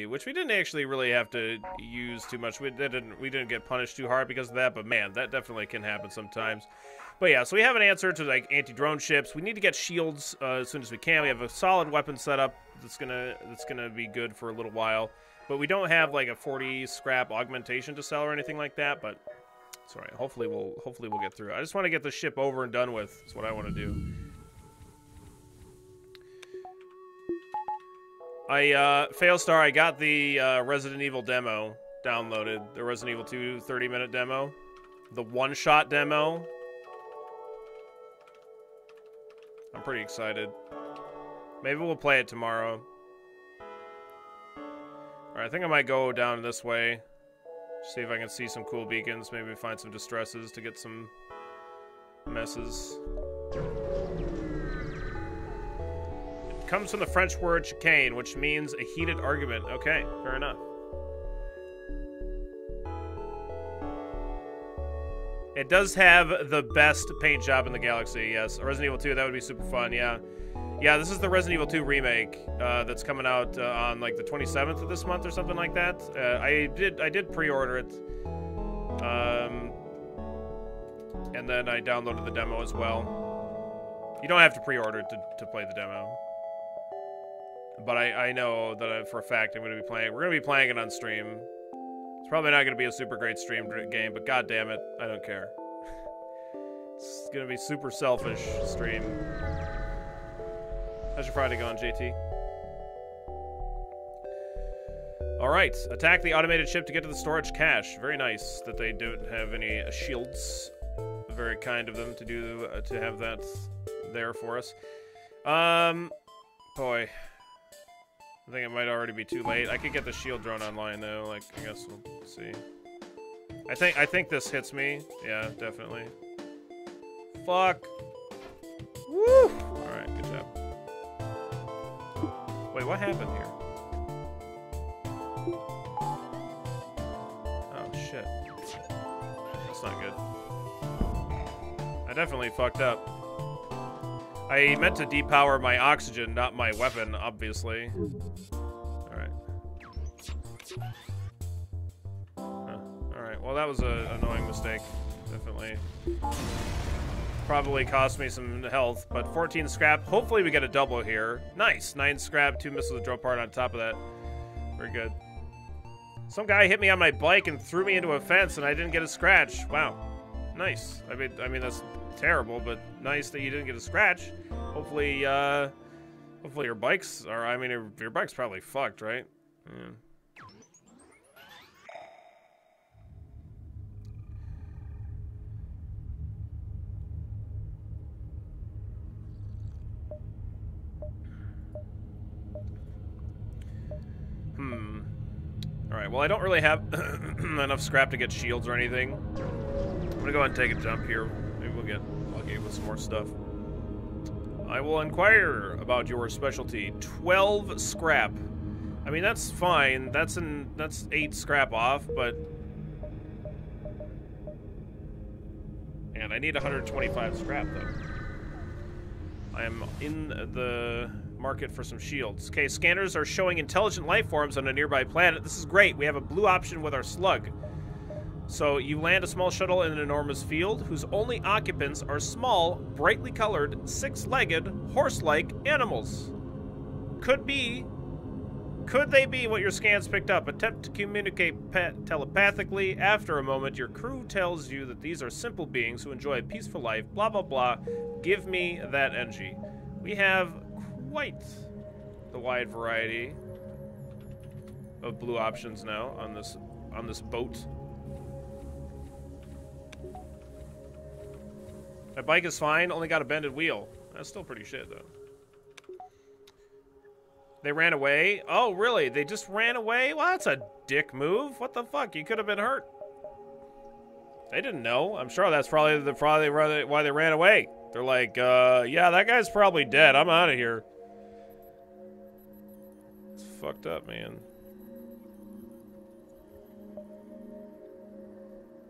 which we didn't actually really have to use too much. We didn't get punished too hard because of that, but man, that definitely can happen sometimes. But yeah, so we have an answer to like anti-drone ships. We need to get shields as soon as we can. We have a solid weapon setup that's gonna be good for a little while. But we don't have like a 40 scrap augmentation to sell or anything like that. But it's all right. Hopefully we'll get through. I just want to get the ship over and done with. That's what I want to do. Failstar, I got the Resident Evil demo downloaded. The Resident Evil 2 30-minute demo. The one-shot demo. I'm pretty excited. Maybe we'll play it tomorrow. Alright, I think I might go down this way. See if I can see some cool beacons. Maybe find some distresses to get some messes. It comes from the French word chicane, which means a heated argument. Okay, fair enough. It does have the best paint job in the galaxy, yes. Resident Evil 2, that would be super fun, yeah. Yeah, this is the Resident Evil 2 remake that's coming out on like the 27th of this month or something like that. I did pre-order it. And then I downloaded the demo as well. You don't have to pre-order it to play the demo. But I know that for a fact I'm going to be playing. We're going to be playing it on stream. It's probably not going to be a super great streamed game, but god damn it, I don't care. It's going to be super selfish stream. How's your Friday going, JT? Alright, attack the automated ship to get to the storage cache. Very nice that they don't have any shields. Very kind of them to have that there for us. Boy. I think it might already be too late. I could get the shield drone online though, like I guess we'll see. I think this hits me. Yeah, definitely. Fuck. Woo! Alright, good job. Wait, what happened here? Oh, shit. That's not good. I definitely fucked up. I meant to depower my oxygen, not my weapon, obviously. Alright. Huh. Alright, well that was an annoying mistake. Definitely. Probably cost me some health, but 14 scrap. Hopefully we get a double here. Nice. 9 scrap, 2 missiles of drone part on top of that. Very good. Some guy hit me on my bike and threw me into a fence and I didn't get a scratch. Wow. Nice. I mean that's terrible, but nice that you didn't get a scratch. Hopefully, hopefully your bike's, or I mean your bike's probably fucked, right? Yeah. Alright, well I don't really have enough scrap to get shields or anything. I'm gonna go ahead and take a jump here. Maybe we'll get lucky with some more stuff. I will inquire about your specialty. 12 scrap. I mean, that's fine. That's 8 scrap off, but... And I need 125 scrap, though. I am in the market for some shields. Okay, scanners are showing intelligent life forms on a nearby planet. This is great. We have a blue option with our slug. So you land a small shuttle in an enormous field whose only occupants are small, brightly colored, six-legged, horse-like animals. Could they be what your scans picked up? Attempt to communicate telepathically. After a moment, your crew tells you that these are simple beings who enjoy a peaceful life, blah, blah, blah. Give me that NG. We have quite the wide variety of blue options now on this boat. My bike is fine, only got a bended wheel. That's still pretty shit, though. They ran away? Oh, really? They just ran away? Well, that's a dick move. What the fuck? You could have been hurt. They didn't know. I'm sure that's probably why they ran away. They're like, yeah, that guy's probably dead. I'm out of here. It's fucked up, man.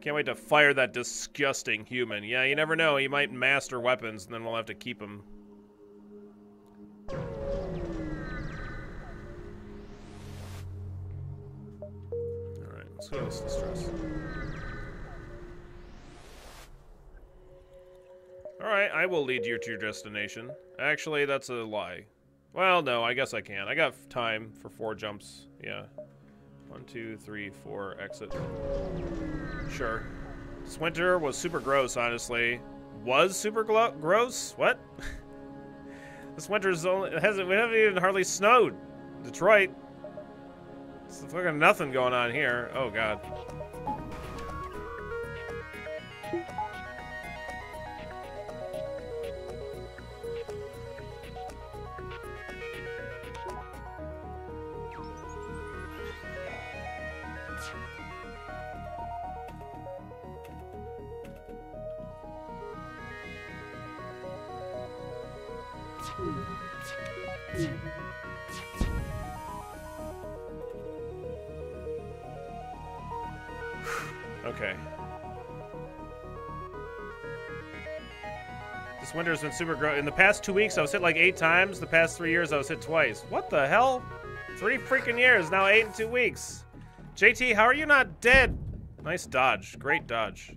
Can't wait to fire that disgusting human. Yeah, you never know. He might master weapons, and then we'll have to keep him. Let's go to this distress. Alright, I will lead you to your destination. Actually, that's a lie. Well, no, I guess I can. I got time for 4 jumps. Yeah. 1, 2, 3, 4, exit. Sure. This winter was super gross, honestly. Was super gross? What? This winter's only... we haven't even hardly snowed. Detroit. It's fucking nothing going on here. Oh, God. Okay. This winter's been super gross. In the past 2 weeks, I was hit like 8 times. The past 3 years, I was hit twice. What the hell? 3 freaking years, now 8 in 2 weeks. JT, how are you not dead? Nice dodge. Great dodge.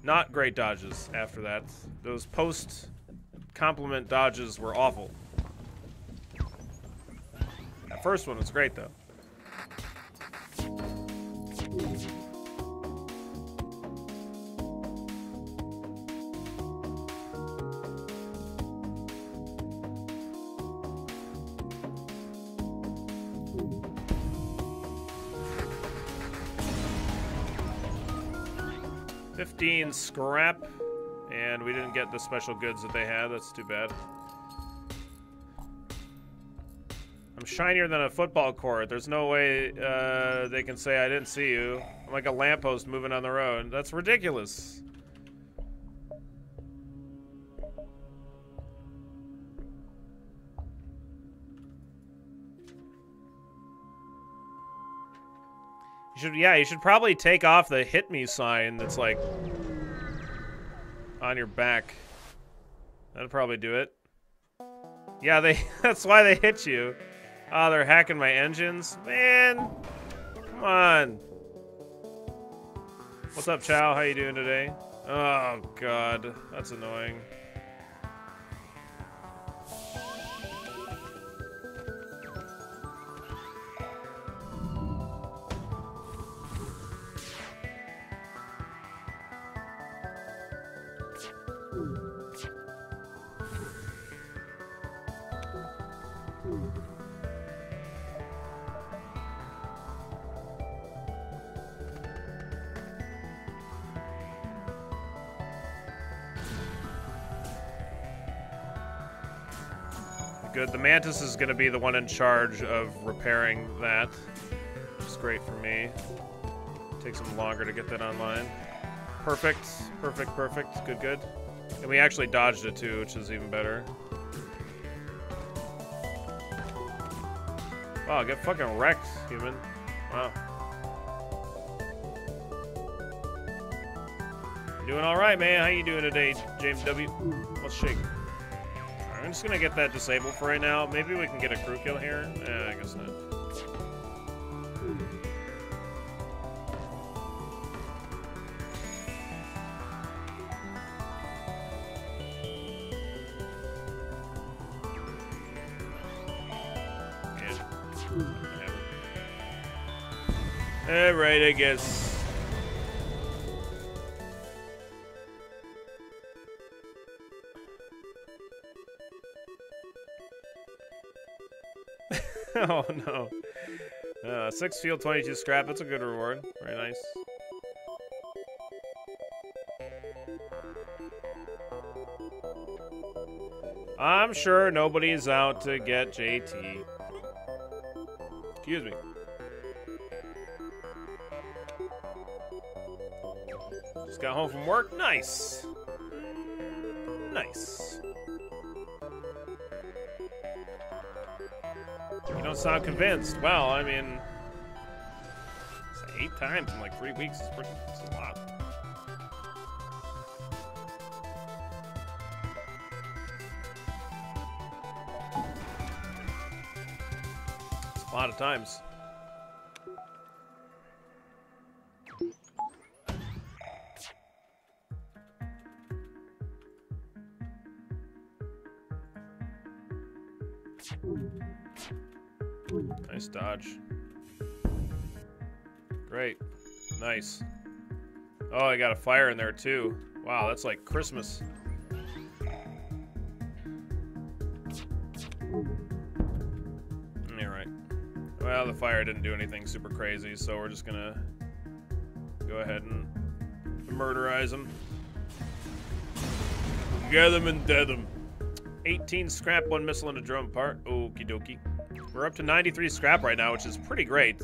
Not great dodges after that. Those post-compliment dodges were awful. That first one was great, though. $15 scrap, and we didn't get the special goods that they had. That's too bad. I'm shinier than a football court. There's no way they can say I didn't see you. I'm like a lamppost moving on the road. That's ridiculous. You should probably take off the hit me sign that's like on your back. That'll probably do it. Yeah, that's why they hit you. Oh, they're hacking my engines? Man, come on. What's up, Chow? How you doing today? Oh, God. That's annoying. Good. The Mantis is going to be the one in charge of repairing that. Which is great for me. Takes him longer to get that online. Perfect. Perfect, perfect. Good, good. And we actually dodged it too, which is even better. Wow, get fucking wrecked, human. Wow. Doing alright, man. How you doing today, James W? Let's shake. I'm just gonna get that disabled for right now. Maybe we can get a crew kill here. I guess not. Yeah. Alright, I guess. Oh no. 6 field, 22 scrap. That's a good reward. Very nice. I'm sure nobody's out to get JT. Excuse me. Just got home from work. Nice. Nice. You don't sound convinced. Well, I mean, 8 times in like 3 weeks is it's a lot. It's a lot of times. Nice dodge. Great. Nice. Oh, I got a fire in there too. Wow, that's like Christmas. Alright. Well, the fire didn't do anything super crazy, so we're just gonna go ahead and murderize them. Get them and dead them. 18 scrap, 1 missile, and a drone part. Okie dokie. We're up to 93 scrap right now, which is pretty great.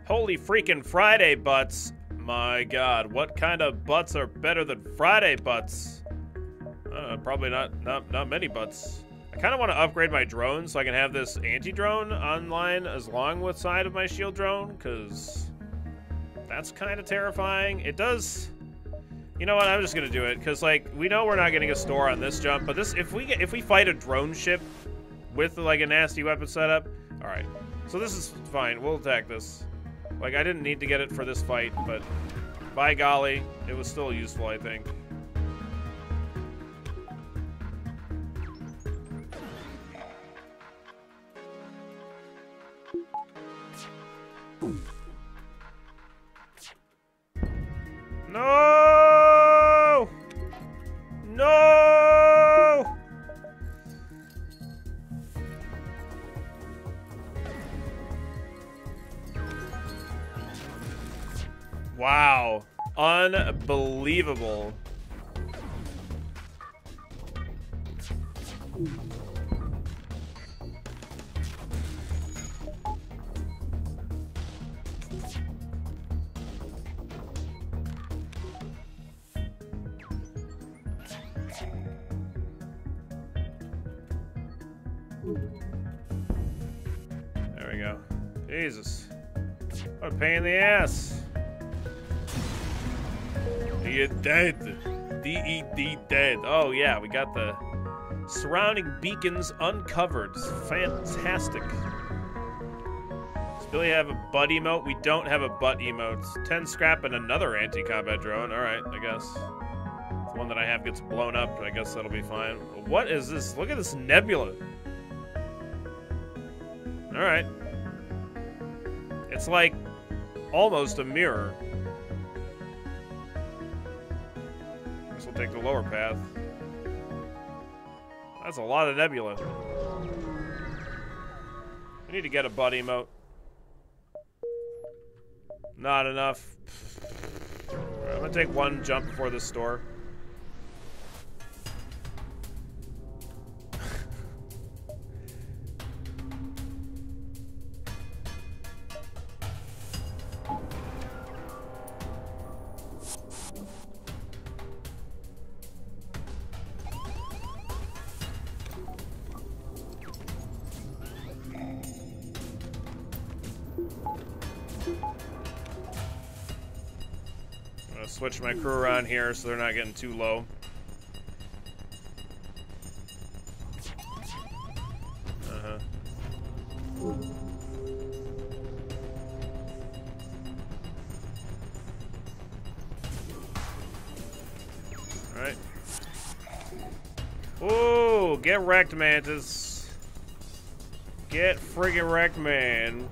Holy freaking Friday butts. My god, what kind of butts are better than Friday butts? Probably not many butts. I kind of want to upgrade my drone so I can have this anti-drone online as long with side of my shield drone, because that's kind of terrifying. It does... You know what? I'm just gonna do it because, like, we know we're not getting a store on this jump, but this, if we fight a drone ship with like a nasty weapon setup, all right. So this is fine. We'll attack this. Like, I didn't need to get it for this fight, but by golly, it was still useful, I think. No! No! Wow. Unbelievable. There we go. Jesus. What a pain in the ass. You're dead. D-E-D dead. Oh yeah, we got the surrounding beacons uncovered. Fantastic. Does Billy have a butt emote? We don't have a butt emote. 10 scrap and another anti-combat drone. Alright, I guess. The one that I have gets blown up, I guess that'll be fine. What is this? Look at this nebula. Alright. It's like almost a mirror. Guess we'll take the lower path. That's a lot of nebula. We need to get a butt emote. Not enough. I'm gonna take one jump before this store. Switch my crew around here so they're not getting too low. Alright. Ooh, get wrecked, Mantis. Get friggin' wrecked, man.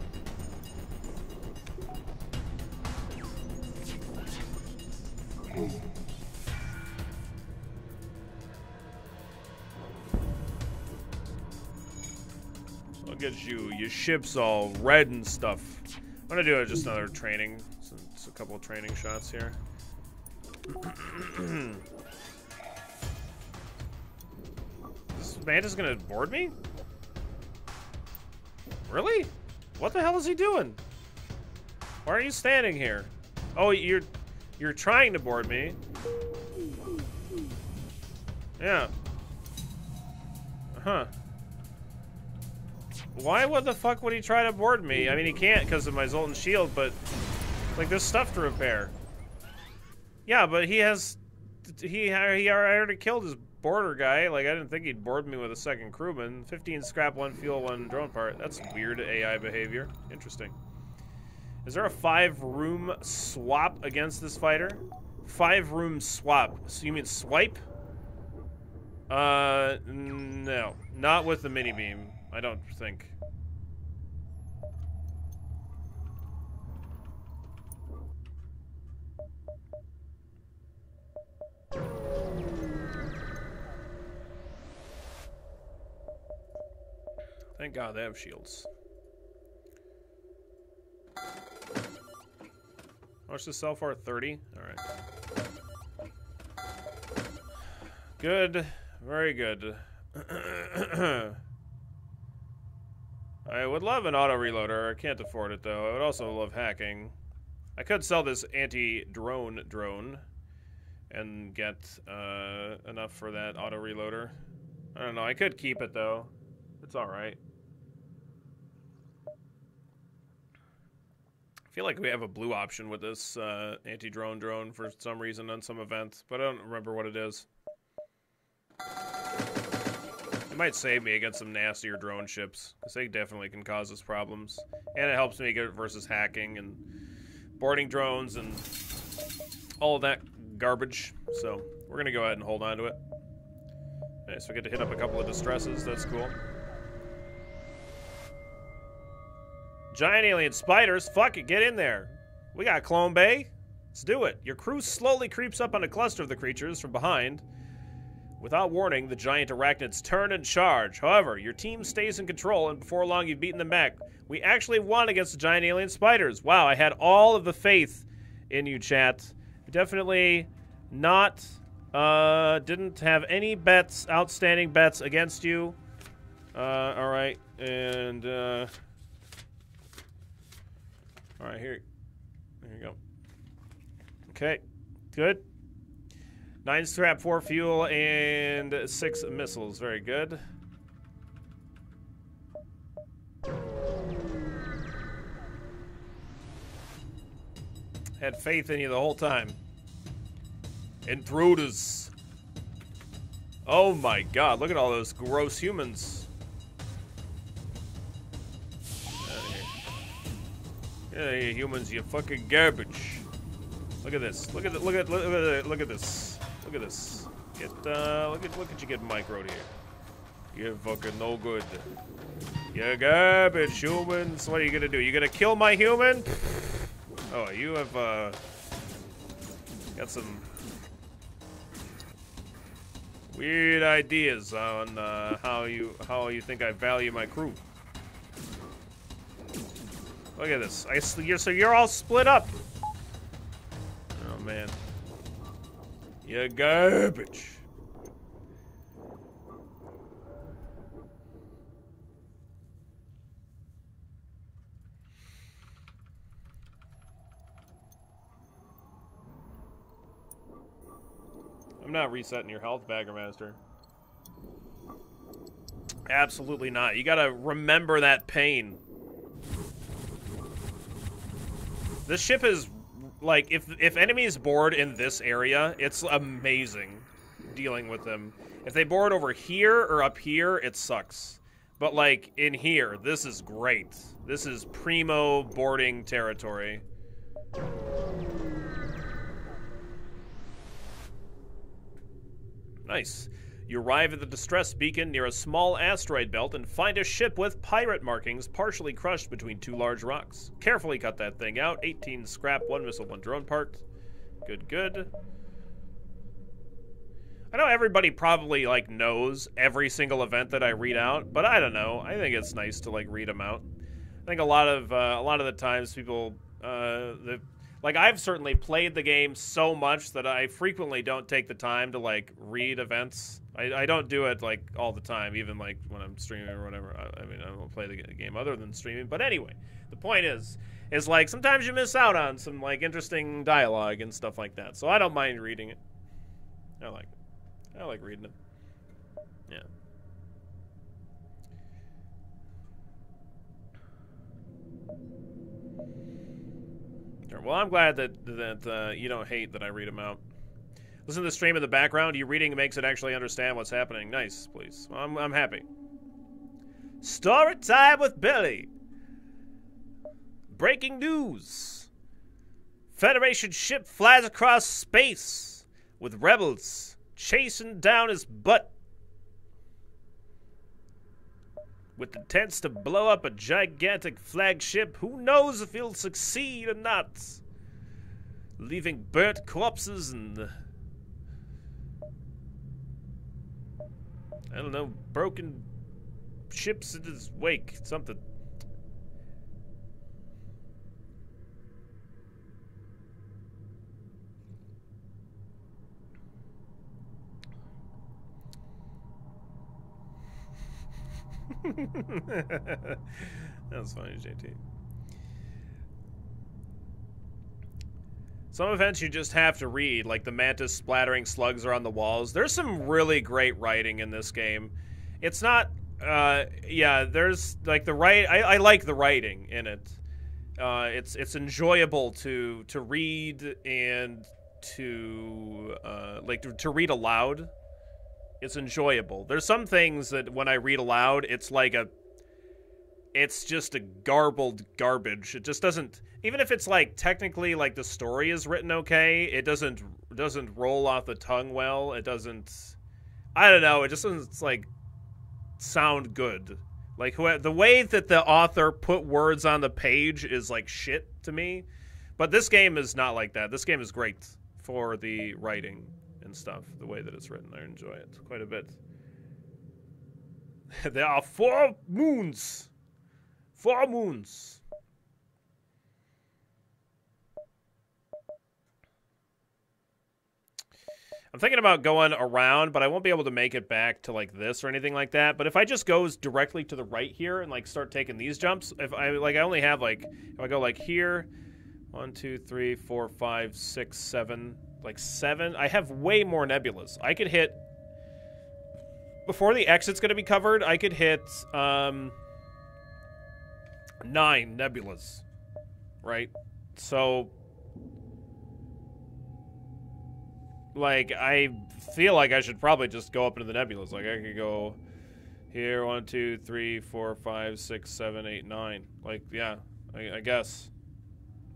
Look at you. Your ship's all red and stuff. I'm gonna do just another training. It's a couple of training shots here. This Mantis gonna board me? Really? What the hell is he doing? Why are you standing here? Oh, you're trying to board me. Yeah. Huh. Why what the fuck would he try to board me? I mean, he can't because of my Zoltan shield, but like there's stuff to repair. Yeah, but he already killed his border guy. Like, I didn't think he'd board me with a second crewman. 15 scrap, 1 fuel, 1 drone part. That's weird AI behavior. Interesting. Is there a 5-room swap against this fighter? 5-room swap. So you mean swipe? No. Not with the mini beam. I don't think. Thank God they have shields. How much does this sell for? 30? Alright. Good. Very good. I would love an auto-reloader. I can't afford it, though. I would also love hacking. I could sell this anti-drone drone and get enough for that auto-reloader. I don't know. I could keep it, though. It's alright. I feel like we have a blue option with this anti-drone drone for some reason on some events, but I don't remember what it is. It might save me against some nastier drone ships, because they definitely can cause us problems. And it helps me get it versus hacking and boarding drones and all of that garbage. So we're going to go ahead and hold on to it. Nice, we get to hit up a couple of distresses. That's cool. Giant alien spiders. Fuck it, get in there. We got Clone Bay. Let's do it. Your crew slowly creeps up on a cluster of the creatures from behind. Without warning, the giant arachnids turn and charge. However, your team stays in control, and before long you've beaten them back. We actually won against the giant alien spiders. Wow, I had all of the faith in you, chat. Definitely not, didn't have any bets, outstanding bets against you. Alright, and, alright, here you go. Okay, good. 9 scrap, 4 fuel, and 6 missiles. Very good. Had faith in you the whole time. Intruders. Oh my god, look at all those gross humans. Get out of here. Get out of here, humans, you fucking garbage. Look at this. Look at this. Look at this. Look at this. Look at you get microed here. You're fucking no good. You're garbage, humans. What are you gonna do? You gonna kill my human? Oh, you have got some weird ideas on how you think I value my crew. Look at this. So you're all split up. Oh man. You're garbage. I'm not resetting your health, Baggermaster. Absolutely not. You gotta remember that pain. This ship is... Like, if enemies board in this area, it's amazing dealing with them. If they board over here or up here, it sucks. But, like, in here, this is great. This is primo boarding territory. Nice. You arrive at the distress beacon near a small asteroid belt and find a ship with pirate markings partially crushed between 2 large rocks. Carefully cut that thing out. 18 scrap, 1 missile, 1 drone part. Good, good. I know everybody probably, like, knows every single event that I read out, but I don't know. I think it's nice to, like, read them out. I think a lot of the times people, like, I've certainly played the game so much that I frequently don't take the time to, like, read events. I don't do it, like, all the time, even, like, when I'm streaming or whatever. I mean, I don't play the game other than streaming. But anyway, the point is, like, sometimes you miss out on some, like, interesting dialogue and stuff like that. So I don't mind reading it. I like it. I like reading it. Yeah. Well, I'm glad that you don't hate that I read them out. Listen to the stream in the background. You reading makes it actually understand what's happening. Nice, please. Well, I'm happy. Story time with Billy. Breaking news. Federation ship flies across space with rebels chasing down his butt. with intents to blow up a gigantic flagship. Who knows if he'll succeed or not? Leaving burnt corpses and... I don't know, broken ships in his wake. Something. That's funny, JT. Some events you just have to read, like the mantis splattering slugs around the walls. There's some really great writing in this game. It's not, yeah, there's, like, I like the writing in it. It's enjoyable to read and to, to read aloud. It's enjoyable. There's some things that when I read aloud, it's just a garbled garbage. It just doesn't, even if it's like technically like the story is written okay, it doesn't roll off the tongue well. It doesn't, I don't know, it just doesn't like sound good. Like the way that the author put words on the page is like shit to me. But this game is not like that. This game is great for the writing and stuff, the way that it's written. I enjoy it quite a bit. There are 4 moons. 4 moons. I'm thinking about going around, but I won't be able to make it back to like this or anything like that. But if I just goes directly to the right here and like start taking these jumps, if I only have like, if I go like here, 1, 2, 3, 4, 5, 6, 7, like 7. I have way more nebulas. I could hit, before the exit's going to be covered, I could hit 9 nebulas, right? So, like, I feel like I should probably just go up into the nebulas. Like, I could go here, 1, 2, 3, 4, 5, 6, 7, 8, 9. Like, yeah, I guess.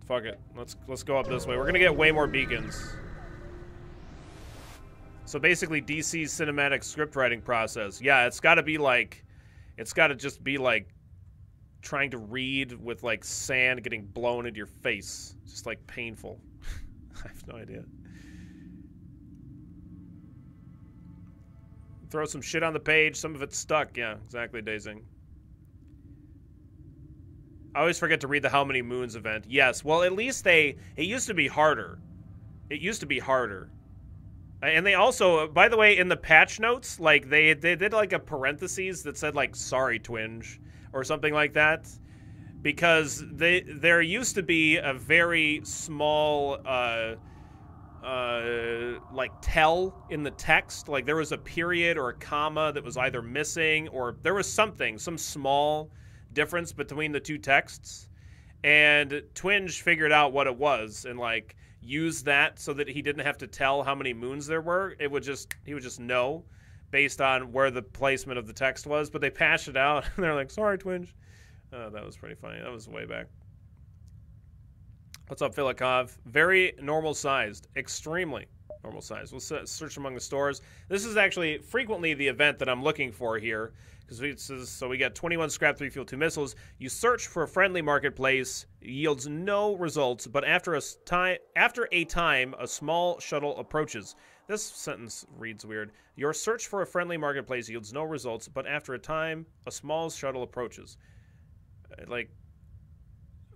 Fuck it. Let's go up this way. We're going to get way more beacons. So basically, DC's cinematic script writing process. Yeah, it's got to be like, it's got to just be like trying to read with like sand getting blown into your face. Just like painful. I have no idea. Throw some shit on the page. Some of it's stuck. Yeah, exactly, Dazing. I always forget to read the How Many Moons event. Yes, well, at least it used to be harder. It used to be harder. And they also, by the way, in the patch notes, like, they did, like, a parentheses that said, like, sorry, Twinge, or something like that. Because there used to be a very small, like, tell in the text. Like, there was a period or a comma that was either missing, or there was something, some small difference between the two texts. And Twinge figured out what it was, and, like, use that so that he didn't have to tell how many moons there were. He would just know based on where the placement of the text was. But they patched it out, and they're like, sorry, Twinge. That was pretty funny. That was way back. What's up, Filikov? Very normal sized. Extremely normal sized. We'll search among the stores. This is actually frequently the event that I'm looking for here. So we got 21 scrap, 3 fuel, 2 missiles. You search for a friendly marketplace, yields no results, but after a time, a small shuttle approaches. This sentence reads weird. Your search for a friendly marketplace yields no results, but after a time, a small shuttle approaches. Like,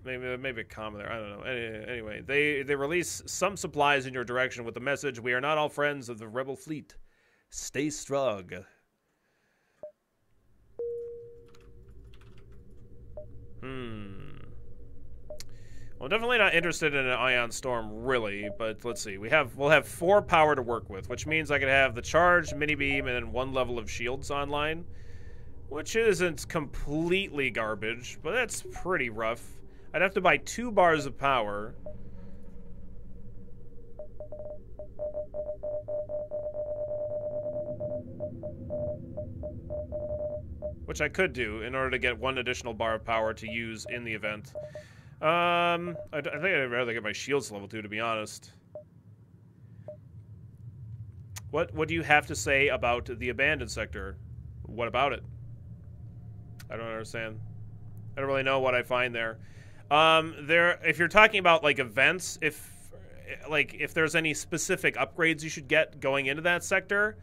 maybe a comma there. I don't know. Anyway, they release some supplies in your direction with the message, "We are not all friends of the rebel fleet. Stay strong." Well, definitely not interested in an ion storm, really, but let's see. We'll have 4 power to work with, which means I could have the charge, mini beam, and then 1 level of shields online, which isn't completely garbage, but that's pretty rough. I'd have to buy 2 bars of power. Which I could do in order to get 1 additional bar of power to use in the event. I think I'd rather get my shields level 2, to be honest. What do you have to say about the abandoned sector? What about it? I don't understand. I don't really know what I find there. If you're talking about like events, if there's any specific upgrades you should get going into that sector,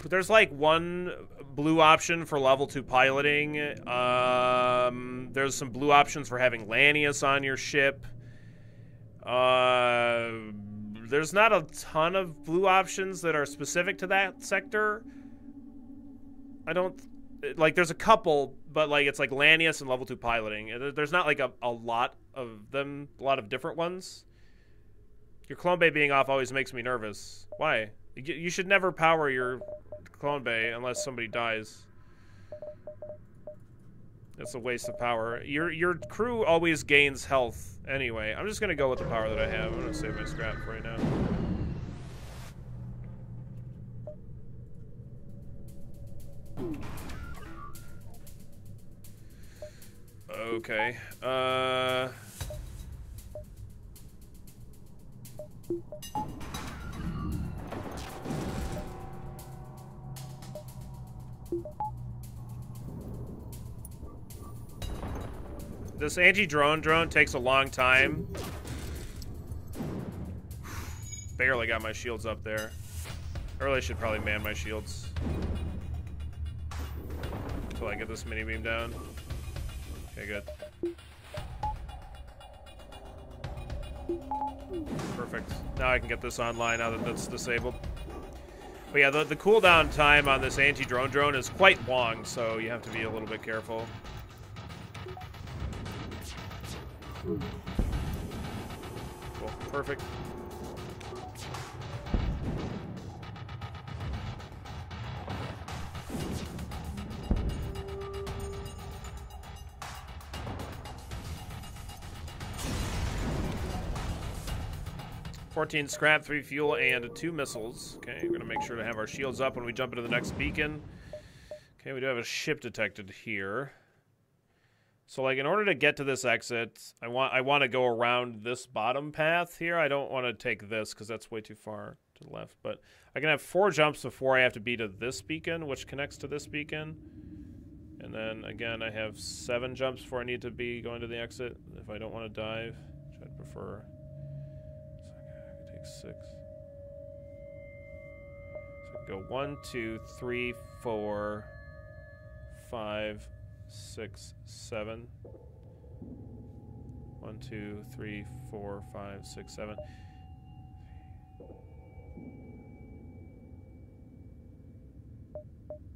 there's like one blue option for level 2 piloting. There's some blue options for having Lanius on your ship. There's not a ton of blue options that are specific to that sector. I don't... Like, there's a couple, but, like, it's like Lanius and level 2 piloting. There's not, like, a lot of them, a lot of different ones. Your clone bay being off always makes me nervous. Why? You should never power your clone bay unless somebody dies. It's a waste of power. Your crew always gains health anyway. I'm just going to go with the power that I have. I'm going to save my scrap for right now. Okay. This anti-drone takes a long time. Barely got my shields up there. I really should probably man my shields until I get this mini beam down. Okay, good. Perfect. Now I can get this online now that that's disabled. But yeah, the cooldown time on this anti-drone is quite long, so you have to be a little bit careful. Cool. Perfect. $14 scrap, 3 fuel, and 2 missiles. Okay, we're gonna make sure to have our shields up when we jump into the next beacon. Okay, we do have a ship detected here. So, like, in order to get to this exit, I want to go around this bottom path here. I don't want to take this because that's way too far to the left. But I can have 4 jumps before I have to be to this beacon, which connects to this beacon. And then, again, I have 7 jumps before I need to be going to the exit if I don't want to dive, which I'd prefer. So I could take 6. So I can go 1, 2, 3, 4, 5, 6, 7. 1, 2, 3, 4, 5, 6, 7.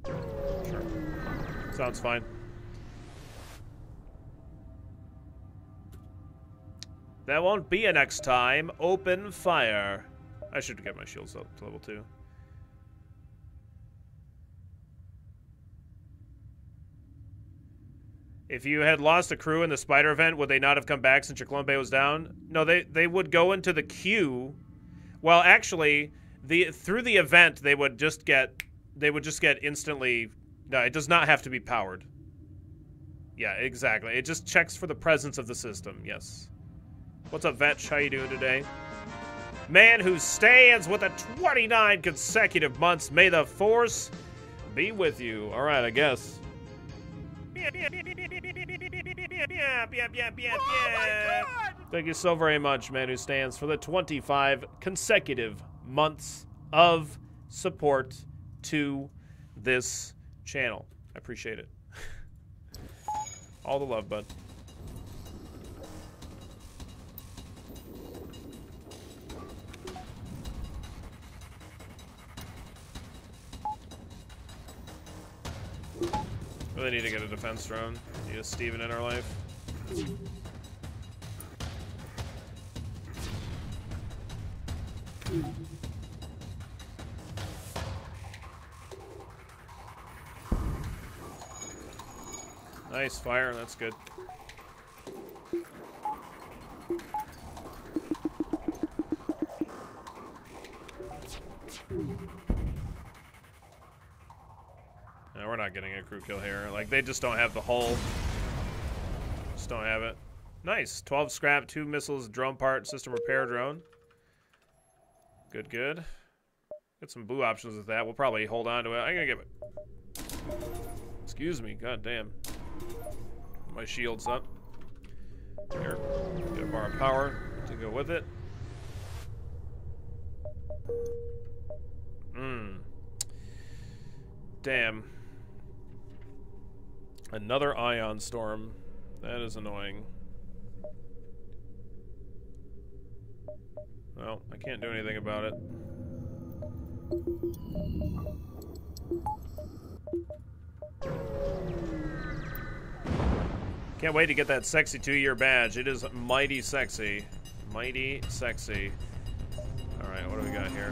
Sure. Sounds fine. That won't be a next time. Open fire. I should get my shields up to level 2. If you had lost a crew in the Spider event, would they not have come back since your clone bay was down? No, they would go into the queue. Well, actually, through the event they would just get instantly. No, it does not have to be powered. Yeah, exactly. It just checks for the presence of the system. Yes. What's up, Vetch? How you doing today? Man who stands with the 29 consecutive months. May the force be with you. All right, I guess. Thank you so very much, man who stands, for the 25 consecutive months of support to this channel. I appreciate it. All the love, bud. Really need to get a defense drone. Need a Steven in our life. Nice fire, that's good. No, we're not getting a crew kill here. Like, they just don't have the hull. Just don't have it. Nice. 12 scrap, 2 missiles, drone part, system repair drone. Good, good. Get some blue options with that. We'll probably hold on to it. I'm gonna give it. Excuse me, god damn. My shield's up. Here, get a bar of power to go with it. Damn. Another ion storm. That is annoying. Well, I can't do anything about it. Can't wait to get that sexy 2-year badge. It is mighty sexy. Mighty sexy. Alright, what do we got here?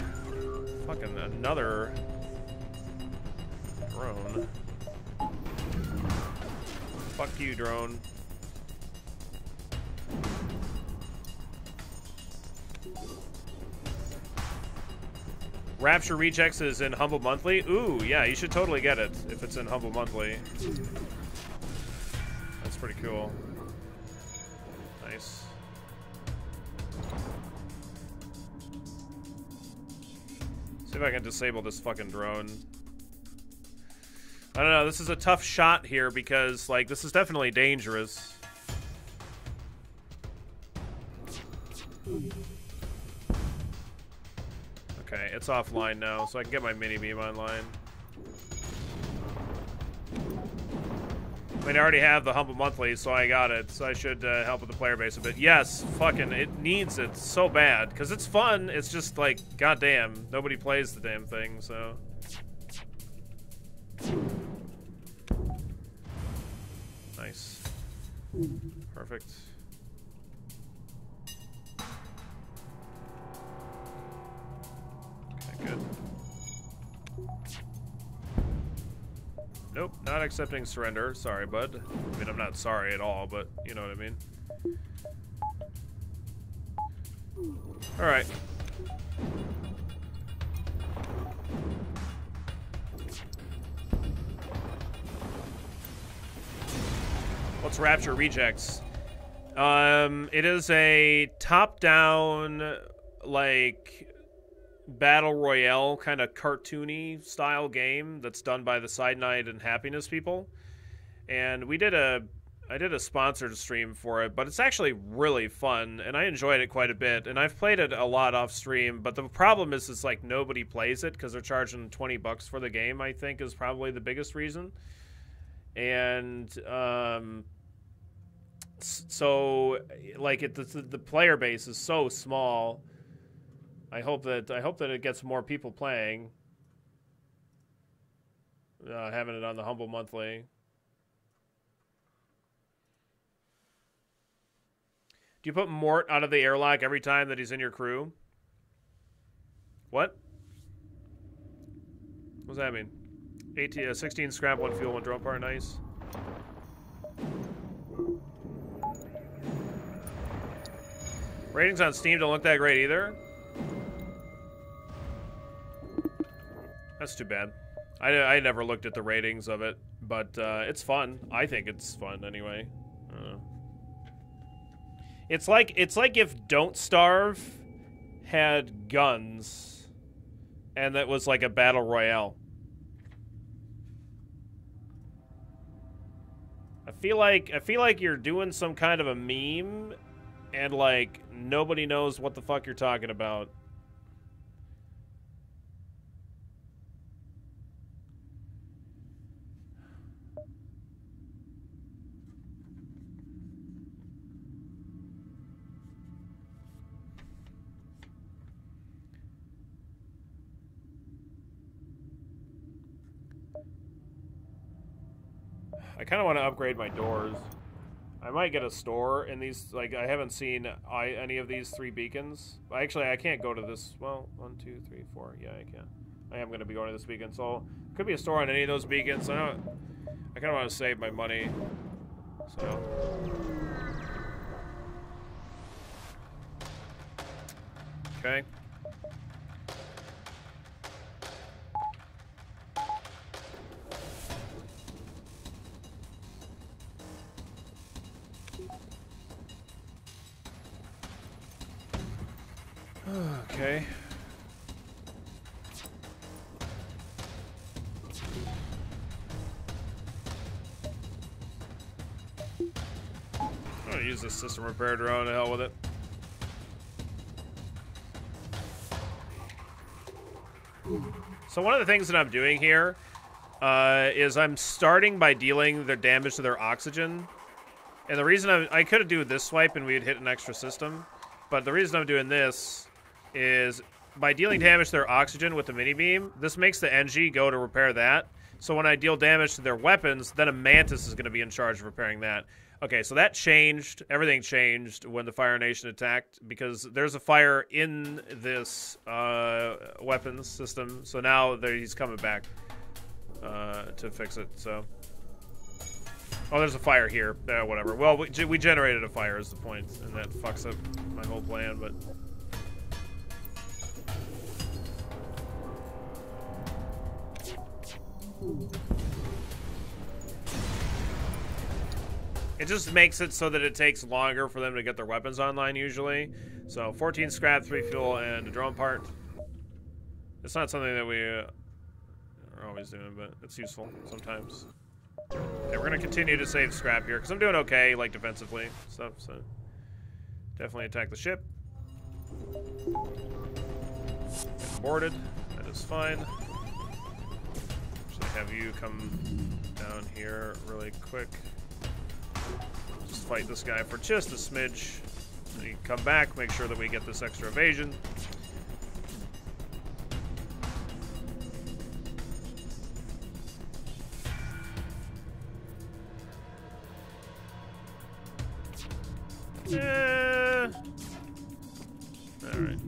Fucking another drone. Fuck you, drone. Rapture Rejects is in Humble Monthly. Ooh, yeah, you should totally get it if it's in Humble Monthly. That's pretty cool. Nice. See if I can disable this fucking drone. I don't know, this is a tough shot here because, like, this is definitely dangerous. Okay, it's offline now, so I can get my mini-beam online. I mean, I already have the Humble Monthly, so I got it, so I should help with the player base a bit. Yes, fucking, it needs it so bad, because it's fun, it's just like, goddamn, nobody plays the damn thing, so... Nice. Perfect. Okay, good. Nope, not accepting surrender. Sorry, bud. I mean, I'm not sorry at all, but you know what I mean. Alright. What's Rapture Rejects? It is a top-down, like, battle royale kind of cartoony style game that's done by the Side Night and Happiness people. And I did a sponsored stream for it, but it's actually really fun, and I enjoyed it quite a bit. And I've played it a lot off stream, but the problem is it's like nobody plays it because they're charging $20 for the game, I think is probably the biggest reason. And so like the player base is so small. I hope that it gets more people playing. Having it on the Humble Monthly. Do you put Mort out of the airlock every time that he's in your crew? What? What does that mean? 16 scrap, 1 fuel, 1 drone part, nice. Ratings on Steam don't look that great either. That's too bad. I never looked at the ratings of it, but it's fun. I think it's fun anyway. It's like if Don't Starve had guns, and that was like a battle royale. I feel like you're doing some kind of a meme, and like nobody knows what the fuck you're talking about. I kind of want to upgrade my doors. I might get a store in these, like, I haven't seen any of these 3 beacons. Actually, I can't go to this, well, 1, 2, 3, 4, yeah, I can. I am going to be going to this beacon, so could be a store on any of those beacons. I kind of want to save my money, so. Okay. Okay. use this system repair drone. To hell with it. So one of the things that I'm doing here is I'm starting by dealing their damage to their oxygen. And the reason I could do this swipe and we'd hit an extra system. But the reason I'm doing this is by dealing damage to their oxygen with the mini beam, this makes the NG go to repair that. So when I deal damage to their weapons, then a Mantis is going to be in charge of repairing that. Okay, so that changed. Everything changed when the Fire Nation attacked because there's a fire in this weapons system. So now he's coming back to fix it. So, oh, there's a fire here. Whatever. Well, we generated a fire is the point, and that fucks up my whole plan. But it just makes it so that it takes longer for them to get their weapons online usually. So 14 scrap, 3 fuel, and a drone part. It's not something that we are always doing, but it's useful sometimes. Okay, we're gonna continue to save scrap here because I'm doing okay, like defensively stuff. So definitely attack the ship. Get boarded. That is fine. Actually, have you come down here really quick. Just fight this guy for just a smidge. Then you come back, make sure that we get this extra evasion. Alright.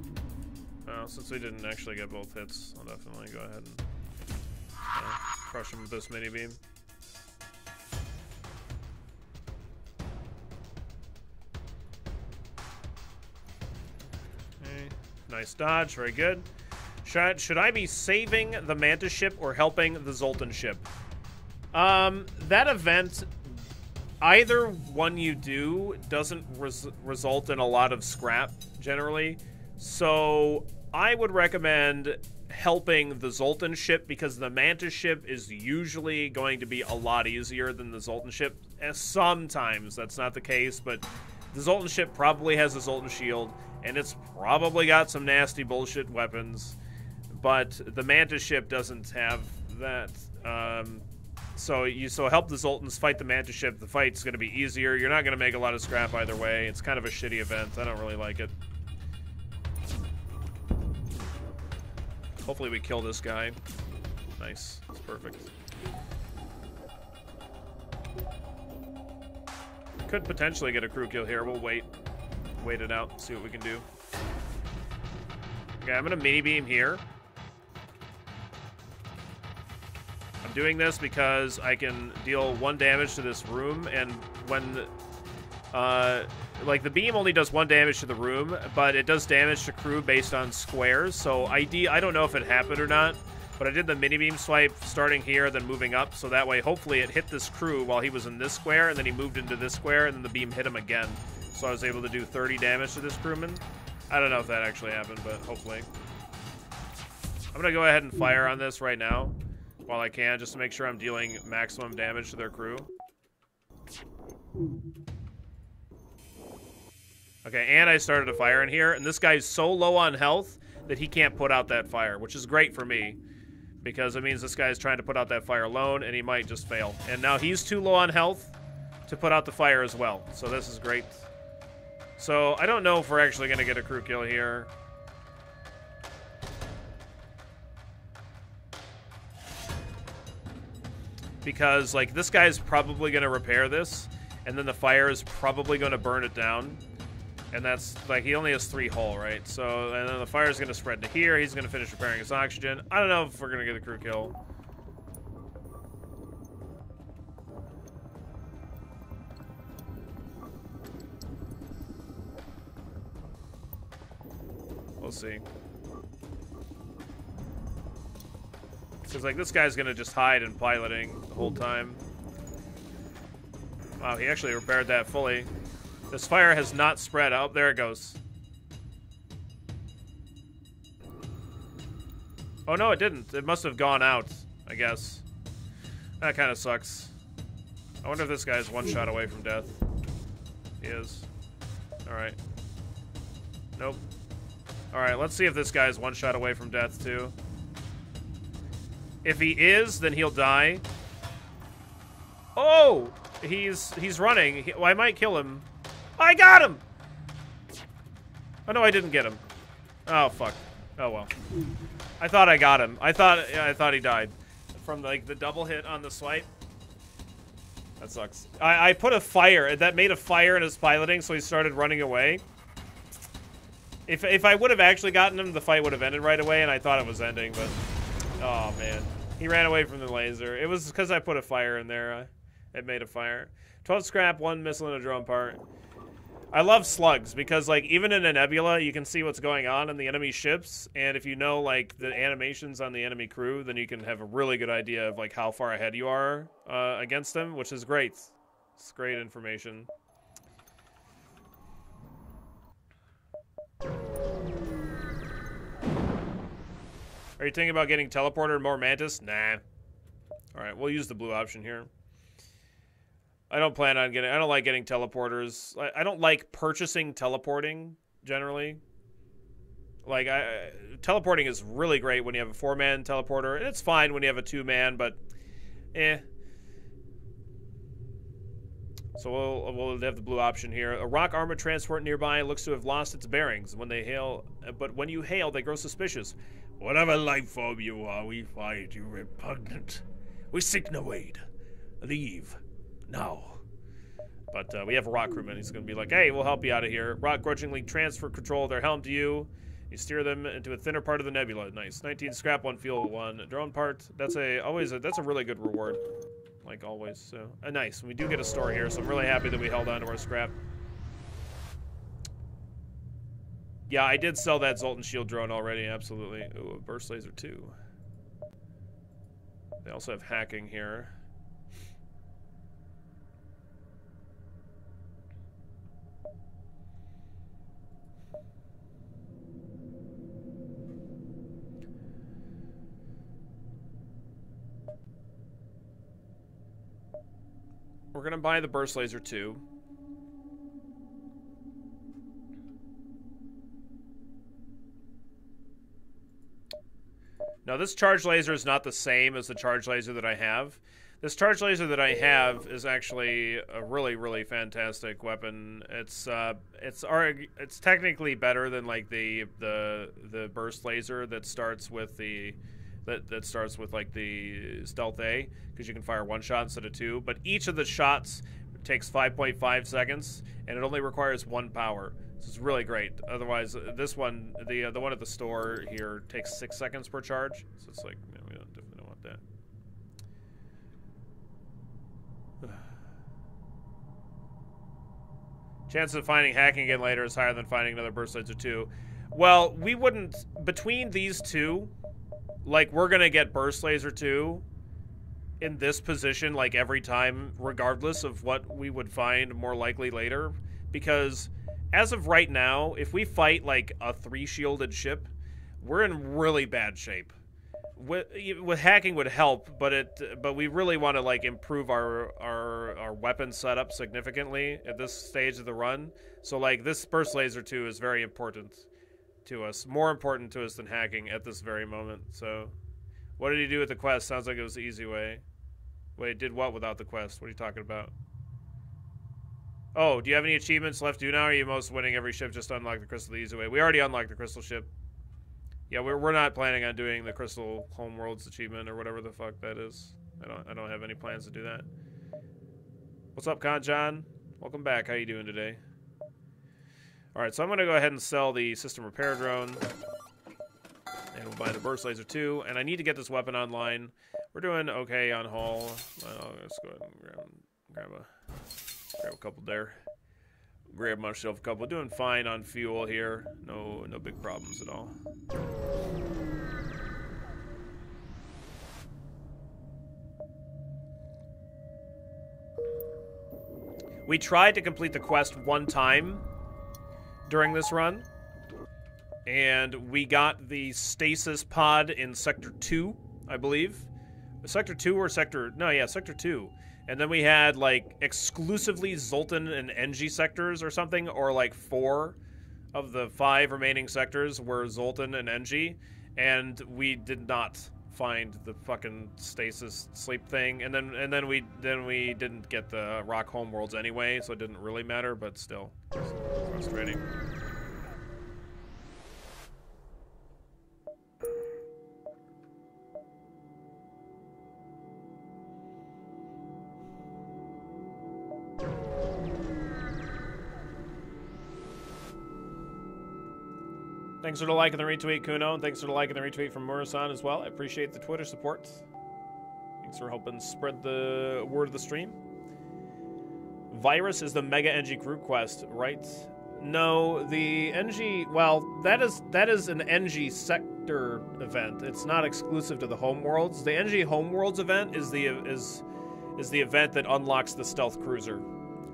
Well, since we didn't actually get both hits, I'll definitely go ahead and crush him with this mini beam. Okay. Nice dodge, very good. Should I be saving the Mantis ship or helping the Zoltan ship? That event, either one you do doesn't result in a lot of scrap, generally. So I would recommend helping the Zoltan ship because the Mantis ship is usually going to be a lot easier than the Zoltan ship. Sometimes that's not the case, but the Zoltan ship probably has a Zoltan shield, and it's probably got some nasty bullshit weapons. But the Mantis ship doesn't have that. So help the Zoltans fight the Mantis ship. The fight's going to be easier. You're not going to make a lot of scrap either way. It's kind of a shitty event. I don't really like it. Hopefully we kill this guy. Nice. That's perfect. Could potentially get a crew kill here. We'll wait. Wait it out. See what we can do. Okay, I'm going to mini beam here. I'm doing this because I can deal 1 damage to this room, and when like the beam only does 1 damage to the room, but it does damage to crew based on squares. So I don't know if it happened or not, but I did the mini beam swipe starting here, then moving up, so that way hopefully it hit this crew while he was in this square, and then he moved into this square, and then the beam hit him again. So I was able to do 30 damage to this crewman. I don't know if that actually happened, but hopefully. I'm gonna go ahead and fire on this right now while I can, just to make sure I'm dealing maximum damage to their crew. Okay, and I started a fire in here, and this guy's so low on health that he can't put out that fire, which is great for me, because it means this guy's trying to put out that fire alone, and he might just fail. And now he's too low on health to put out the fire as well, so this is great. So I don't know if we're actually going to get a crew kill here. Because, like, this guy's probably going to repair this, and then the fire is probably going to burn it down. And that's, like, he only has 3 hull, right? So, and then the fire's going to spread to here. He's going to finish repairing his oxygen. I don't know if we're going to get a crew kill. We'll see. Because, like, this guy's going to just hide in piloting the whole time. Wow, he actually repaired that fully. This fire has not spread. Oh, there it goes. Oh, no, it didn't. It must have gone out, I guess. That kind of sucks. I wonder if this guy's 1 shot away from death. He is. Alright. Nope. Alright, let's see if this guy's one shot away from death, too. If he is, then he'll die. Oh! He's running. Well, I might kill him. I got him! Oh, no, I didn't get him. Oh, fuck. Oh, well. I thought I got him. I thought he died. From, like, the double hit on the swipe. That sucks. I put a fire. That made a fire in his piloting, so he started running away. If I would have actually gotten him, the fight would have ended right away, and I thought it was ending, but... Oh, man. He ran away from the laser. It was because I put a fire in there. It made a fire. 12 scrap, 1 missile, and a drone part. I love slugs, because, like, even in a nebula, you can see what's going on in the enemy ships, and if you know, like, the animations on the enemy crew, then you can have a really good idea of, like, how far ahead you are against them, which is great. It's great information. Are you thinking about getting teleporter and more mantis? Nah. Alright, we'll use the blue option here. I don't plan on getting... I don't like getting teleporters. I don't like purchasing teleporting, generally. Like, teleporting is really great when you have a 4-man teleporter. And it's fine when you have a 2-man, but... eh. So we'll have the blue option here. A rock armored transport nearby looks to have lost its bearings when they hail... But when you hail, they grow suspicious. Whatever life form you are, we find you repugnant. We seek no aid. Leave. Now. But we have a rock crewman. He's going to be like, hey, we'll help you out of here. Rock grudgingly transfer control of their helm to you. You steer them into a thinner part of the nebula. Nice. 19 scrap, 1 fuel, 1 drone part. That's a really good reward. Like always. So nice. We do get a store here, so I'm really happy that we held on to our scrap. Yeah, I did sell that Zoltan Shield drone already, absolutely. Ooh, a burst laser too. They also have hacking here. We're gonna buy the burst laser too. Now, this charge laser is not the same as the charge laser that I have. This charge laser that I have is actually a really, really fantastic weapon. It's technically better than like the burst laser that starts with the like the stealth A, because you can fire 1 shot instead of 2. But each of the shots takes 5.5 seconds, and it only requires 1 power. So it's really great. Otherwise, this one, the one at the store here, takes 6 seconds per charge. So it's like, no, we definitely don't want that. Chance of finding hacking again later is higher than finding another burst laser 2. Well, we wouldn't, between these two, like, we're gonna get burst laser 2 in this position, like, every time, regardless of what we would find more likely later, because as of right now, if we fight, like, a 3-shielded ship, we're in really bad shape. With hacking would help, but we really want to, like, improve our weapon setup significantly at this stage of the run. So, like, this burst laser 2 is very important to us. More important to us than hacking at this very moment. So, what did he do with the quest? Sounds like it was the easy way. Wait, did what without the quest? What are you talking about? Oh, do you have any achievements left to do now? Or are you most winning every ship just to unlock the crystal the easy way? We already unlocked the crystal ship. Yeah, we're not planning on doing the crystal homeworlds achievement or whatever the fuck that is. I don't have any plans to do that. What's up, Con John? Welcome back. How you doing today? All right, so I'm gonna go ahead and sell the system repair drone, and we'll buy the burst laser 2. And I need to get this weapon online. We're doing okay on haul. Let's go ahead and grab a couple there. Grab myself a couple. Doing fine on fuel here. No big problems at all. We tried to complete the quest 1 time during this run, and we got the stasis pod in Sector 2, I believe. Sector 2 or Sector... No, yeah, Sector 2. And then we had, like, exclusively Zoltan and Engie sectors or something, or, like, 4 of the 5 remaining sectors were Zoltan and Engie, and we did not find the fucking stasis sleep thing, and then we didn't get the rock homeworlds anyway, so it didn't really matter, but still, it's frustrating. Thanks for the like and the retweet, Kuno, and thanks for the like and the retweet from Murasan as well. I appreciate the Twitter support. Thanks for helping spread the word of the stream. Virus is the Mega Engie group quest, right? No, the Engie, well, that is an Engie sector event. It's not exclusive to the homeworlds. The Engie homeworlds event is the event that unlocks the stealth cruiser.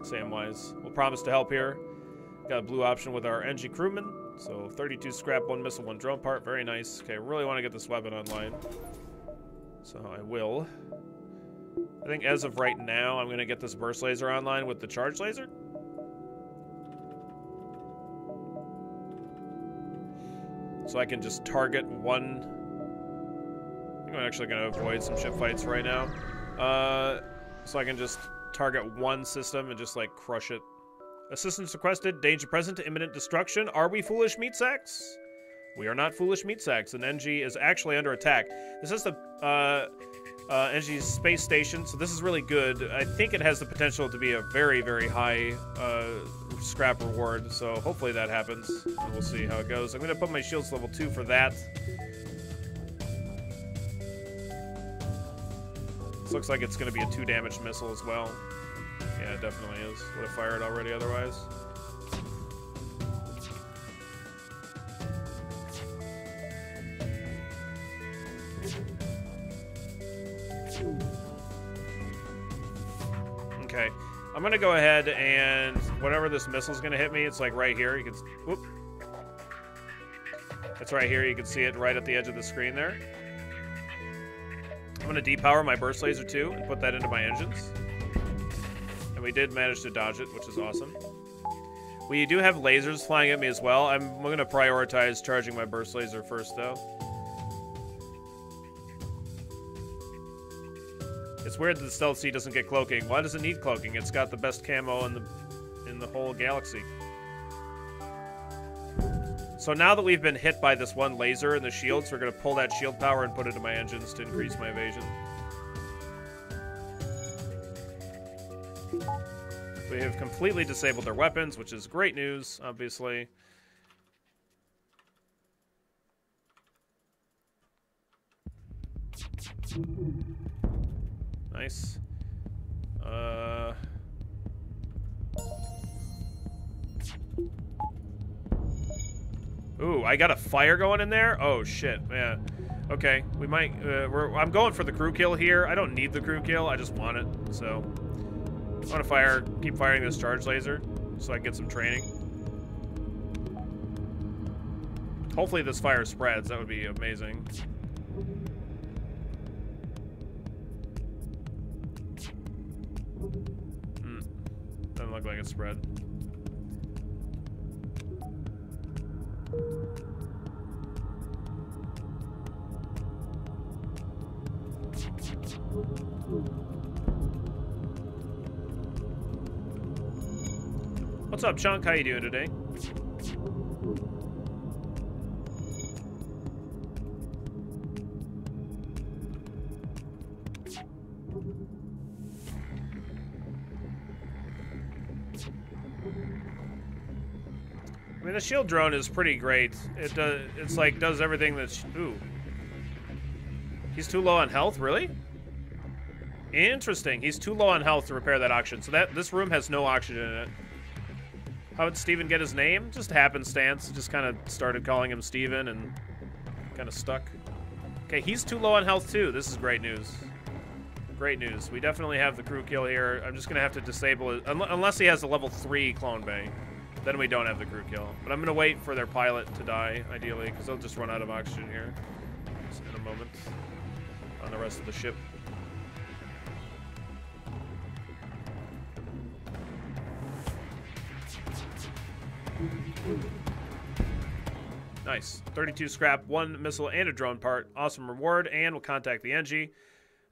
Samwise, we'll promise to help here. Got a blue option with our Engie crewman. So 32 scrap, 1 missile, 1 drone part. Very nice. Okay, I really want to get this weapon online. So I will. I think as of right now, I'm going to get this burst laser online with the charge laser. So I can just target one. I think I'm actually going to avoid some ship fights right now. So I can just target one system and just, like, crush it. Assistance requested. Danger present to imminent destruction. Are we foolish meat sacks? We are not foolish meat sacks. And Engie is actually under attack. This is the Engie's space station, so this is really good. I think it has the potential to be a very, very high scrap reward, so hopefully that happens. And we'll see how it goes. I'm going to put my shields level 2 for that. This looks like it's going to be a 2 damage missile as well. Yeah, it definitely is. Would have fired already otherwise. Okay, I'm gonna go ahead and whatever this missile's gonna hit me, it's like right here. You can, whoop. It's right here. You can see it right at the edge of the screen there. I'm gonna depower my burst laser too and put that into my engines. We did manage to dodge it, which is awesome. We do have lasers flying at me as well. I'm going to prioritize charging my burst laser first, though. It's weird that the Stealth C doesn't get cloaking. Why does it need cloaking? It's got the best camo in the whole galaxy. So now that we've been hit by this one laser and the shields, we're going to pull that shield power and put it in my engines to increase my evasion. We have completely disabled their weapons, which is great news, obviously. Nice. Ooh, I got a fire going in there? Oh, shit, yeah. Okay, we might... I'm going for the crew kill here. I don't need the crew kill, I just want it, so... I want to keep firing this charge laser so I can get some training. Hopefully this fire spreads. That would be amazing. Doesn't look like it spread. What's up, Chunk? How you doing today? I mean, the shield drone is pretty great. It does. It's like does everything that's. Ooh. He's too low on health, really? Interesting. He's too low on health to repair that oxygen. So this room has no oxygen in it. How did Steven get his name? Just happenstance. Just kind of started calling him Steven and kind of stuck. Okay, he's too low on health too. This is great news. Great news. We definitely have the crew kill here. I'm just going to have to disable it. Unless he has a level 3 clone bay. Then we don't have the crew kill. But I'm going to wait for their pilot to die, ideally, because they'll just run out of oxygen here. Just in a moment. On the rest of the ship. Nice. 32 scrap, 1 missile, and a drone part. Awesome reward, and we'll contact the NG.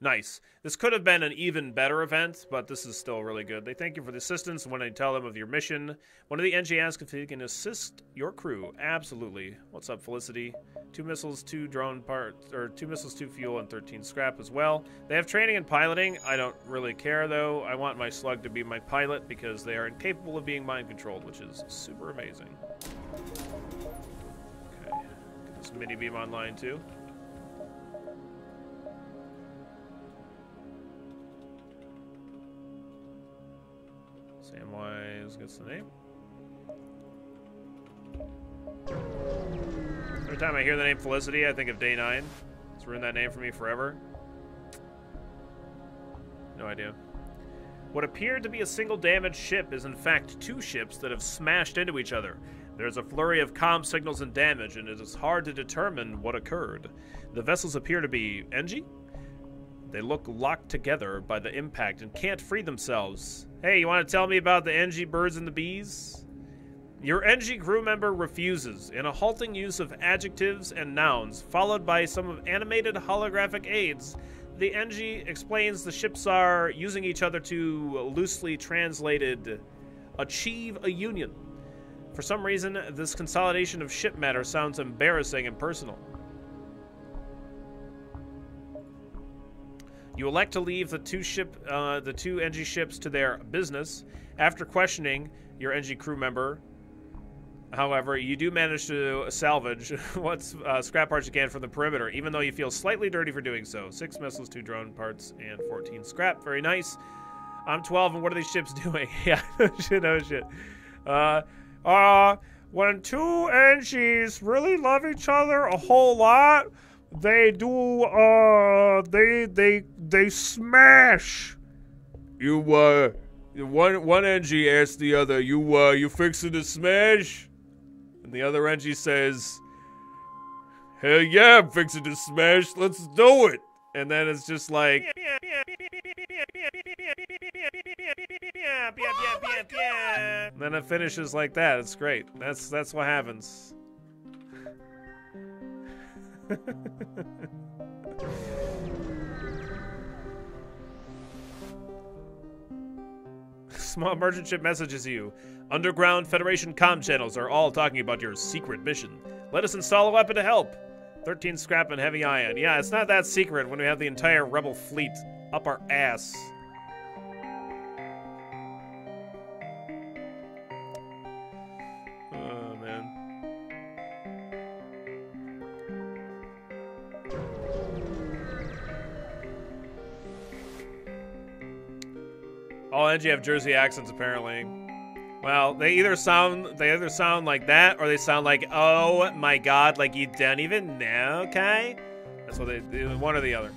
Nice. This could have been an even better event, but this is still really good. They thank you for the assistance when I tell them of your mission. One of the NG asks if he can assist your crew. Absolutely. What's up, Felicity? 2 missiles, 2 drone parts, or 2 missiles, 2 fuel, and 13 scrap as well. They have training in piloting. I don't really care, though. I want my slug to be my pilot because they are incapable of being mind-controlled, which is super amazing. Okay. Get this mini-beam online, too. Samwise gets the name. Every time I hear the name Felicity, I think of Day 9. It's ruined that name for me forever. No idea. What appeared to be a single damaged ship is in fact 2 ships that have smashed into each other. There's a flurry of comm signals and damage, and it is hard to determine what occurred. The vessels appear to be NG? They look locked together by the impact and can't free themselves. Hey, you want to tell me about the NG birds and the bees? Your NG crew member refuses, in a halting use of adjectives and nouns, followed by some of animated holographic aids. The NG explains the ships are using each other to, loosely translated, achieve a union. For some reason, this consolidation of ship matter sounds embarrassing and personal. You elect to leave the two NG ships to their business. After questioning your NG crew member, however, you do manage to salvage what scrap parts you can from the perimeter, even though you feel slightly dirty for doing so. 6 missiles, 2 drone parts, and 14 scrap. Very nice. I'm 12, and what are these ships doing? Yeah, no shit. When 2 NGs really love each other a whole lot, they do, they smash. One NG asks the other, you fixing to smash? And the other NG says, hell yeah, I'm fixing to smash, let's do it. And then it's just like, and then it finishes like that. It's great. That's what happens. Small merchant ship messages you. Underground Federation comm channels are all talking about your secret mission. Let us install a weapon to help. 13 scrap and heavy ion. Yeah, it's not that secret when we have the entire rebel fleet up our ass. Oh, man. All NG have Jersey accents, apparently. Well, they either sound like that, or they sound like, oh my god, like you don't even know, okay? That's what they one or the other.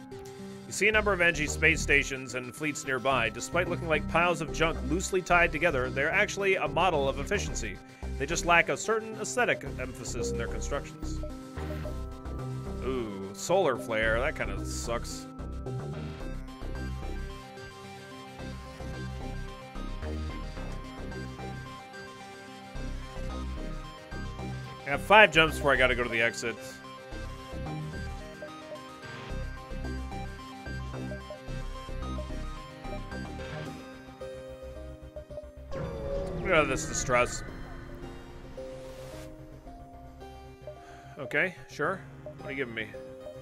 You see a number of NG space stations and fleets nearby. Despite looking like piles of junk loosely tied together, they're actually a model of efficiency. They just lack a certain aesthetic emphasis in their constructions. Ooh, solar flare, that kind of sucks. I have 5 jumps before I gotta go to the exit. Get out of this distress. Okay, sure. What are you giving me?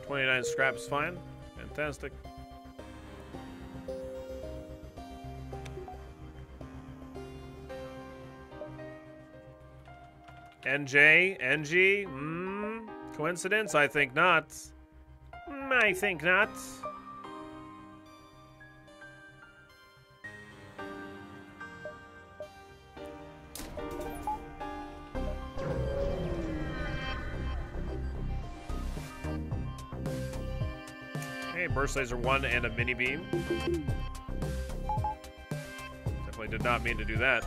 29 scraps, fine. Fantastic. NJ, NG, coincidence? I think not. I think not. Hey, burst laser 1 and a mini beam. Definitely did not mean to do that.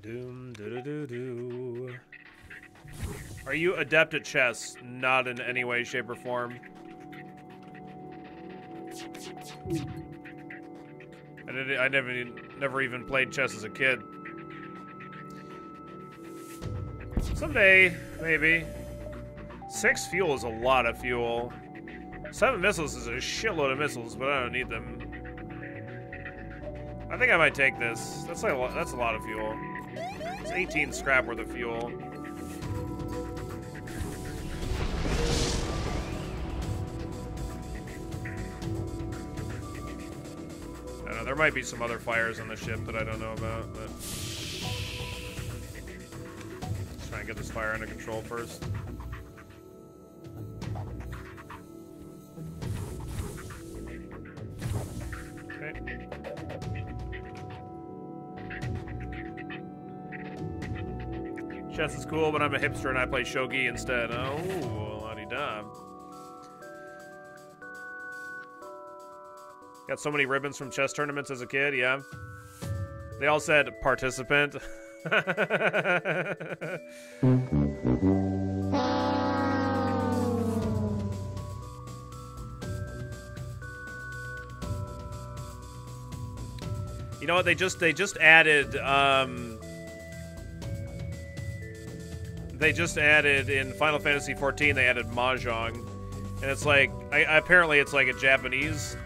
Doom, doo-doo-doo-doo. Are you adept at chess? Not in any way, shape, or form. I never even played chess as a kid. Someday, maybe. 6 fuel is a lot of fuel. 7 missiles is a shitload of missiles, but I don't need them. I think I might take this. That's a lot of fuel. It's 18 scrap worth of fuel. I don't know, there might be some other fires on the ship that I don't know about, but let's try and get this fire under control first. Okay. Chess is cool, but I'm a hipster and I play shogi instead. Oh, la-di-da. Got so many ribbons from chess tournaments as a kid, yeah. They all said participant. You know what? They just added in Final Fantasy XIV. They added mahjong, and it's like apparently it's like a Japanese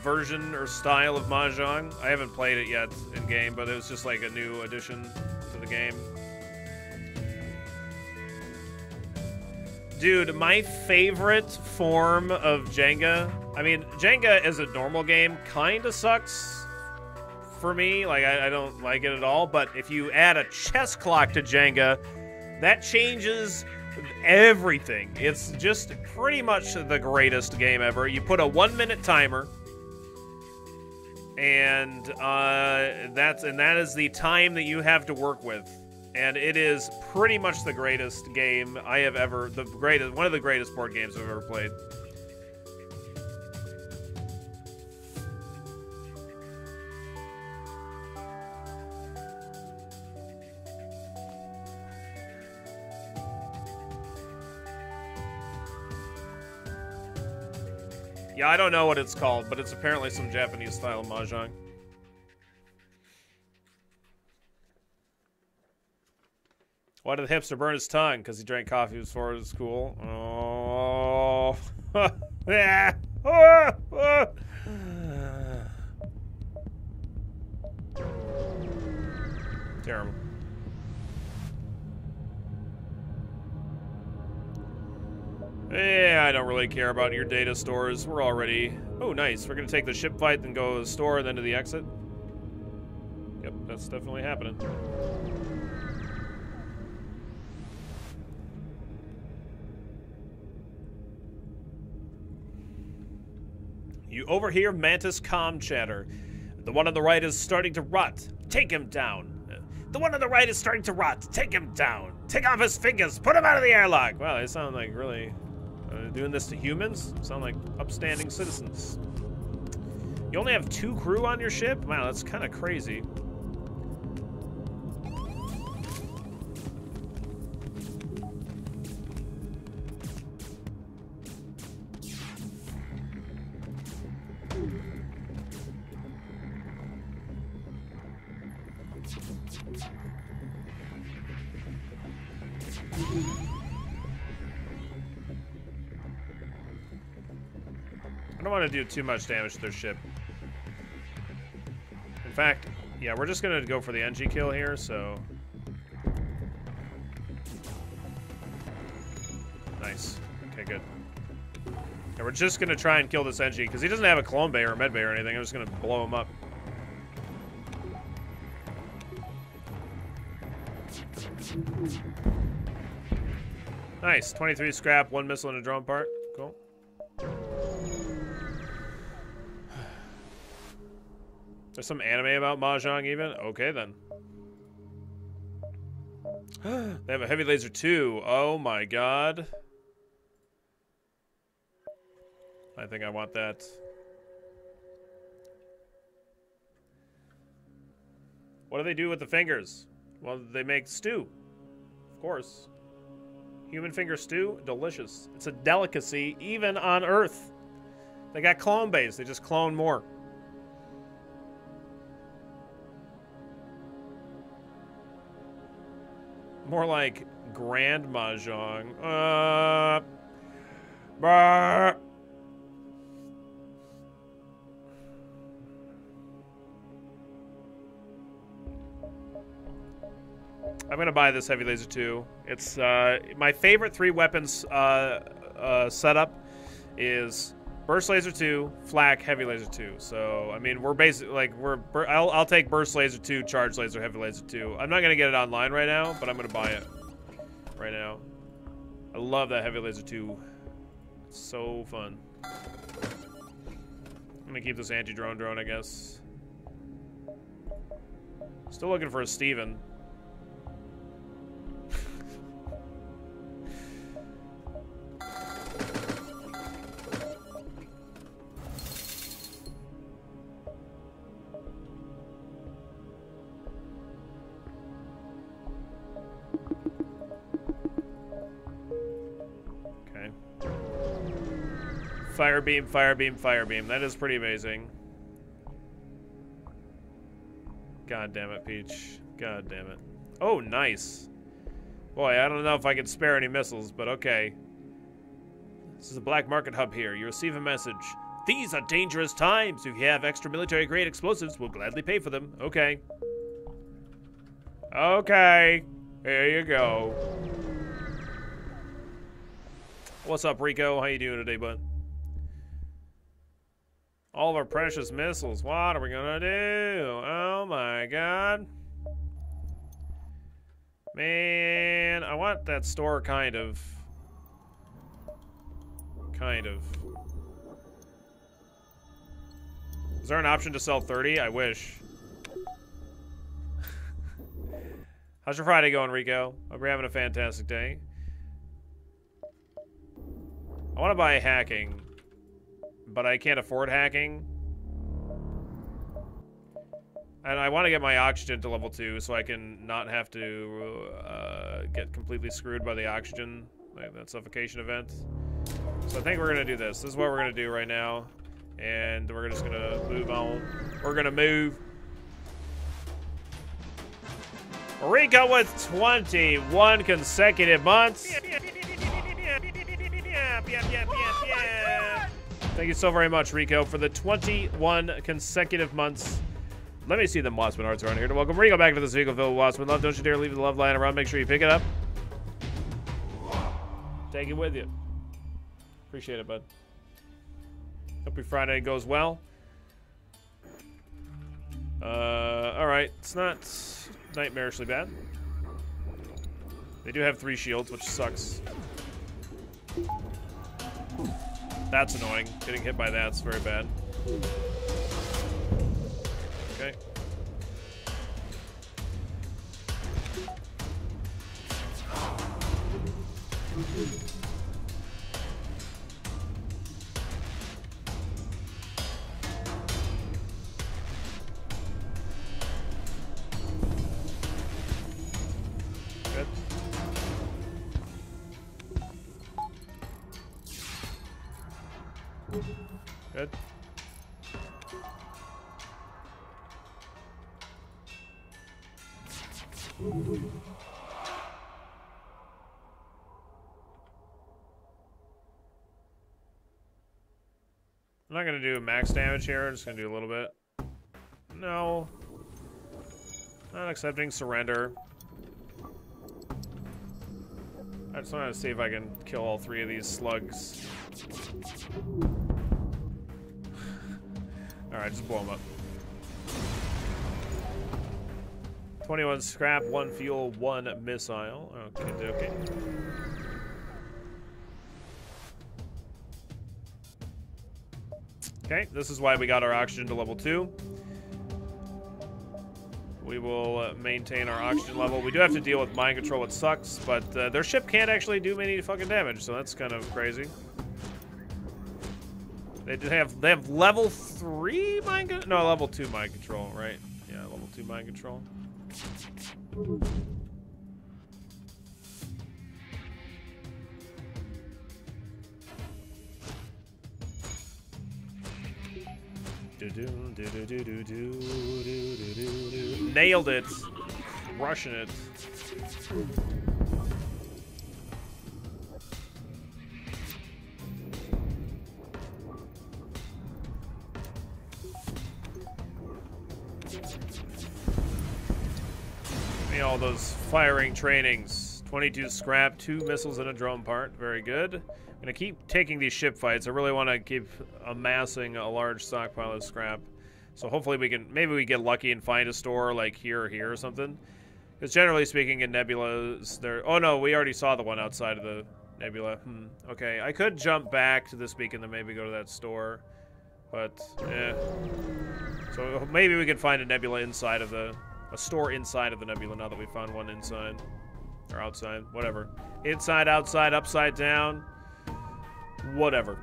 version or style of mahjong. I haven't played it yet in game, but it was just like a new addition to the game. Dude, my favorite form of Jenga. I mean, Jenga as a normal game kind of sucks for me. Like I don't like it at all. But if you add a chess clock to Jenga, that changes everything. It's just pretty much the greatest game ever. You put a 1-minute timer, and that is the time that you have to work with, and it is pretty much the greatest game I have ever. One of the greatest board games I've ever played. Yeah, I don't know what it's called, but it's apparently some Japanese style mahjong. Why did the hipster burn his tongue? Because he drank coffee before it was cool. Oh. Yeah. Terrible. Yeah, I don't really care about your data stores. We're already... Oh, nice. We're going to take the ship fight, then go to the store, and then to the exit. Yep, that's definitely happening. You overhear Mantis comm chatter. The one on the right is starting to rot. Take him down. The one on the right is starting to rot. Take him down. Take off his fingers. Put him out of the airlock. Wow, they sound like really... doing this to humans? Sound like upstanding citizens. You only have 2 crew on your ship? Wow, that's kind of crazy. I don't want to do too much damage to their ship. In fact, yeah, we're just going to go for the NG kill here, so... Nice. Okay, good. Yeah, we're just going to try and kill this NG, because he doesn't have a clone bay or a med bay or anything. I'm just going to blow him up. Nice. 23 scrap, 1 missile and a drone part. Cool. There's some anime about mahjong even? Okay, then. They have a heavy laser too. Oh my god. I think I want that. What do they do with the fingers? Well, they make stew. Of course. Human finger stew? Delicious. It's a delicacy even on Earth. They got clone base. They just clone more. More like Grand Mahjong. Brr. I'm gonna buy this heavy laser too. It's my favorite 3 weapons setup is burst laser 2, flak, heavy laser 2. So I mean we're basically like I'll take burst laser 2, charge laser, heavy laser 2. I'm not gonna get it online right now, but I'm gonna buy it right now. I love that heavy laser 2. It's so fun. I'm gonna keep this anti-drone, I guess. Still looking for a Steven. Fire beam, fire beam, fire beam. That is pretty amazing. God damn it, Peach. God damn it. Oh, nice. Boy, I don't know if I can spare any missiles, but okay. This is a black market hub here. You receive a message. These are dangerous times. If you have extra military-grade explosives, we'll gladly pay for them. Okay. Okay. Here you go. What's up, Rico? How you doing today, bud? All of our precious missiles. What are we gonna do? Oh my god. Man, I want that store kind of. Is there an option to sell 30? I wish. How's your Friday going, Rico? Hope you're having a fantastic day. I want to buy hacking, but I can't afford hacking. And I want to get my oxygen to level 2 so I can not have to get completely screwed by the oxygen, like that suffocation event. So I think we're going to do this. This is what we're going to do right now. And we're just going to move on. We're going to move. Rico with 21 consecutive months. Thank you so very much, Rico, for the 21 consecutive months. Let me see them Waspman Arts around here. To welcome Rico back to this vehicle filled with Waspman love. Don't you dare leave the love lying around. Make sure you pick it up. Take it with you. Appreciate it, bud. Hope your Friday goes well. Alright. It's not nightmarishly bad. They do have 3 shields, which sucks. That's annoying. Getting hit by that's very bad. Okay. Good. Good. I'm not gonna do max damage here, I'm just gonna do a little bit. No. Not accepting surrender. I just wanted to see if I can kill all 3 of these slugs. Alright, just blow them up. 21 scrap, 1 fuel, 1 missile. Okay. Okay, this is why we got our oxygen to level 2. We will maintain our oxygen level. We do have to deal with mind control, which sucks, but their ship can't actually do any fucking damage, so that's kind of crazy. They have level 3 mind control? No, level 2 mind control, right? Yeah, level 2 mind control. Nailed it. Crushing it. Me all those firing trainings. 22 scrap, 2 missiles and a drone part. Very good. I'm gonna keep taking these ship fights. I really want to keep amassing a large stockpile of scrap. So hopefully maybe we get lucky and find a store like here or here or something. Because generally speaking in nebulas, there... Oh no, we already saw the one outside of the nebula. Okay, I could jump back to this beacon and maybe go to that store. But, So maybe we can find a nebula inside of a store inside of the nebula now that we found one inside. Or outside, whatever. Inside, outside, upside down. Whatever.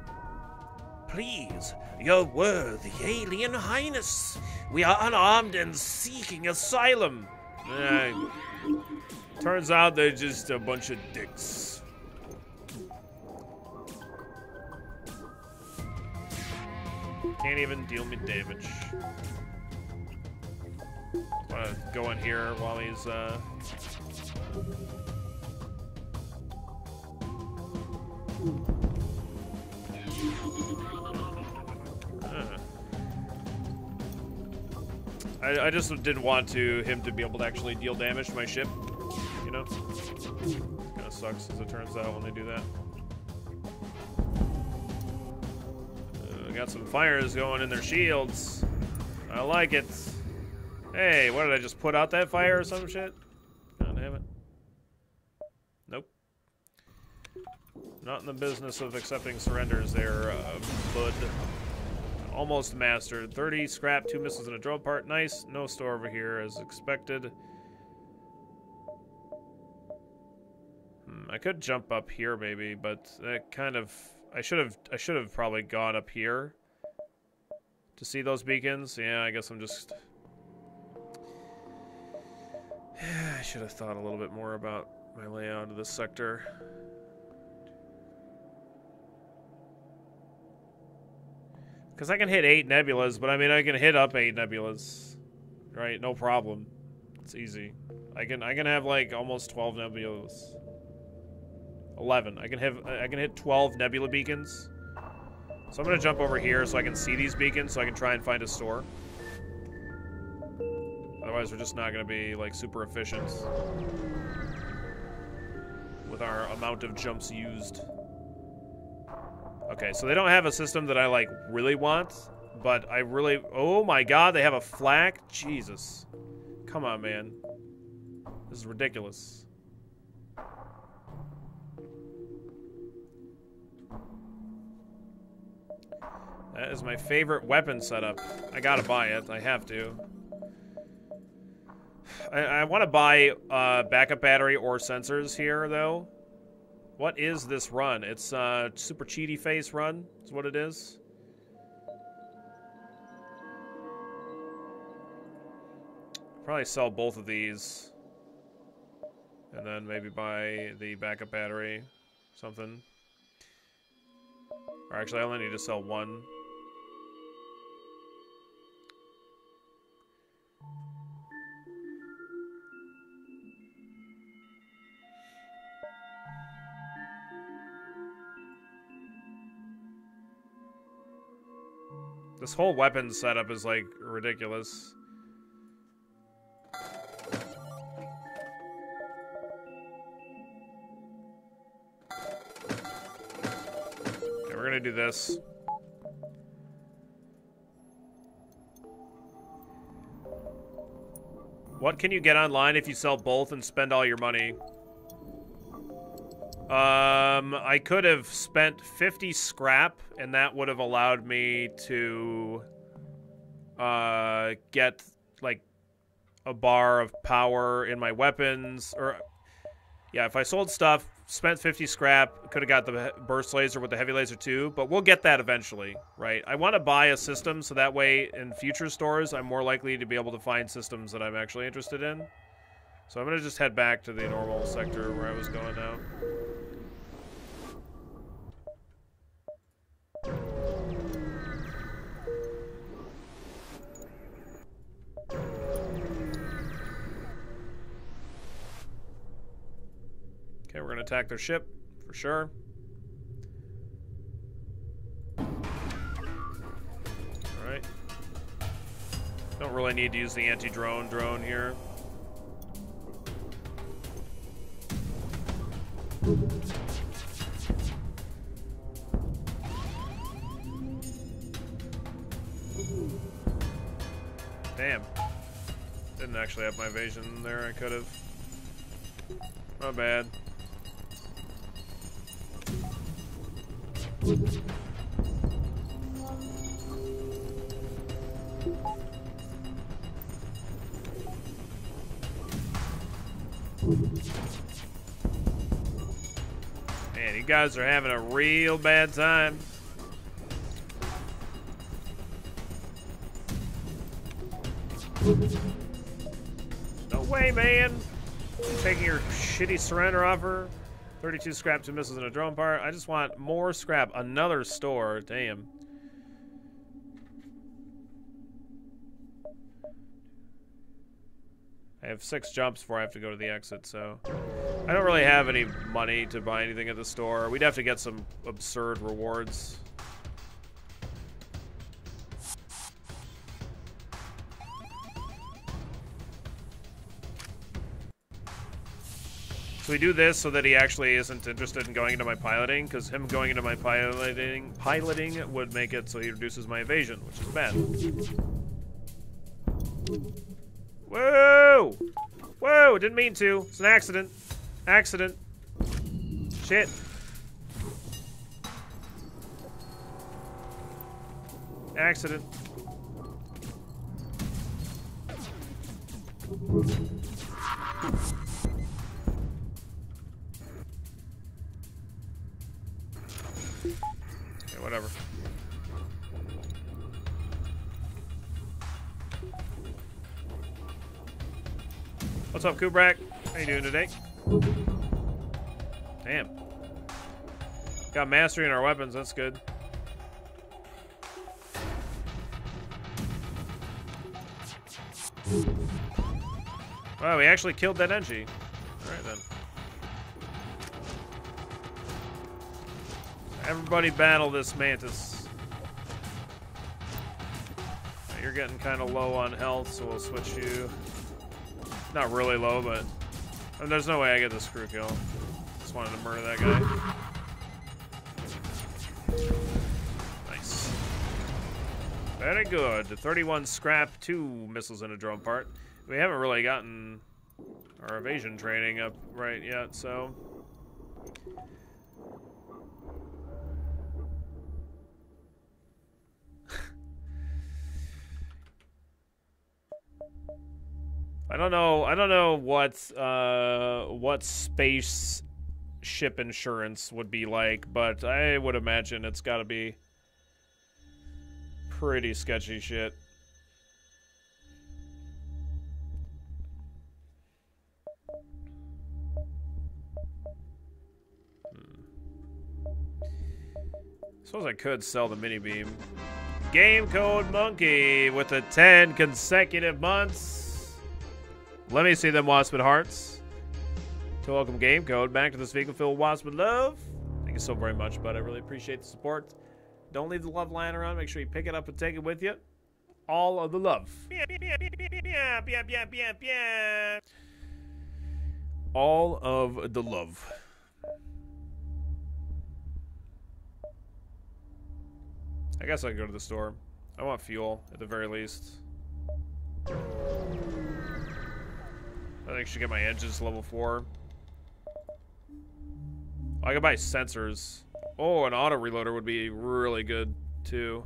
Please, your worthy alien highness. We are unarmed and seeking asylum. Turns out they're just a bunch of dicks. Can't even deal me damage. Wanna go in here while he's I just didn't want him to be able to actually deal damage to my ship, you know? Kind of sucks as it turns out when they do that. Got some fires going in their shields. I like it. Hey, what did I just put out that fire or some shit? God damn it. Nope. Not in the business of accepting surrenders there, bud. Almost mastered. 30 scrap, 2 missiles and a drone part. Nice. No store over here as expected. I could jump up here maybe, but that kind of... I should have probably gone up here to see those beacons. Yeah, I guess I'm just... I should have thought a little bit more about my layout of this sector. Because I can hit 8 nebulas, but I mean I can hit up 8 nebulas, right? No problem. It's easy. I can have like almost 12 nebulas. 11. I can hit 12 nebula beacons. So I'm gonna jump over here so I can see these beacons, so I can try and find a store. Otherwise, we're just not gonna be like super efficient with our amount of jumps used. Okay, so they don't have a system that I like really want, but I really... Oh my god, they have a flak? Jesus. Come on, man. This is ridiculous. That is my favorite weapon setup. I gotta buy it. I have to. I want to buy backup battery or sensors here, though. What is this run? It's super cheaty face run is what it is. Probably sell both of these. And then maybe buy the backup battery. Something. Or actually, I only need to sell one. This whole weapon setup is, like, ridiculous. Okay, we're gonna do this. What can you get online if you sell both and spend all your money? I could have spent 50 scrap, and that would have allowed me to, get, like, a bar of power in my weapons. Or, yeah, if I sold stuff, spent 50 scrap, could have got the burst laser with the heavy laser too, but we'll get that eventually, right? I want to buy a system so that way in future stores, I'm more likely to be able to find systems that I'm actually interested in. So I'm going to just head back to the normal sector where I was going now. Okay, we're going to attack their ship, for sure. Alright. Don't really need to use the anti-drone drone here. Damn. Didn't actually have my evasion there, I could have. Not bad. Man, you guys are having a real bad time. No way, man. Taking your shitty surrender offer. 32 scrap, 2 missiles, and a drone part. I just want more scrap. Another store. Damn. I have 6 jumps before I have to go to the exit, so I don't really have any money to buy anything at the store. We'd have to get some absurd rewards. So we do this so that he actually isn't interested in going into my piloting, because him going into my piloting would make it so he reduces my evasion, which is bad. Whoa! Whoa! Didn't mean to. It's an accident. Accident. Shit. Accident. Okay, whatever. What's up, Kubrak? How you doing today? Damn. Got mastery in our weapons, that's good. Wow, we actually killed that Engie. Alright then. Everybody battle this Mantis. Now, you're getting kind of low on health, so we'll switch you. Not really low, but I mean, there's no way I get the screw kill. Just wanted to murder that guy. Nice. Very good. 31 scrap, 2 missiles and a drone part. We haven't really gotten our evasion training up right yet, so. I don't know what space ship insurance would be like, but I would imagine it's got to be pretty sketchy shit. Suppose I could sell the mini beam. Game Code Monkey with the 10 consecutive months. Let me see them Waspid hearts. To welcome Game Code back to this vehicle filled with Waspid love. Thank you so very much, bud. I really appreciate the support. Don't leave the love lying around. Make sure you pick it up and take it with you. All of the love. All of the love. I guess I can go to the store. I want fuel, at the very least. I think I should get my engines to level 4. I could buy sensors. Oh, an auto reloader would be really good, too.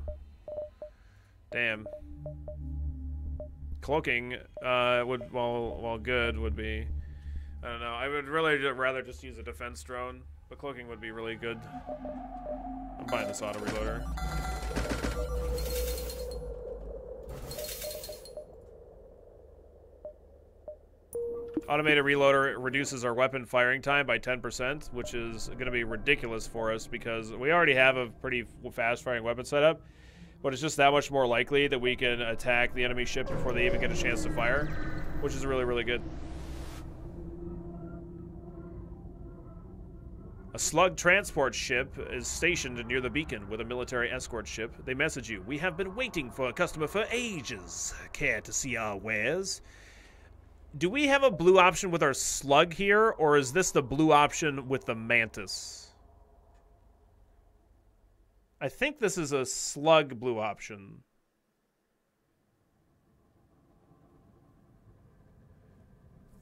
Damn. cloaking would, while good, would be. I don't know. I would really rather just use a defense drone, but cloaking would be really good. I'm buying this auto reloader. Automated reloader reduces our weapon firing time by 10%, which is going to be ridiculous for us because we already have a pretty fast-firing weapon setup, but it's just that much more likely that we can attack the enemy ship before they even get a chance to fire, which is really, really good. A slug transport ship is stationed near the beacon with a military escort ship. They message you, "We have been waiting for a customer for ages. Care to see our wares?" Do we have a blue option with our slug here, or is this the blue option with the mantis? I think this is a slug blue option.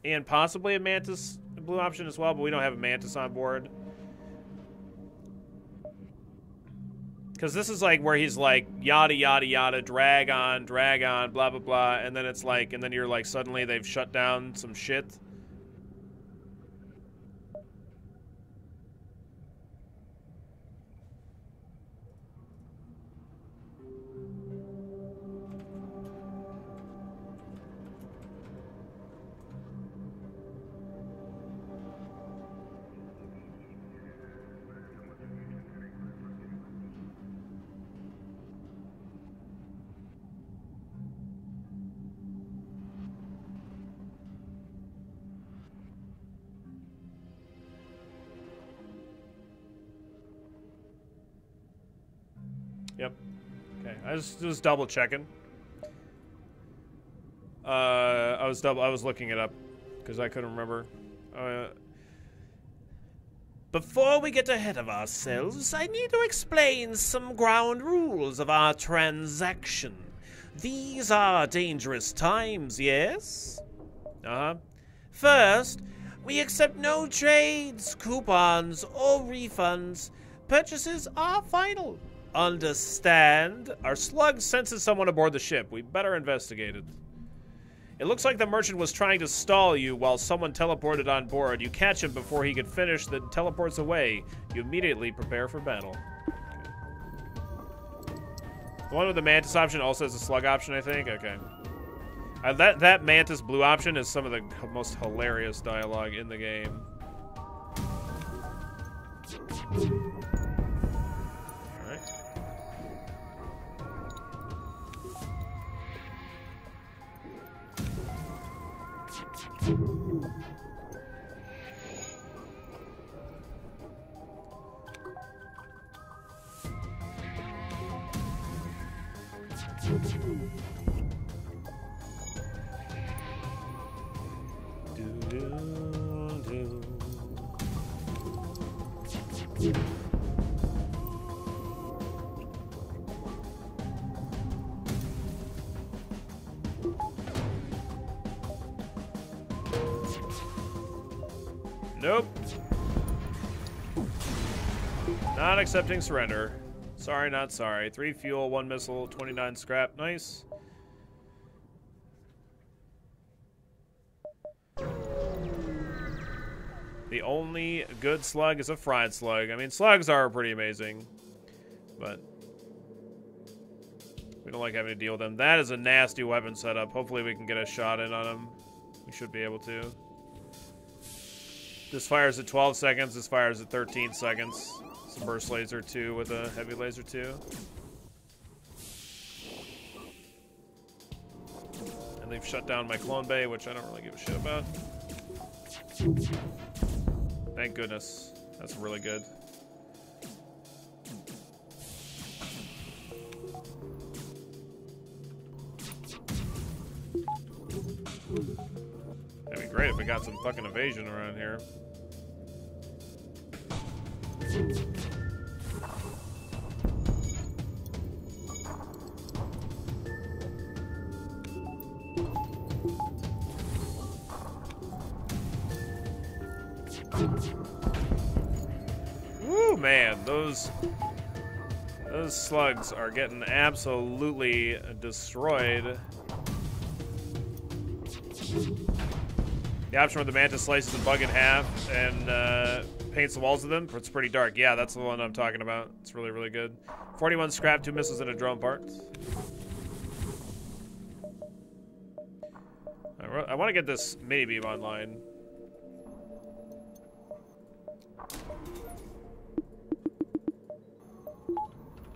And possibly a mantis blue option as well, but we don't have a mantis on board. Because this is like where he's like, yada, yada, yada, drag on, blah, blah, blah. And then it's like, and then you're like, suddenly they've shut down some shit. Yep. Okay, I was just double checking. I was looking it up because I couldn't remember. Before we get ahead of ourselves, I need to explain some ground rules of our transaction. These are dangerous times, yes? Uh-huh. First, we accept no trades, coupons, or refunds. Purchases are final. Understand? Our slug senses someone aboard the ship. We better investigate it. It looks like the merchant was trying to stall you while someone teleported on board. You catch him before he could finish, then teleports away. You immediately prepare for battle. Okay. The one with the mantis option also has a slug option, I think? Okay. That mantis blue option is some of the most hilarious dialogue in the game. Nope. Not accepting surrender. Sorry, not sorry. 3 fuel, 1 missile, 29 scrap. Nice. The only good slug is a fried slug. I mean, slugs are pretty amazing, but we don't like having to deal with them. That is a nasty weapon setup. Hopefully we can get a shot in on him. We should be able to. This fires at 12 seconds. This fires at 13 seconds. It's a burst laser 2 with a heavy laser 2. And they've shut down my clone bay, which I don't really give a shit about. Thank goodness. That's really good. That'd be great if we got some fucking evasion around here. Woo, man, those slugs are getting absolutely destroyed. The option where the mantis slices a bug in half and paints the walls of them. It's pretty dark. Yeah, that's the one I'm talking about. It's really, really good. 41 scrap, 2 missiles, and a drone part. I want to get this mini beam online.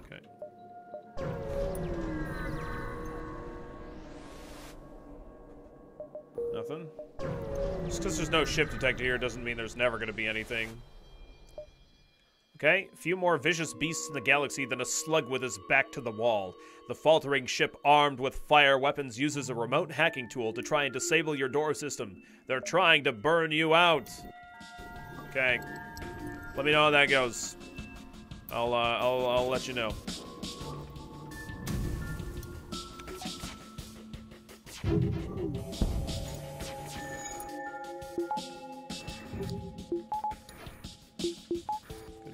Okay. Nothing. Just because there's no ship detector here doesn't mean there's never going to be anything. Okay, a few more vicious beasts in the galaxy than a slug with his back to the wall. The faltering ship armed with fire weapons uses a remote hacking tool to try and disable your door system. They're trying to burn you out. Okay, let me know how that goes. I'll let you know.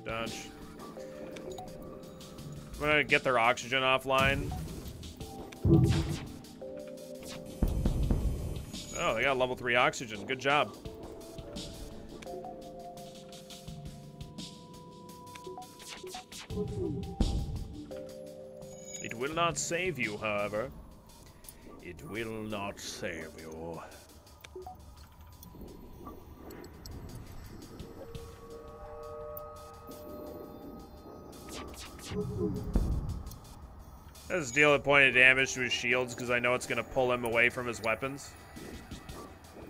Dodge. I'm gonna get their oxygen offline. Oh, they got level 3 oxygen. Good job. It will not save you, however. It will not save you. Let's deal a point of damage to his shields because I know it's going to pull him away from his weapons.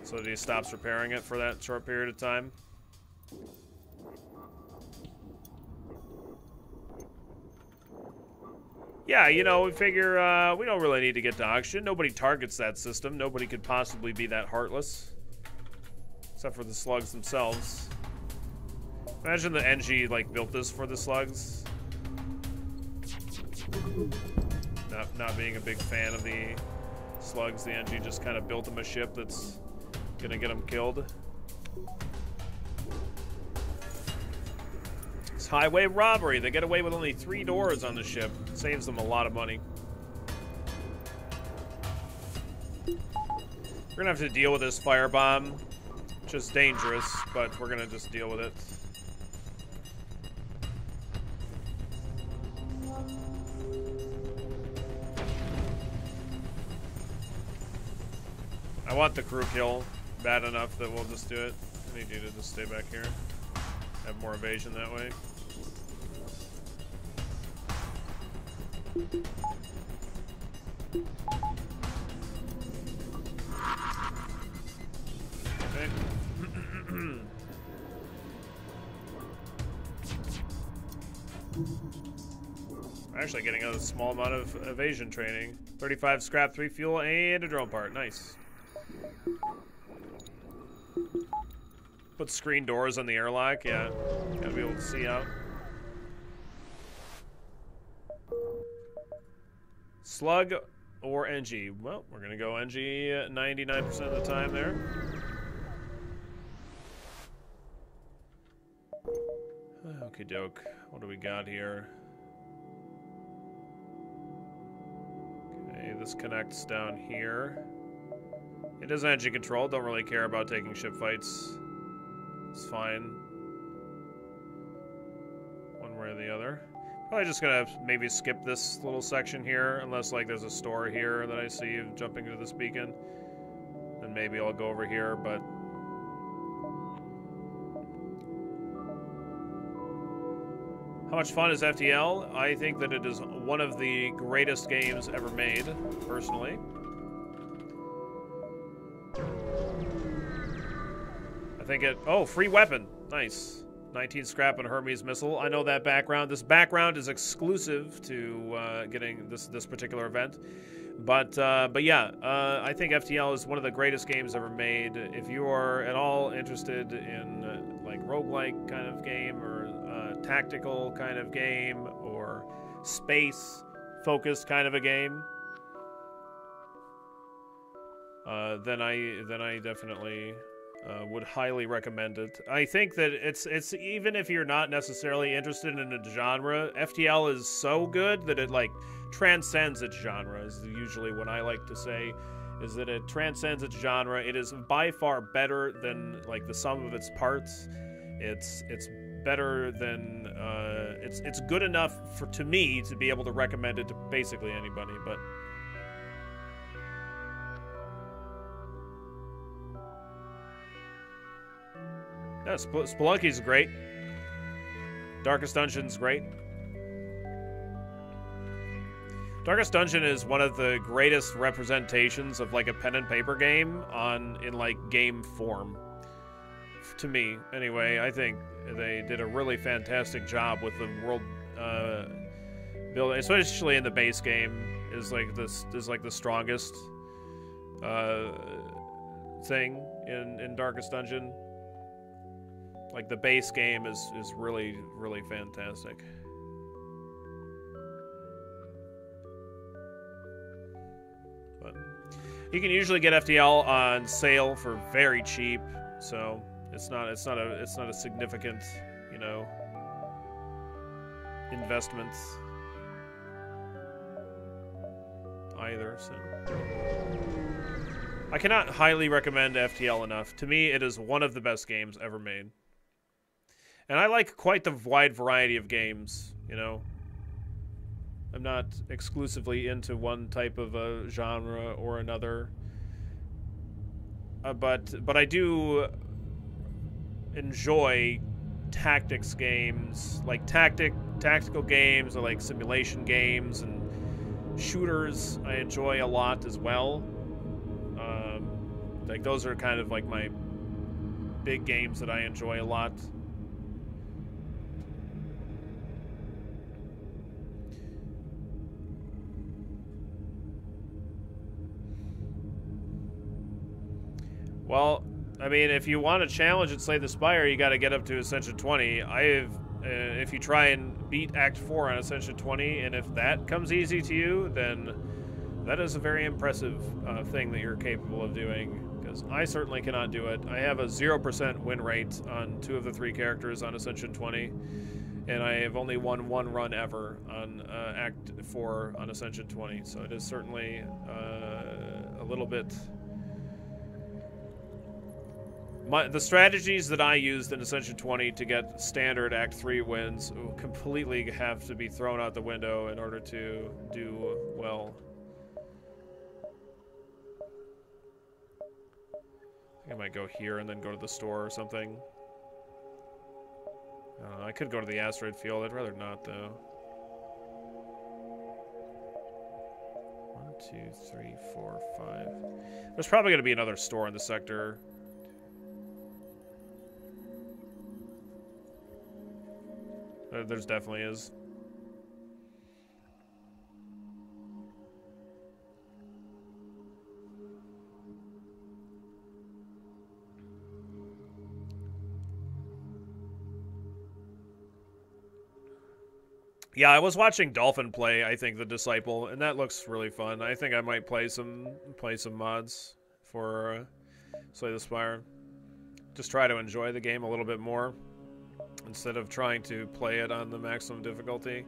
So that he stops repairing it for that short period of time. Yeah, you know, we figure we don't really need to get to oxygen. Nobody targets that system. Nobody could possibly be that heartless. Except for the slugs themselves. Imagine the NG, like, built this for the slugs. Not being a big fan of the slugs, the NG just kind of built them a ship that's gonna get them killed. It's highway robbery. They get away with only 3 doors on the ship. Saves them a lot of money. We're gonna have to deal with this firebomb. Just dangerous, but we're gonna just deal with it. I want the crew kill bad enough that we'll just do it. I need you to just stay back here. Have more evasion that way. Okay. We're actually getting a small amount of evasion training. 35 scrap, 3 fuel, and a drone part. Nice. Put screen doors on the airlock, yeah. Gotta be able to see out. Slug or NG? Well, we're gonna go NG 99% of the time there. Okie doke. What do we got here? Okay, this connects down here. It is engine control. Don't really care about taking ship fights. It's fine. One way or the other. Probably just gonna maybe skip this little section here, unless like there's a store here that I see jumping into this beacon. Then maybe I'll go over here, but... How much fun is FTL? I think that it is one of the greatest games ever made, personally. I think it... Oh, free weapon. Nice. 19 scrap and a Hermes missile. I know that background. This background is exclusive to getting this particular event. But yeah, I think FTL is one of the greatest games ever made. If you are at all interested in like roguelike kind of game or tactical kind of game or space-focused kind of a game, then I definitely would highly recommend it. I think that it's even if you're not necessarily interested in a genre, FTL is so good that it like transcends its genre, is usually what I like to say. is that it transcends its genre. It is by far better than like the sum of its parts. It's better than it's good enough to me to be able to recommend it to basically anybody. But yeah, Spelunky's great. Darkest Dungeon's great. Darkest Dungeon is one of the greatest representations of like a pen and paper game in like game form. To me, anyway, I think they did a really fantastic job with the world building, especially in the base game. Is like the strongest thing in Darkest Dungeon. Like the base game is really, really fantastic. But you can usually get FTL on sale for very cheap, so it's not a significant, you know, investment either. So I cannot highly recommend FTL enough. To me, it is one of the best games ever made. And I like quite the wide variety of games, you know. I'm not exclusively into one type of a genre or another. But I do enjoy tactics games, like tactical games, or like simulation games and shooters. I enjoy a lot as well. Like those are kind of like my big games that I enjoy a lot. Well, I mean, if you want to challenge at Slay the Spire, you got to get up to Ascension 20. If you try and beat Act 4 on Ascension 20, and if that comes easy to you, then that is a very impressive thing that you're capable of doing, because I certainly cannot do it. I have a 0% win rate on 2 of the 3 characters on Ascension 20, and I have only won 1 run ever on Act 4 on Ascension 20, so it is certainly a little bit... The strategies that I used in Ascension 20 to get standard Act 3 wins completely have to be thrown out the window in order to do well. I think I might go here and then go to the store or something. I could go to the asteroid field. I'd rather not, though. 1, 2, 3, 4, 5. There's probably going to be another store in the sector. There's definitely is. Yeah, I was watching Dolphin play, I think, The Disciple, and that looks really fun. I think I might play some mods for Slay the Spire. Just try to enjoy the game a little bit more, instead of trying to play it on the maximum difficulty.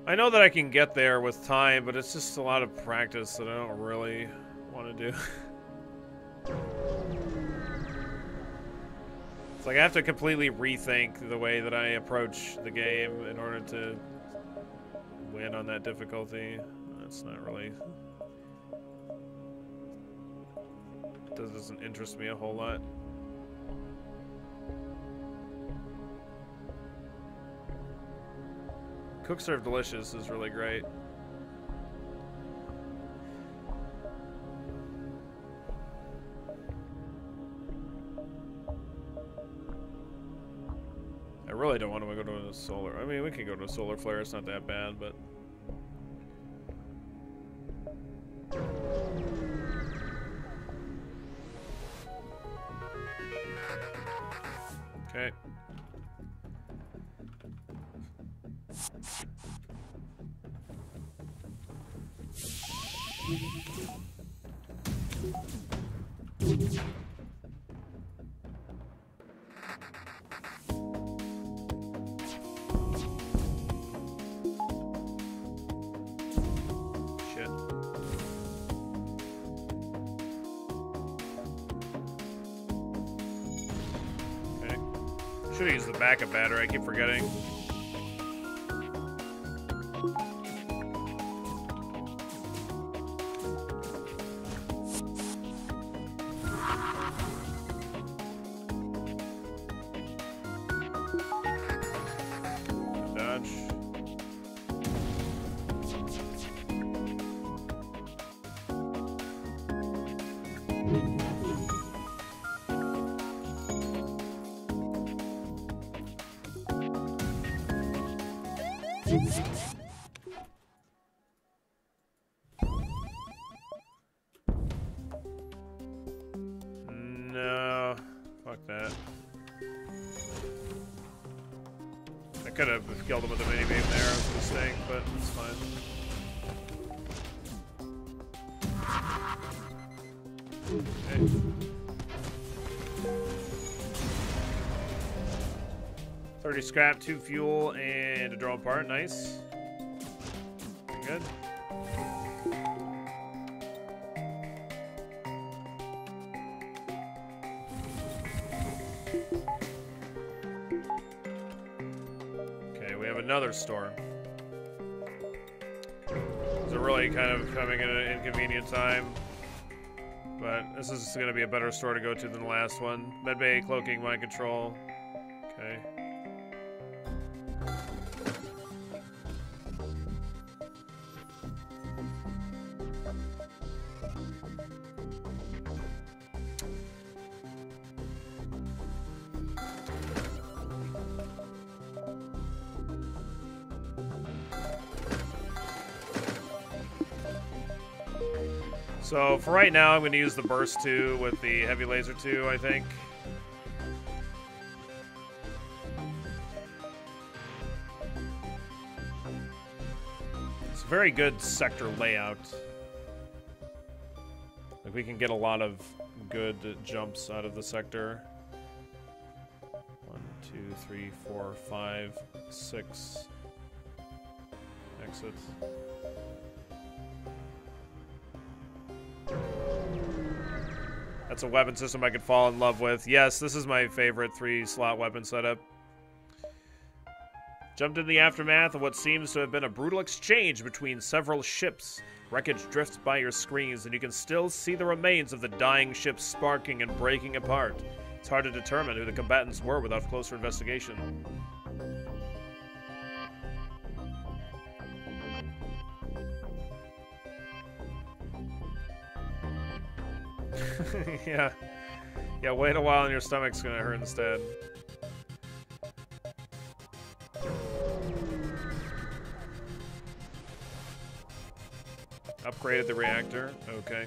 I know that I can get there with time, but it's just a lot of practice that I don't really want to do. It's like I have to completely rethink the way that I approach the game in order to win on that difficulty. That's not really... doesn't interest me a whole lot. Cook Serve Delicious is really great. I really don't want to go to a solar. I mean, we can go to a solar flare. It's not that bad, but... Okay. Should have used the backup battery, I keep forgetting. Dodge. No, fuck that. I could have killed him with a mini beam there, it was a mistake, but it's fine. Okay. $30 scrap, 2 fuel, and a drone part. Nice. Pretty good. Okay, we have another store. These are really kind of coming at an inconvenient time. But this is going to be a better store to go to than the last one. Medbay, cloaking, mind control. Okay. So for right now, I'm going to use the burst 2 with the heavy laser 2, I think. It's a very good sector layout. Like we can get a lot of good jumps out of the sector. 1, 2, 3, 4, 5, 6 exits. That's a weapon system I could fall in love with. Yes, this is my favorite 3-slot weapon setup. Jumped in the aftermath of what seems to have been a brutal exchange between several ships. Wreckage drifts by your screens, and you can still see the remains of the dying ships sparking and breaking apart. It's hard to determine who the combatants were without closer investigation. Yeah. Yeah, wait a while and your stomach's gonna hurt instead. Upgraded the reactor. Okay.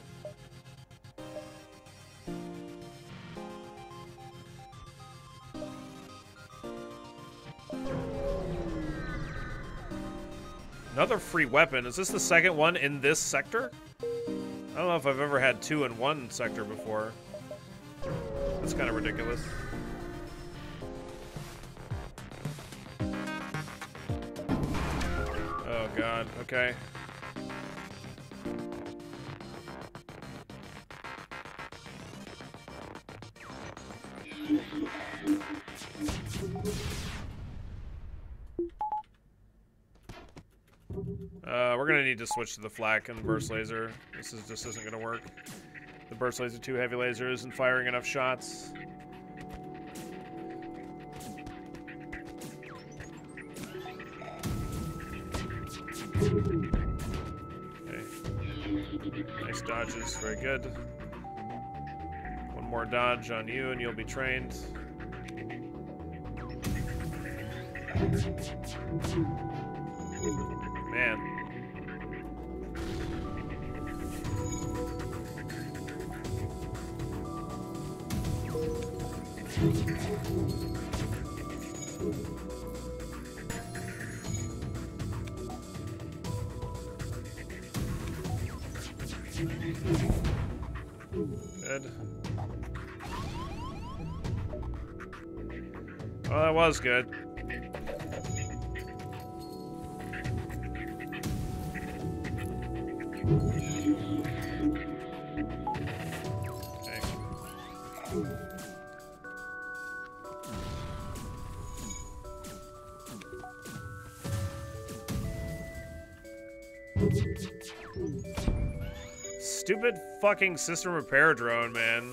Another free weapon. Is this the second one in this sector? I don't know if I've ever had 2 in 1 sector before. That's kind of ridiculous. Oh god, okay. We're gonna need to switch to the flak and the burst laser. This just isn't gonna work. The burst laser 2 heavy laser isn't firing enough shots. Okay. Nice dodges, very good. One more dodge on you and you'll be trained. Man. Good. Well, that was good. Stupid fucking system repair drone, man.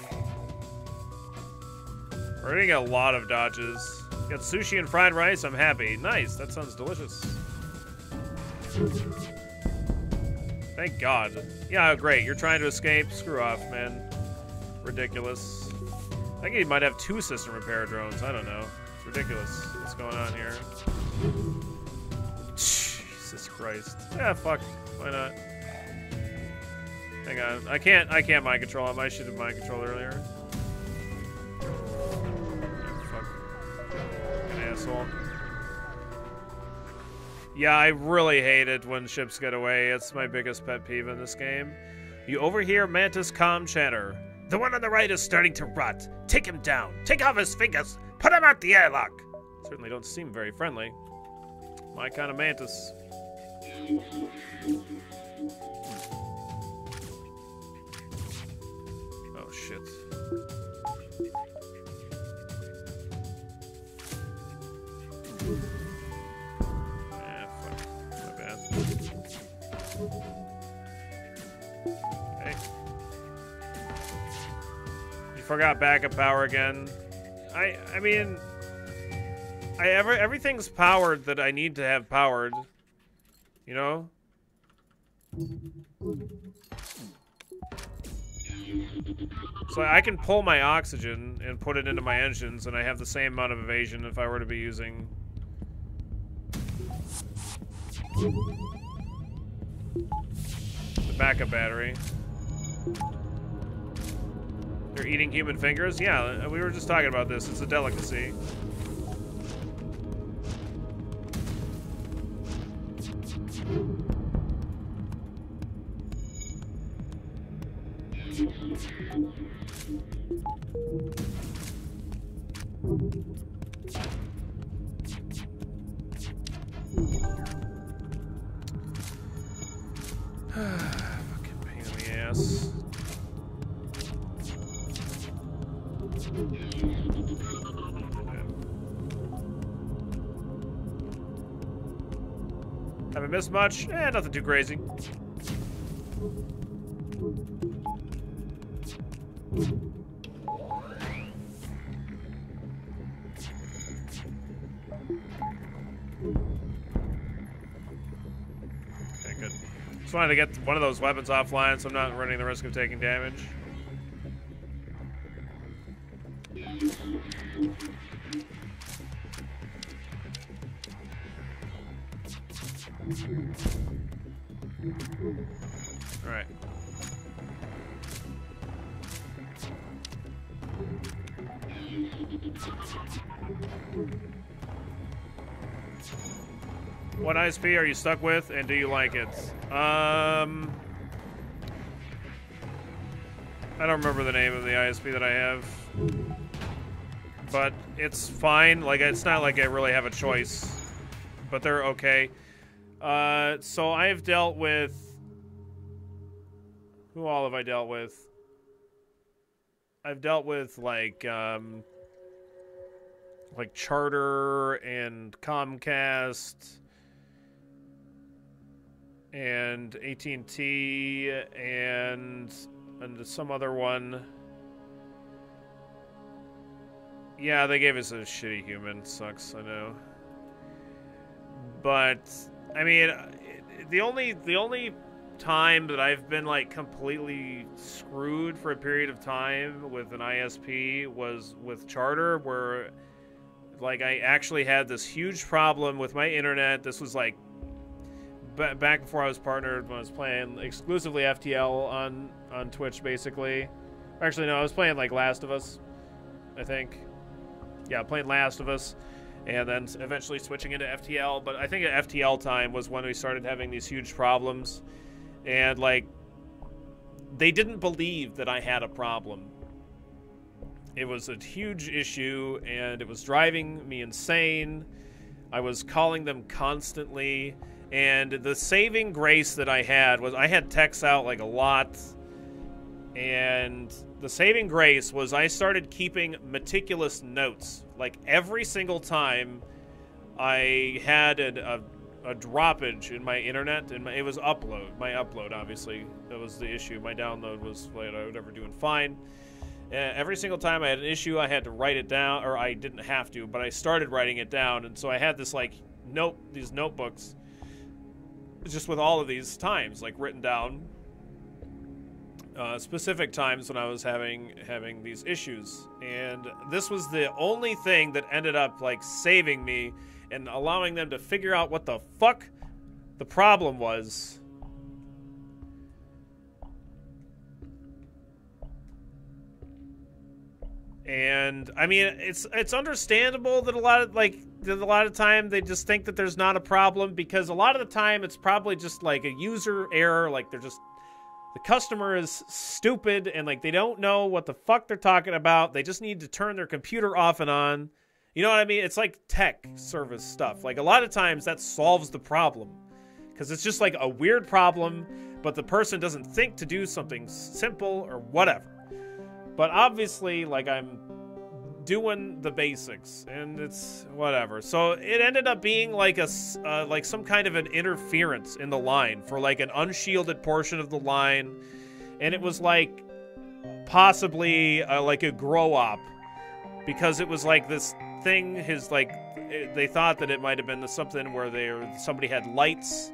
We're getting a lot of dodges. Got sushi and fried rice, I'm happy. Nice, that sounds delicious. Thank God. Yeah, great, you're trying to escape? Screw off, man. Ridiculous. I think he might have 2 system repair drones, I don't know. It's ridiculous. What's going on here? Jesus Christ. Yeah, fuck. Why not? Hang on. I can't mind control him. I should have mind controlled earlier. Fuck. An asshole. Yeah, I really hate it when ships get away. It's my biggest pet peeve in this game. You overhear Mantis comm chatter. The one on the right is starting to rot. Take him down. Take off his fingers. Put him out the airlock. Certainly don't seem very friendly. My kind of Mantis. Oh, shit. Ah, fuck. My bad. Okay. You forgot backup power again. I mean... everything's powered that I need to have powered. You know? So I can pull my oxygen and put it into my engines, and I have the same amount of evasion if I were to be using... the backup battery. They're eating human fingers? Yeah, we were just talking about this. It's a delicacy. Fucking pain in the ass. Haven't missed much? Nothing too crazy. Okay, good. Just wanted to get one of those weapons offline so I'm not running the risk of taking damage. Alright. What ISP are you stuck with, and do you like it? I don't remember the name of the ISP that I have. But it's fine. Like, it's not like I really have a choice. But they're okay. So I've dealt with... Who all have I dealt with? I've dealt with, like Charter and Comcast and AT&T and some other one. Yeah, they gave us a shitty human. Sucks, I know. But I mean, the only time that I've been like completely screwed for a period of time with an ISP was with Charter, where like I actually had this huge problem with my internet. This was like back before I was partnered, when I was playing exclusively FTL on Twitch, basically. Actually, no, I was playing like Last of Us, I think. Yeah, playing Last of Us, and then eventually switching into FTL. But I think at FTL time was when we started having these huge problems. And, like, they didn't believe that I had a problem. It was a huge issue, and it was driving me insane. I was calling them constantly. And the saving grace that I had was I had texts out, like, a lot. And the saving grace was I started keeping meticulous notes. Like, every single time I had a droppage in my internet, and it was upload. My upload, obviously, that was the issue. My download was whatever, doing fine. Every single time I had an issue, I had to write it down, or I didn't have to, but I started writing it down, and so I had this like these notebooks, just with all of these times like written down, specific times when I was having these issues, and this was the only thing that ended up like saving me and allowing them to figure out what the fuck the problem was. And I mean, it's understandable that a lot of time they just think that there's not a problem, because a lot of the time it's probably just like a user error. Like the customer is stupid and like they don't know what the fuck they're talking about. They just need to turn their computer off and on. You know what I mean? It's like tech service stuff. Like a lot of times that solves the problem, because it's just like a weird problem, but the person doesn't think to do something simple or whatever. But obviously, like, I'm doing the basics, and it's whatever. So it ended up being like like some kind of an interference in the line for like an unshielded portion of the line, and it was like possibly like a grow op, because it was like this thing. They thought that it might have been something where somebody had lights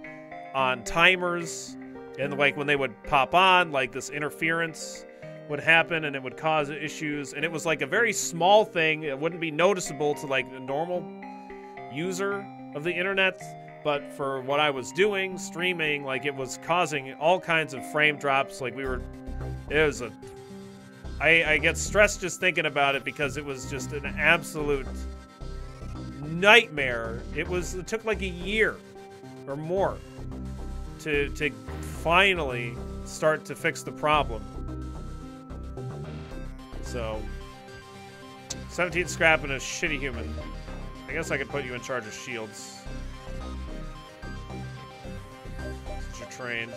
on timers, and like when they would pop on, like this interference would happen and it would cause issues, and it was like a very small thing. It wouldn't be noticeable to like a normal user of the internet, but for what I was doing, streaming, like it was causing all kinds of frame drops. Like I get stressed just thinking about it, because it was just an absolute nightmare. It took like a year or more to finally start to fix the problem. So, 17 scrap and a shitty human. I guess I could put you in charge of shields, since you're trained.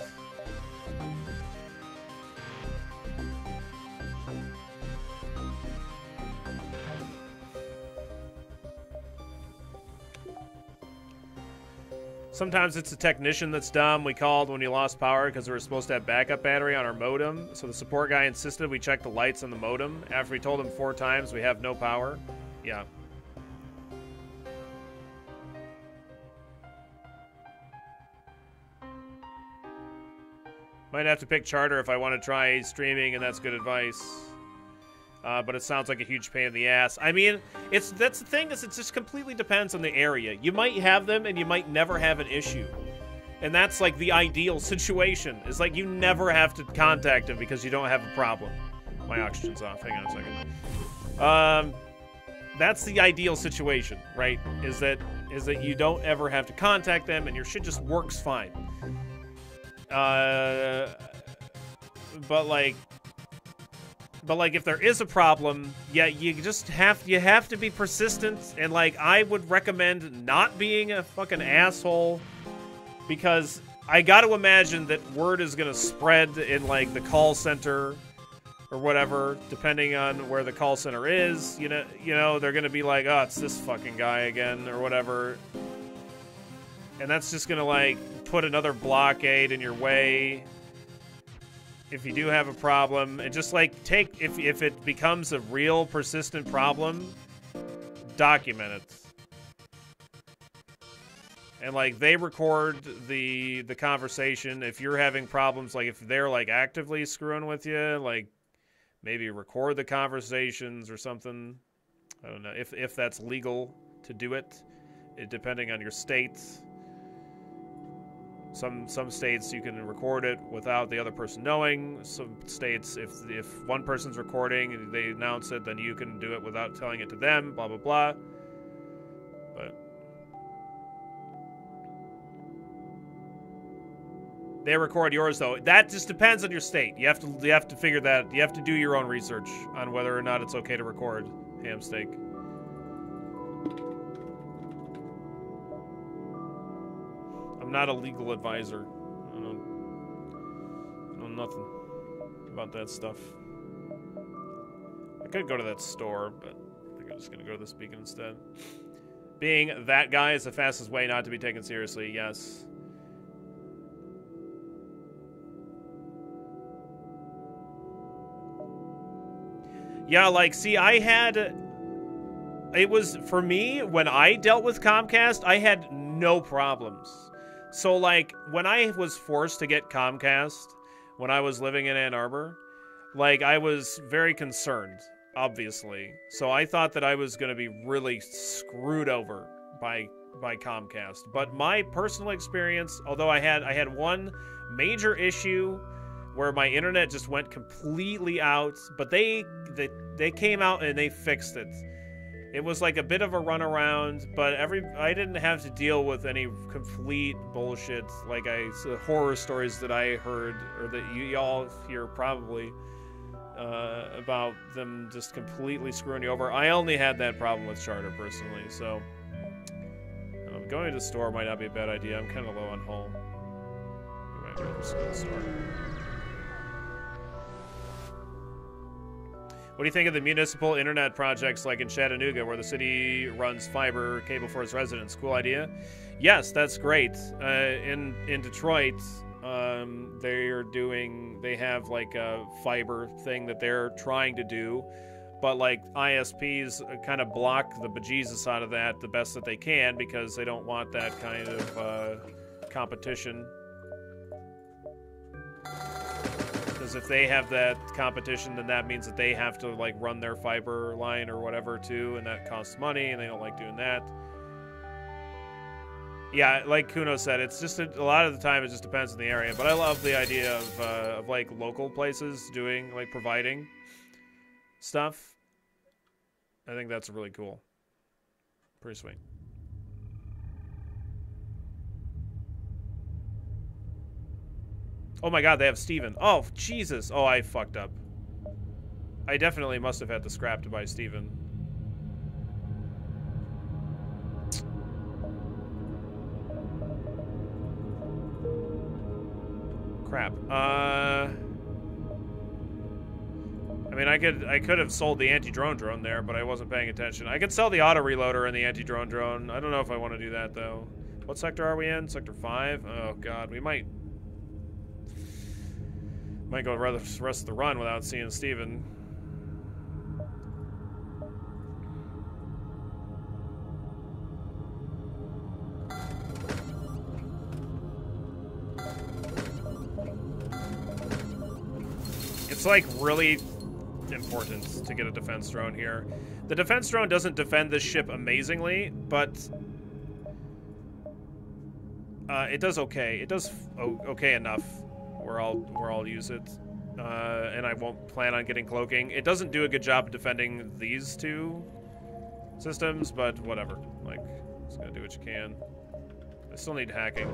Sometimes it's the technician that's dumb. We called when we lost power because we were supposed to have backup battery on our modem. So the support guy insisted we check the lights on the modem. After we told him 4 times we have no power. Yeah. Might have to pick charter if I want to try streaming, and that's good advice. But it sounds like a huge pain in the ass. I mean, that's the thing, is it just completely depends on the area. You might have them and you might never have an issue. And that's like the ideal situation. It's like you never have to contact them because you don't have a problem. My oxygen's off. Hang on a second. That's the ideal situation, right? Is that you don't ever have to contact them and your shit just works fine. But like if there is a problem, yeah, you have to be persistent, and like I would recommend not being a fucking asshole, because I got to imagine that word is going to spread in like the call center or whatever, depending on where the call center is. You know they're going to be like, "Oh, it's this fucking guy again," or whatever. And that's just going to like put another blockade in your way. If you do have a problem, and just like if it becomes a real persistent problem, document it. And like they record the conversation. If you're having problems, like if they're like actively screwing with you, like maybe record the conversations or something. I don't know if that's legal to do it, depending on your state. Some states you can record it without the other person knowing. Some states, if one person's recording and they announce it, then you can do it without telling it to them, blah, blah, blah. But they record yours, though. That just depends on your state. You have to figure that. You have to do your own research on whether or not it's okay to record ham steak. Not a legal advisor. I know nothing about that stuff. I could go to that store, but I think I'm just gonna go to this beacon instead. Being that guy is the fastest way not to be taken seriously, yes. Yeah, like, see, it was, for me, when I dealt with Comcast, I had no problems. So, like, when I was forced to get Comcast, when I was living in Ann Arbor, like, I was very concerned, obviously. So I thought that I was going to be really screwed over by Comcast. But my personal experience, although I had one major issue where my internet just went completely out, but they came out and they fixed it. It was like a bit of a runaround, but I didn't have to deal with any complete bullshit like the horror stories that I heard, or that y'all hear probably, about them just completely screwing you over. I only had that problem with Charter personally, so going to the store might not be a bad idea. I'm kind of low on hull. I might just go to the store. What do you think of the municipal internet projects like in Chattanooga, where the city runs fiber cable for its residents? Cool idea. Yes, that's great. In Detroit, they have like a fiber thing that they're trying to do, but like ISPs kind of block the bejesus out of that the best that they can because they don't want that kind of competition. Because if they have that competition, then that means that they have to like run their fiber line or whatever too, and that costs money, and they don't like doing that. Yeah, like Kuno said, it's just a lot of the time it just depends on the area. But I love the idea of like local places doing, like, providing stuff. I think that's really cool. Pretty sweet. Oh my god, they have Steven. Oh, Jesus. Oh, I fucked up. I definitely must have had the scrap to buy Steven. Crap. I mean, I could have sold the anti-drone drone there, but I wasn't paying attention. I could sell the auto reloader and the anti-drone drone. I don't know if I want to do that though. What sector are we in? Sector 5? Oh god, we might go the rest of the run without seeing Steven. It's like really important to get a defense drone here. The defense drone doesn't defend this ship amazingly, but it does okay. It does okay enough where I'll use it, and I won't plan on getting cloaking. It doesn't do a good job of defending these two systems, but whatever. Like, just gotta do what you can. I still need hacking.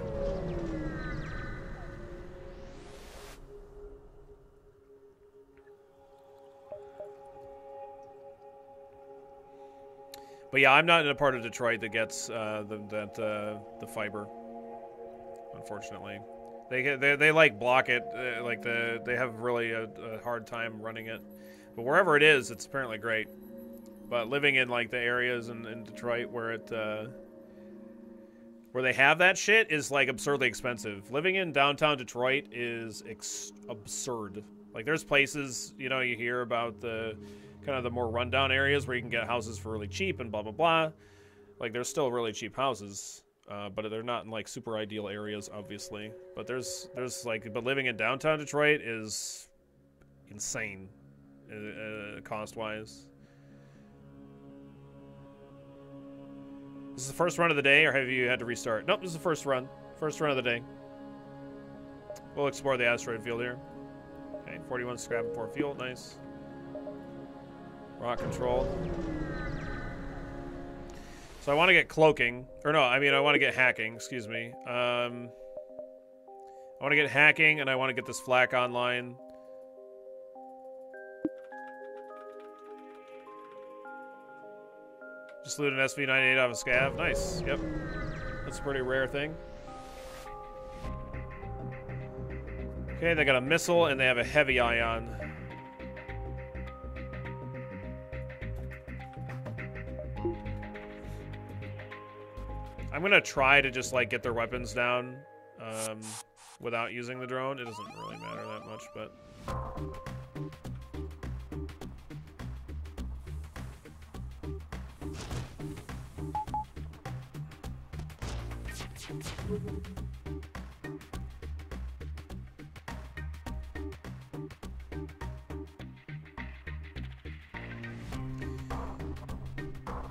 But yeah, I'm not in a part of Detroit that gets the fiber, unfortunately. They like block it, they have really a hard time running it. But wherever it is, it's apparently great. But living in like the areas in Detroit where where they have that shit is like absurdly expensive. Living in downtown Detroit is absurd. Like there's places, you know, you hear about the kind of the more rundown areas where you can get houses for really cheap and blah blah blah. Like there's still really cheap houses. But they're not in like super ideal areas, obviously. But there's but living in downtown Detroit is insane, cost-wise. This is the first run of the day, or have you had to restart? Nope, this is the first run. First run of the day. We'll explore the asteroid field here. Okay, 41 scrap and 4 fuel, nice. Rock control. So I want to get cloaking, or no, I mean I want to get hacking, excuse me. I want to get hacking, and I want to get this flak online. Just loot an SV98 off a scav, nice, yep. That's a pretty rare thing. Okay, they got a missile, and they have a heavy ion. I'm gonna try to just like get their weapons down without using the drone. It doesn't really matter that much, but.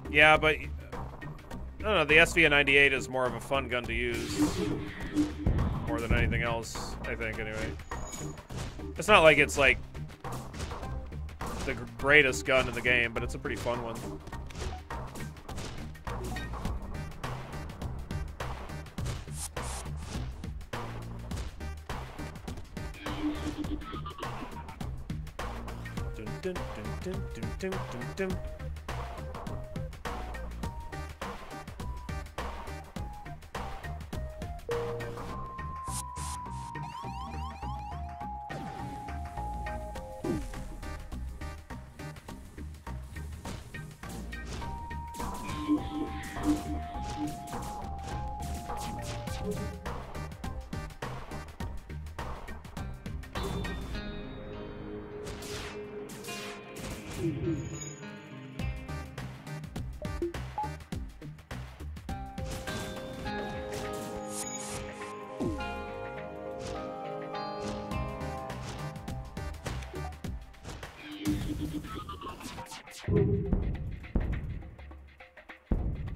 Yeah, but I don't know, the SV98 is more of a fun gun to use. More than anything else, I think, anyway. It's not like it's like the greatest gun in the game, but it's a pretty fun one. Dun, dun, dun, dun, dun, dun, dun.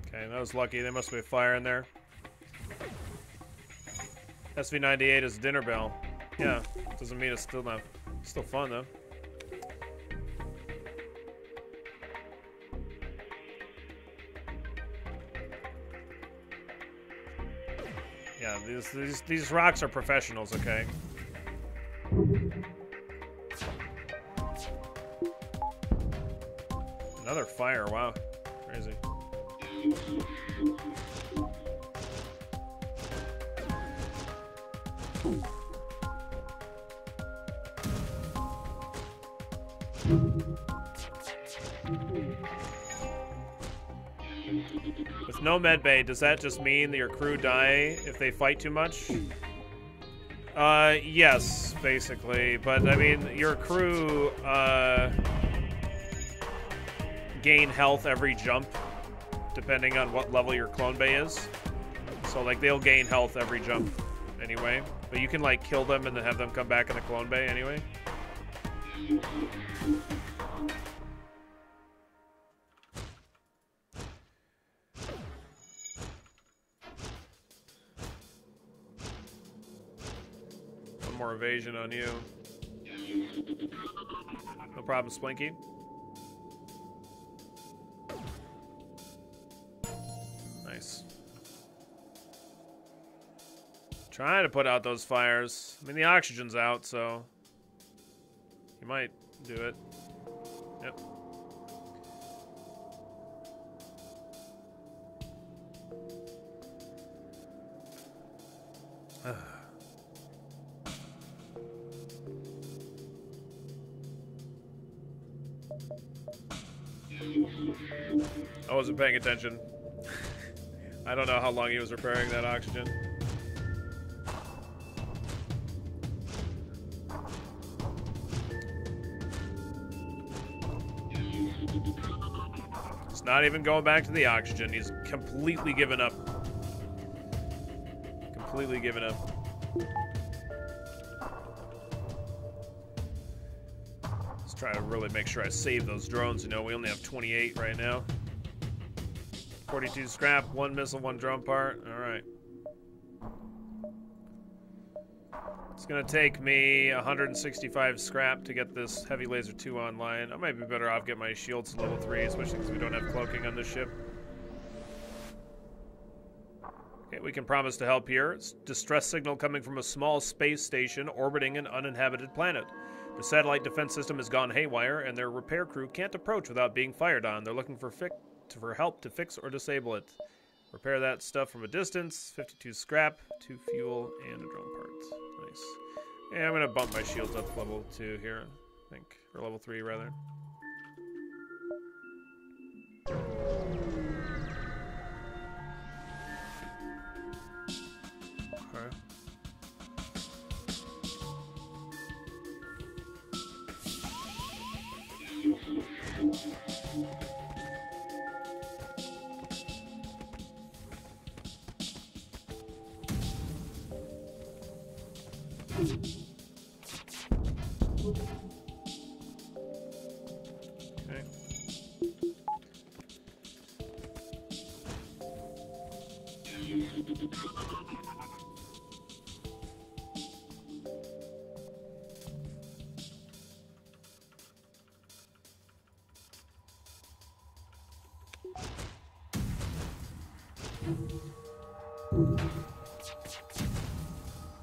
Okay, that was lucky. There must be a fire in there. SV98 is dinner bell. Yeah, doesn't mean it's still not. It's still fun though. Yeah, these rocks are professionals. Okay. Another fire. Wow, crazy. With no medbay, does that just mean that your crew die if they fight too much? Yes, basically. But, I mean, your crew, gain health every jump, depending on what level your clone bay is. So, like, they'll gain health every jump anyway. But you can, like, kill them and then have them come back in the clone bay anyway. One more evasion on you. No problem, Splinky. Nice. Trying to put out those fires. I mean, the oxygen's out, so you might do it. Yep. I wasn't paying attention. I don't know how long he was repairing that oxygen. He's not even going back to the oxygen. He's completely given up. Completely given up. Let's try to really make sure I save those drones. You know, we only have 28 right now. 42 scrap, 1 missile, 1 drone part. All right. It's gonna take me 165 scrap to get this heavy laser 2 online. I might be better off getting my shields to level 3, especially because we don't have cloaking on this ship. Okay, we can promise to help here. It's distress signal coming from a small space station orbiting an uninhabited planet. The satellite defense system has gone haywire, and their repair crew can't approach without being fired on. They're looking for help to fix or disable it. Repair that stuff from a distance. 52 scrap, 2 fuel, and a drone part. Nice. Yeah, I'm gonna bump my shields up to level 2 here, I think. Or level 3, rather.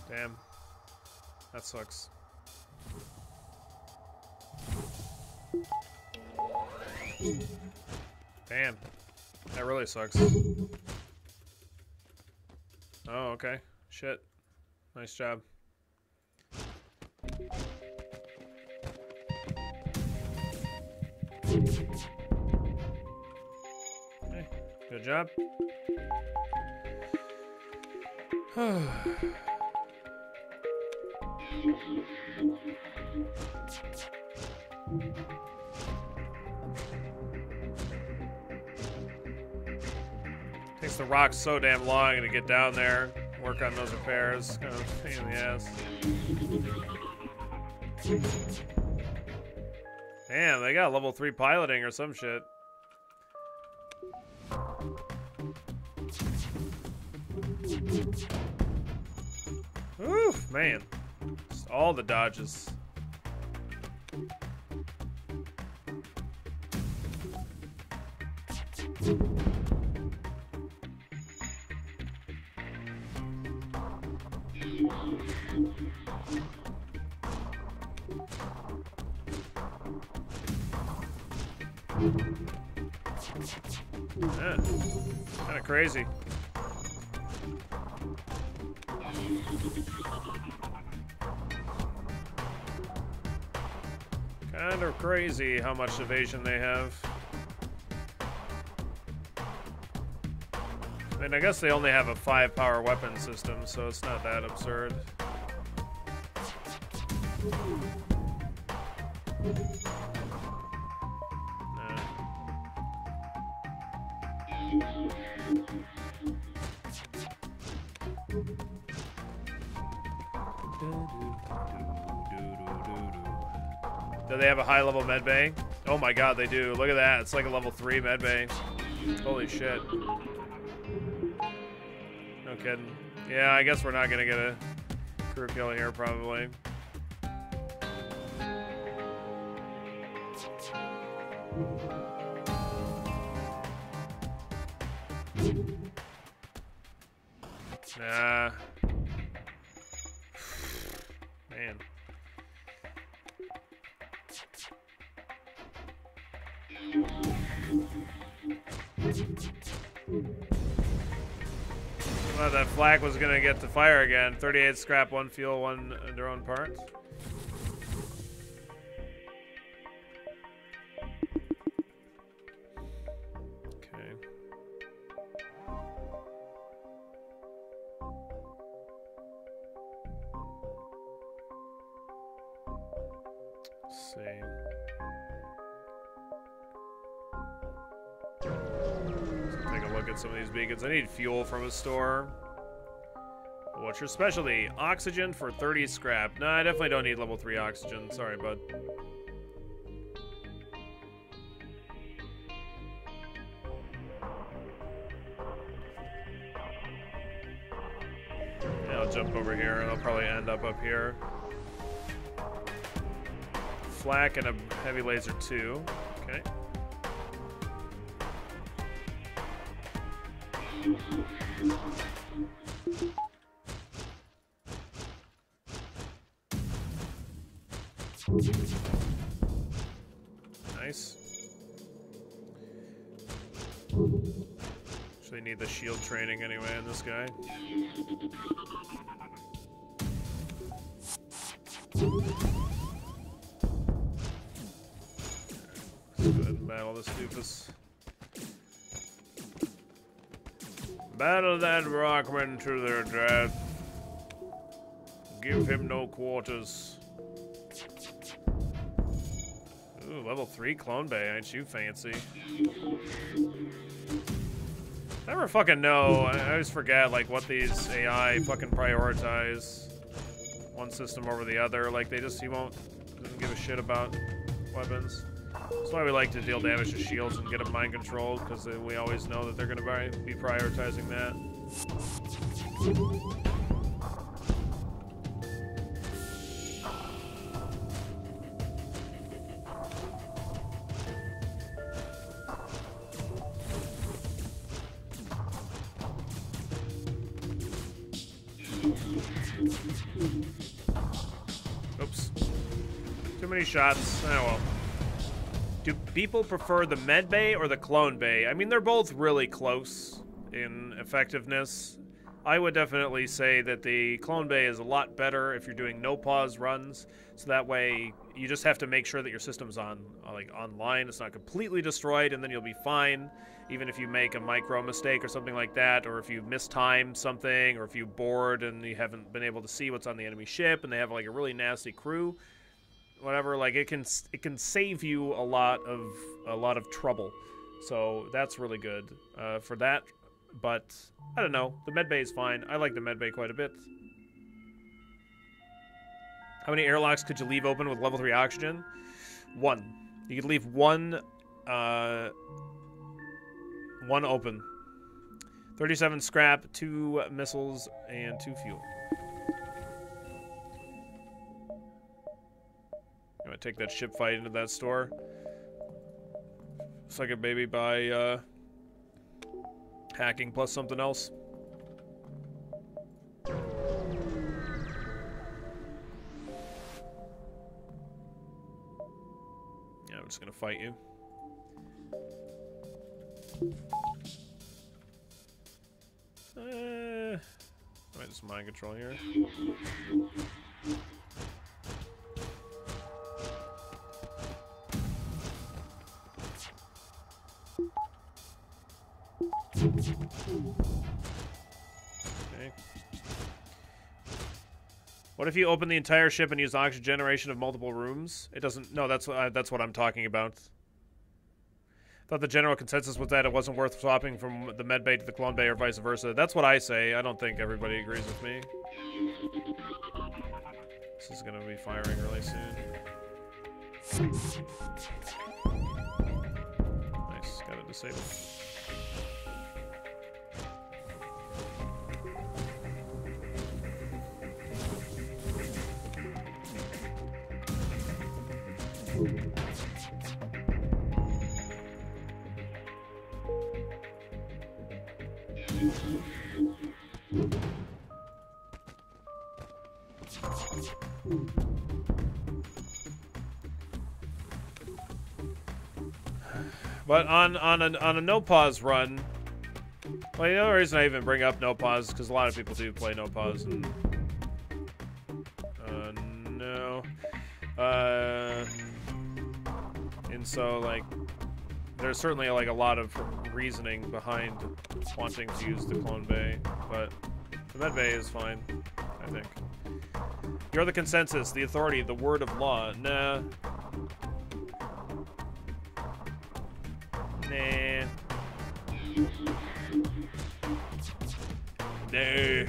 Damn. That sucks. Damn. That really sucks. Oh, okay. Shit. Nice job. Hey, good job. Takes the rocks so damn long to get down there, work on those repairs. Kind of a pain in the ass. Damn, they got level 3 piloting or some shit. Oof, man. Just all the dodges. Yeah, kind of crazy. Kind of crazy how much evasion they have. I mean, I guess they only have a 5-power weapon system, so it's not that absurd. Do they have a high-level medbay? Oh my god, they do. Look at that. It's like a level 3 medbay. Holy shit. No kidding. Yeah, I guess we're not gonna get a crew kill here, probably. Nah. Man. Well, that flak was gonna get to fire again. 38 scrap, 1 fuel, 1 drone parts. Okay. Let's see. Take a look at some of these beacons. I need fuel from a store. What's your specialty? Oxygen for 30 scrap. No, I definitely don't need level 3 oxygen. Sorry, bud. Yeah, I'll jump over here and I'll probably end up here. Flak and a heavy laser 2. Okay. Nice. Actually need the shield training anyway on this guy. Let's go ahead and battle this doofus. Battle that rockman to their death. Give him no quarters. Ooh, level 3 clone bay, ain't you fancy? I never fucking know. I always forget like what these AI fucking prioritize. One system over the other. Like they just doesn't give a shit about weapons. That's why we like to deal damage to shields and get them mind controlled, because we always know that they're gonna be prioritizing that. Oops. Too many shots. Oh well. Do people prefer the med bay or the clone bay? I mean, they're both really close in effectiveness. I would definitely say that the clone bay is a lot better if you're doing no pause runs. So that way, you just have to make sure that your system's online. It's not completely destroyed, and then you'll be fine. Even if you make a micro mistake or something like that, or if you mistime something, or if you board and you haven't been able to see what's on the enemy ship, and they have like a really nasty crew, whatever. Like it can save you a lot of trouble. So that's really good for that. But I don't know. The med bay is fine. I like the med bay quite a bit. How many airlocks could you leave open with level 3 oxygen? 1. You could leave one open. 37 scrap, 2 missiles, and 2 fuel. I'm gonna take that ship fight into that store. Suck it, baby, by hacking plus something else. Yeah, I'm just gonna fight you. I might just mind control here. Okay. What if you open the entire ship and use oxygen generation of multiple rooms? It doesn't. No, that's what I'm talking about. Thought the general consensus was that it wasn't worth swapping from the med bay to the clone bay or vice versa. That's what I say. I don't think everybody agrees with me. This is gonna be firing really soon. Nice, got it disabled. But on a no pause run, well, the only reason I even bring up no pause is because a lot of people do play no pause, and and so like there's certainly like a lot of reasoning behind wanting to use the clone bay, but the med bay is fine, I think. You're the consensus, the authority, the word of law. Nah. Nah. No.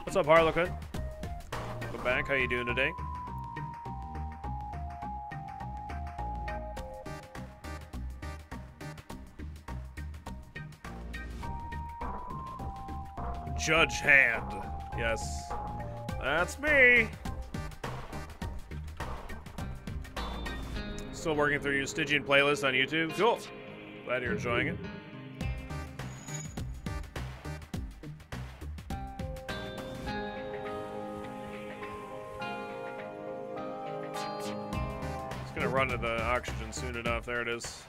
What's up, Harlequin? Welcome back. How you doing today? Judge Hand. Yes. That's me. Still working through your Stygian playlist on YouTube. Cool. Glad you're enjoying it. It's gonna run to the oxygen soon enough. There it is.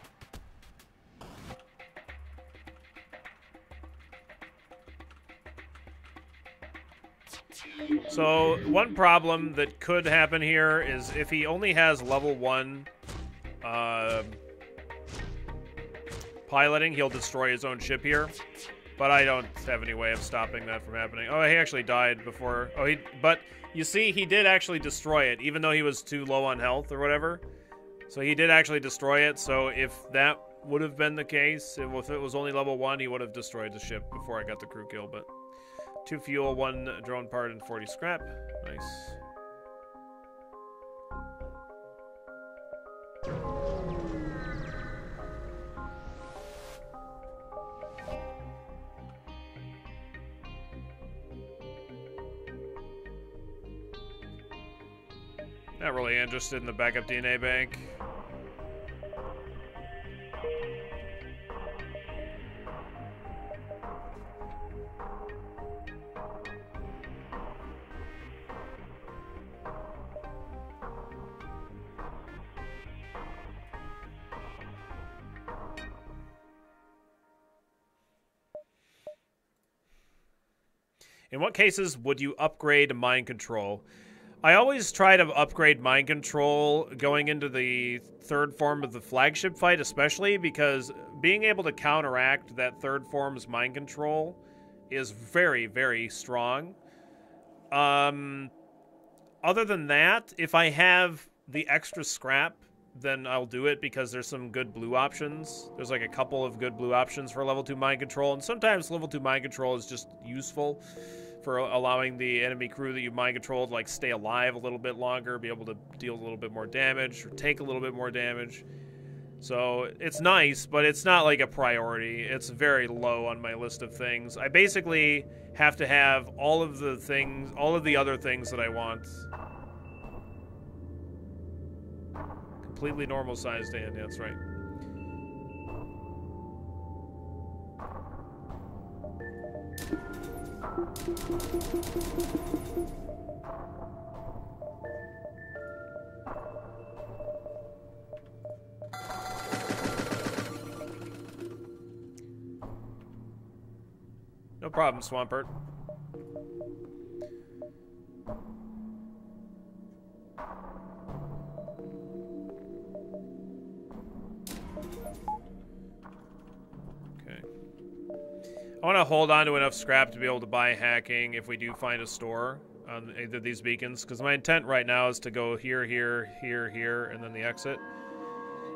So, one problem that could happen here is if he only has level 1 piloting, he'll destroy his own ship here. But I don't have any way of stopping that from happening. Oh, he actually died before. Oh, but you see, he did actually destroy it, even though he was too low on health or whatever. So he did actually destroy it. So if that would have been the case, if it was only level 1, he would have destroyed the ship before I got the crew kill, but... 2 fuel, 1 drone part, and 40 scrap. Nice. Not really interested in the backup DNA bank. In what cases would you upgrade mind control? I always try to upgrade mind control going into the third form of the flagship fight, especially because being able to counteract that third form's mind control is very, very strong. Other than that, if I have the extra scrap, then I'll do it because there's some good blue options. There's like a couple of good blue options for level 2 mind control, and sometimes level 2 mind control is just useful for allowing the enemy crew that you mind controlled like stay alive a little bit longer, be able to deal a little bit more damage or take a little bit more damage. So it's nice, but it's not like a priority. It's very low on my list of things. I basically have to have all of the things, all of the other things that I want. Completely normal sized and that's right. No problem, Swampert. Okay. I want to hold on to enough scrap to be able to buy hacking if we do find a store on either of these beacons, because my intent right now is to go here, here, here, here, and then the exit.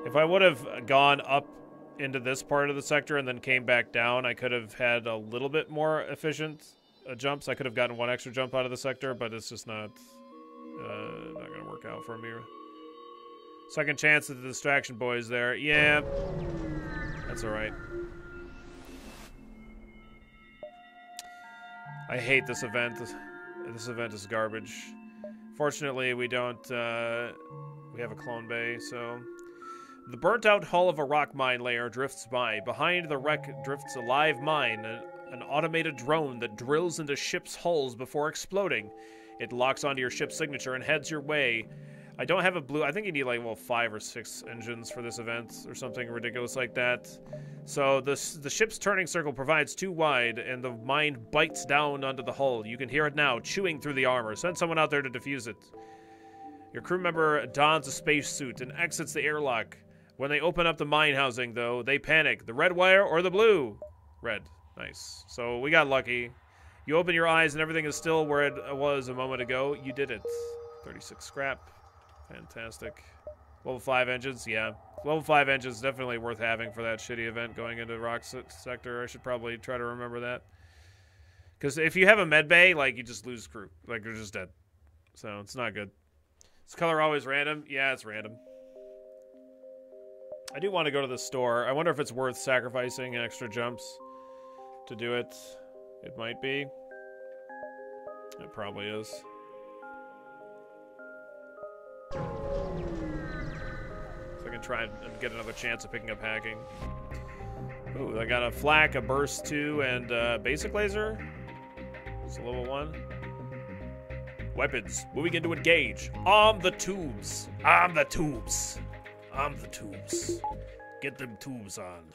If I would have gone up into this part of the sector and then came back down, I could have had a little bit more efficient jumps. I could have gotten one extra jump out of the sector, but it's just not going to work out for me. Second chance at the distraction boys there. Yeah, that's all right. I hate this event. This event is garbage. Fortunately, we don't, we have a clone bay, so. The burnt-out hull of a rock mine layer drifts by. Behind the wreck drifts a live mine, an automated drone that drills into ships' hulls before exploding. It locks onto your ship's signature and heads your way. I don't have a blue... I think you need, like, well, 5 or 6 engines for this event or something ridiculous like that. So the ship's turning circle provides 2 wide, and the mine bites down onto the hull. You can hear it now, chewing through the armor. Send someone out there to defuse it. Your crew member dons a spacesuit and exits the airlock. When they open up the mine housing, though, they panic. The red wire or the blue? Red. Nice. So we got lucky. You open your eyes and everything is still where it was a moment ago. You did it. 36 scrap. Fantastic. Level 5 engines, yeah. Level 5 engines definitely worth having for that shitty event going into Rock Sector. I should probably try to remember that. Because if you have a med bay, like, you just lose crew. Like, you're just dead. So, it's not good. Is color always random? Yeah, it's random. I do want to go to the store. I wonder if it's worth sacrificing extra jumps to do it. It might be. It probably is. So I can try and get another chance of picking up hacking. Ooh, I got a flak, a burst 2, and a basic laser. It's a level 1. Weapons. Moving into engage. Arm the tubes. Arm the tubes. Arm the tubes. Get them tubes on.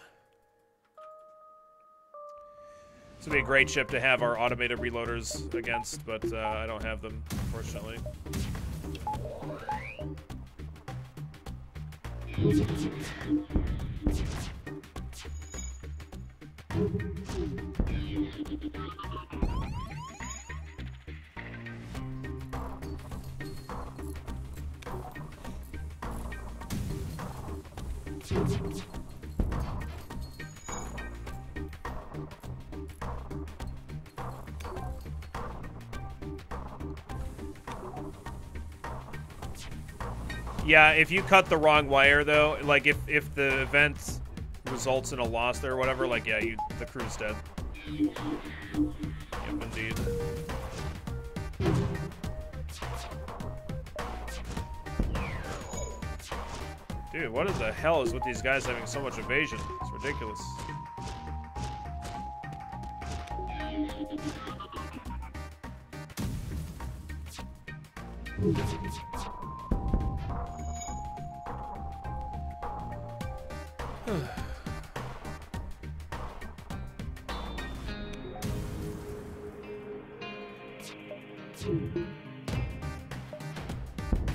This would be a great ship to have our automated reloaders against, but I don't have them, unfortunately. Yeah, if you cut the wrong wire, though, like if the event results in a loss there or whatever, like, yeah, the crew's dead. Yep, indeed. Dude, what the hell is with these guys having so much evasion? It's ridiculous.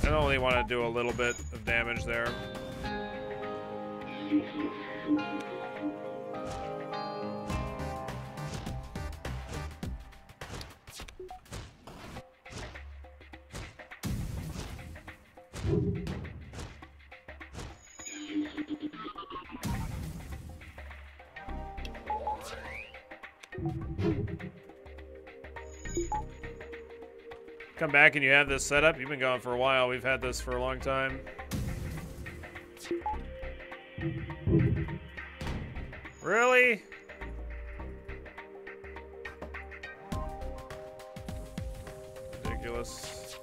I only want to do a little bit of damage there. Come back and you have this set up? You've been going for a while. We've had this for a long time. Really? Ridiculous.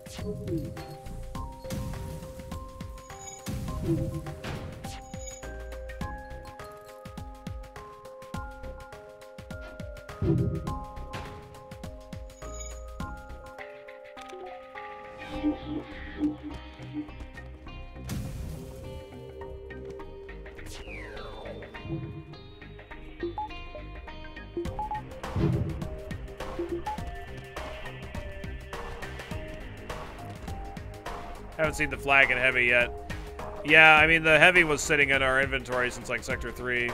Haven't seen the flag in heavy yet. Yeah, I mean, the heavy was sitting in our inventory since, like, Sector 3.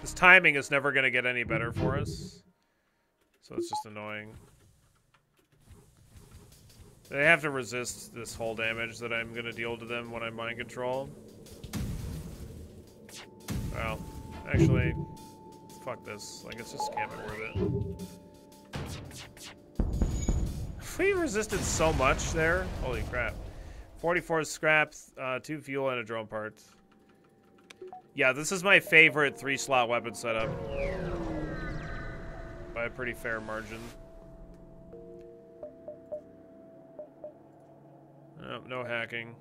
This timing is never going to get any better for us. So it's just annoying. They have to resist this whole damage that I'm going to deal to them when I'm mind control. Well, actually, fuck this. Like, it's just can't be worth it. We resisted so much there. Holy crap. 44 scrap, 2 fuel, and a drone part. Yeah, this is my favorite 3-slot weapon setup. By a pretty fair margin. Oh, no hacking.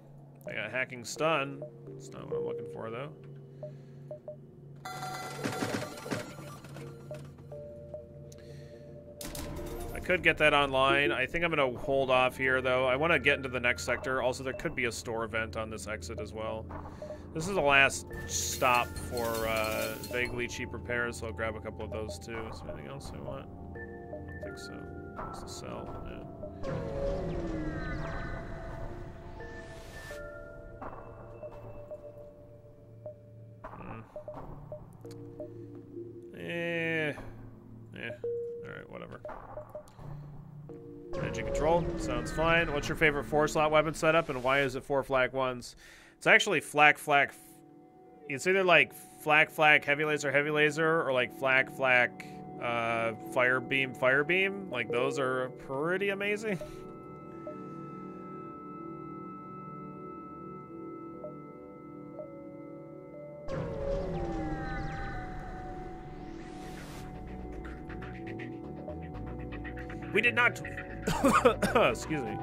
I got hacking stun. That's not what I'm looking for, though. I could get that online. I think I'm going to hold off here, though. I want to get into the next sector. Also, there could be a store event on this exit as well. This is the last stop for vaguely cheap repairs, so I'll grab a couple of those, too. Is there anything else I want? I don't think so. What's the sell? Yeah. Alright, whatever. Energy control, sounds fine. What's your favorite 4-slot weapon setup, and why is it 4 flak ones? It's actually flak. It's either like flak heavy laser, or like flak fire beam. Like, those are pretty amazing. We did not... Excuse me.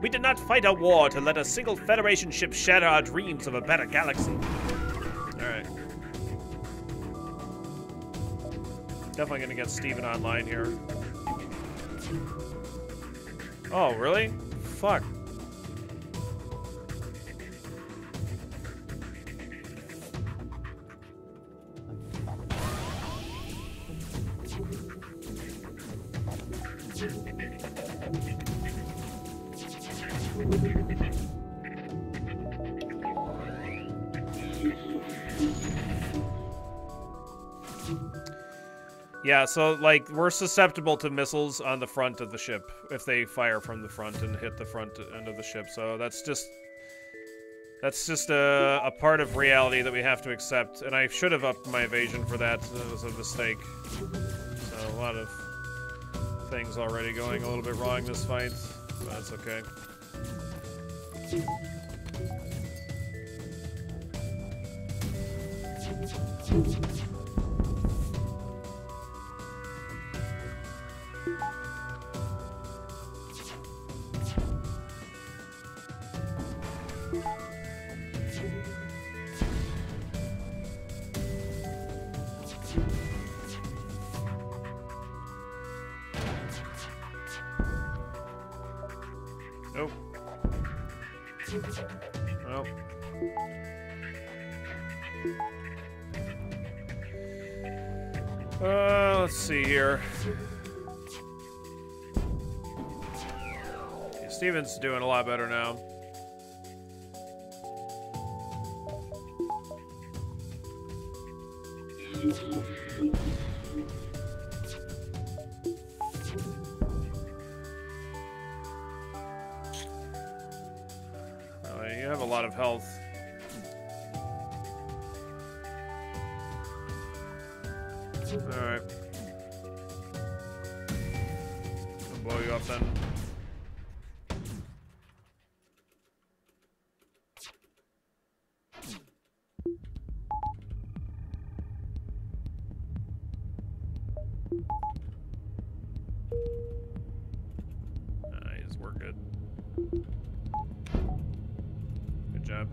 We did not fight a war to let a single Federation ship shatter our dreams of a better galaxy. Alright. Definitely gonna get Steven online here. Oh, really? Fuck. Yeah, so, like, we're susceptible to missiles on the front of the ship if they fire from the front and hit the front end of the ship. So that's just a part of reality that we have to accept. And I should have upped my evasion for that. It was a mistake. So a lot of things already going a little bit wrong this fight, but that's okay. Well. Let's see here. Okay, Steven's doing a lot better now. You have a lot of health. Alright. I'll blow you up then. Nice, we're good. Good job.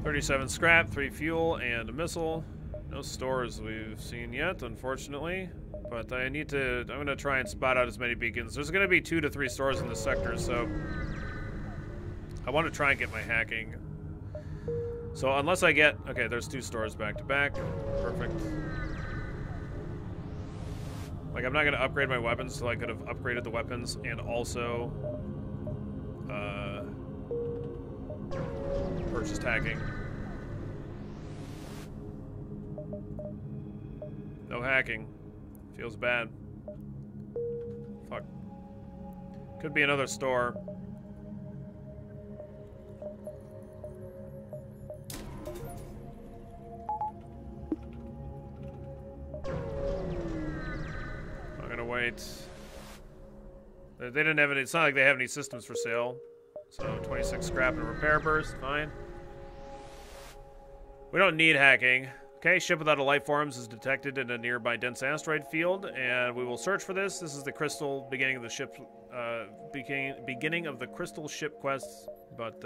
$37 scrap, 3 fuel, and a missile. No stores we've seen yet, unfortunately. But I need to. I'm gonna try and spot out as many beacons. There's gonna be 2 to 3 stores in this sector, so I want to try and get my hacking. So unless I get, okay, there's 2 stores back to back. Perfect. Like, I'm not gonna upgrade my weapons till I could have upgraded the weapons and also purchased hacking. No hacking. Feels bad. Fuck. Could be another store. I'm gonna wait. They didn't have any. It's not like they have any systems for sale. So 26 scrap and a repair burst. Fine. We don't need hacking. Okay, ship without a life forms is detected in a nearby dense asteroid field, and we will search for this. This is the crystal beginning of the ship, beginning of the crystal ship quests, but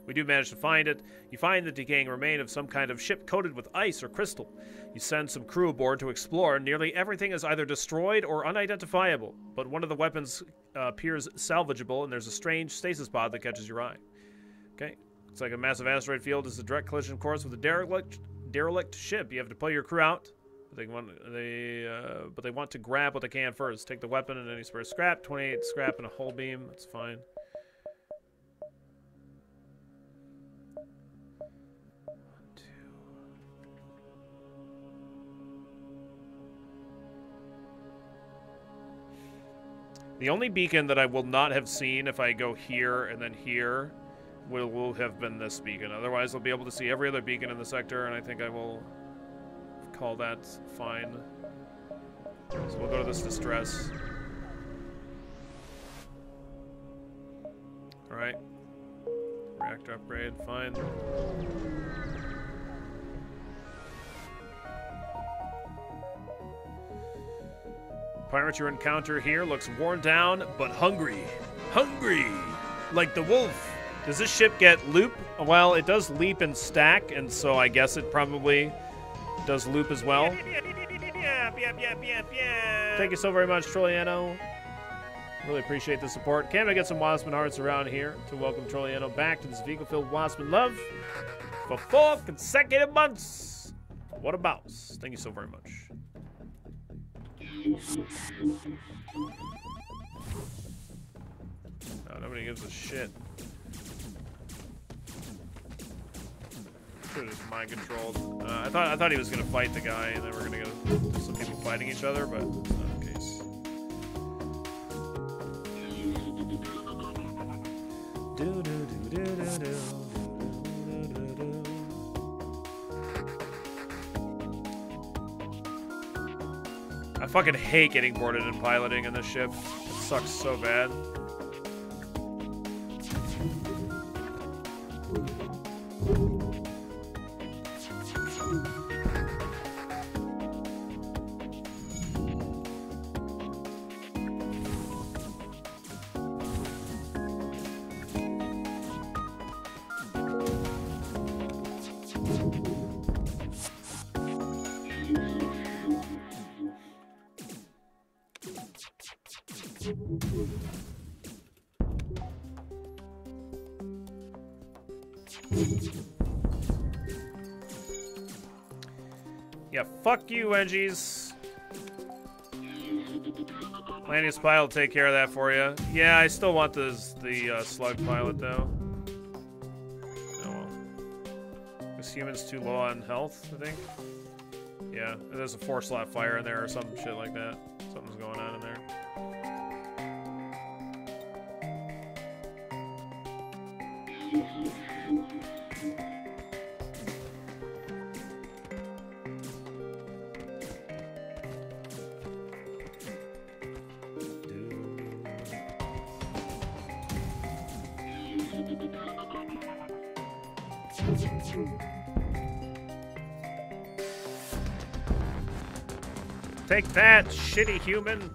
we do manage to find it. You find the decaying remain of some kind of ship coated with ice or crystal. You send some crew aboard to explore. Nearly everything is either destroyed or unidentifiable, but one of the weapons appears salvageable, and there's a strange stasis pod that catches your eye. Okay, it's like a massive asteroid field is a direct collision course with a derelict ship. You have to pull your crew out. But they want to grab what they can first. Take the weapon and any spare scrap. 28 scrap and a hull beam. That's fine. The only beacon that I will not have seen if I go here and then here will have been this beacon. Otherwise, I'll be able to see every other beacon in the sector, and I think I will call that fine. So we'll go to this distress. Alright. Reactor upgrade, fine. Pirate you encounter here looks worn down, but hungry. Hungry! Like the wolf. Does this ship get loop? Well, it does leap and stack, and so I guess it probably does loop as well. Thank you so very much, Trolliano. Really appreciate the support. Can I get some Waspman hearts around here to welcome Trolliano back to this vehicle-filled Waspman love for 4 consecutive months? What a bounce. Thank you so very much. Oh, nobody gives a shit. Should have just mind controlled. I thought he was gonna fight the guy, and then we're gonna go some people fighting each other, but it's not the case. I fucking hate getting boarded and piloting in this ship. It sucks so bad. Yeah, fuck you, Engies. Landing Spire will take care of that for you. Yeah, I still want the slug pilot, though. Oh well. This human's too low on health, I think. Yeah, there's a 4-slot fire in there or some shit like that. Something's going on in there. Take that, shitty human.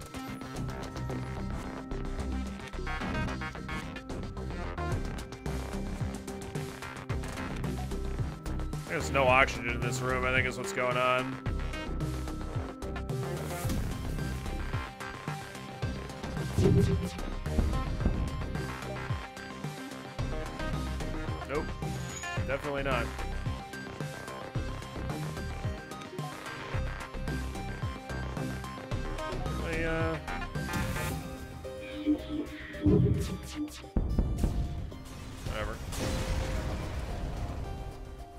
There's no oxygen in this room, I think is what's going on. Nope. Definitely not. Whatever.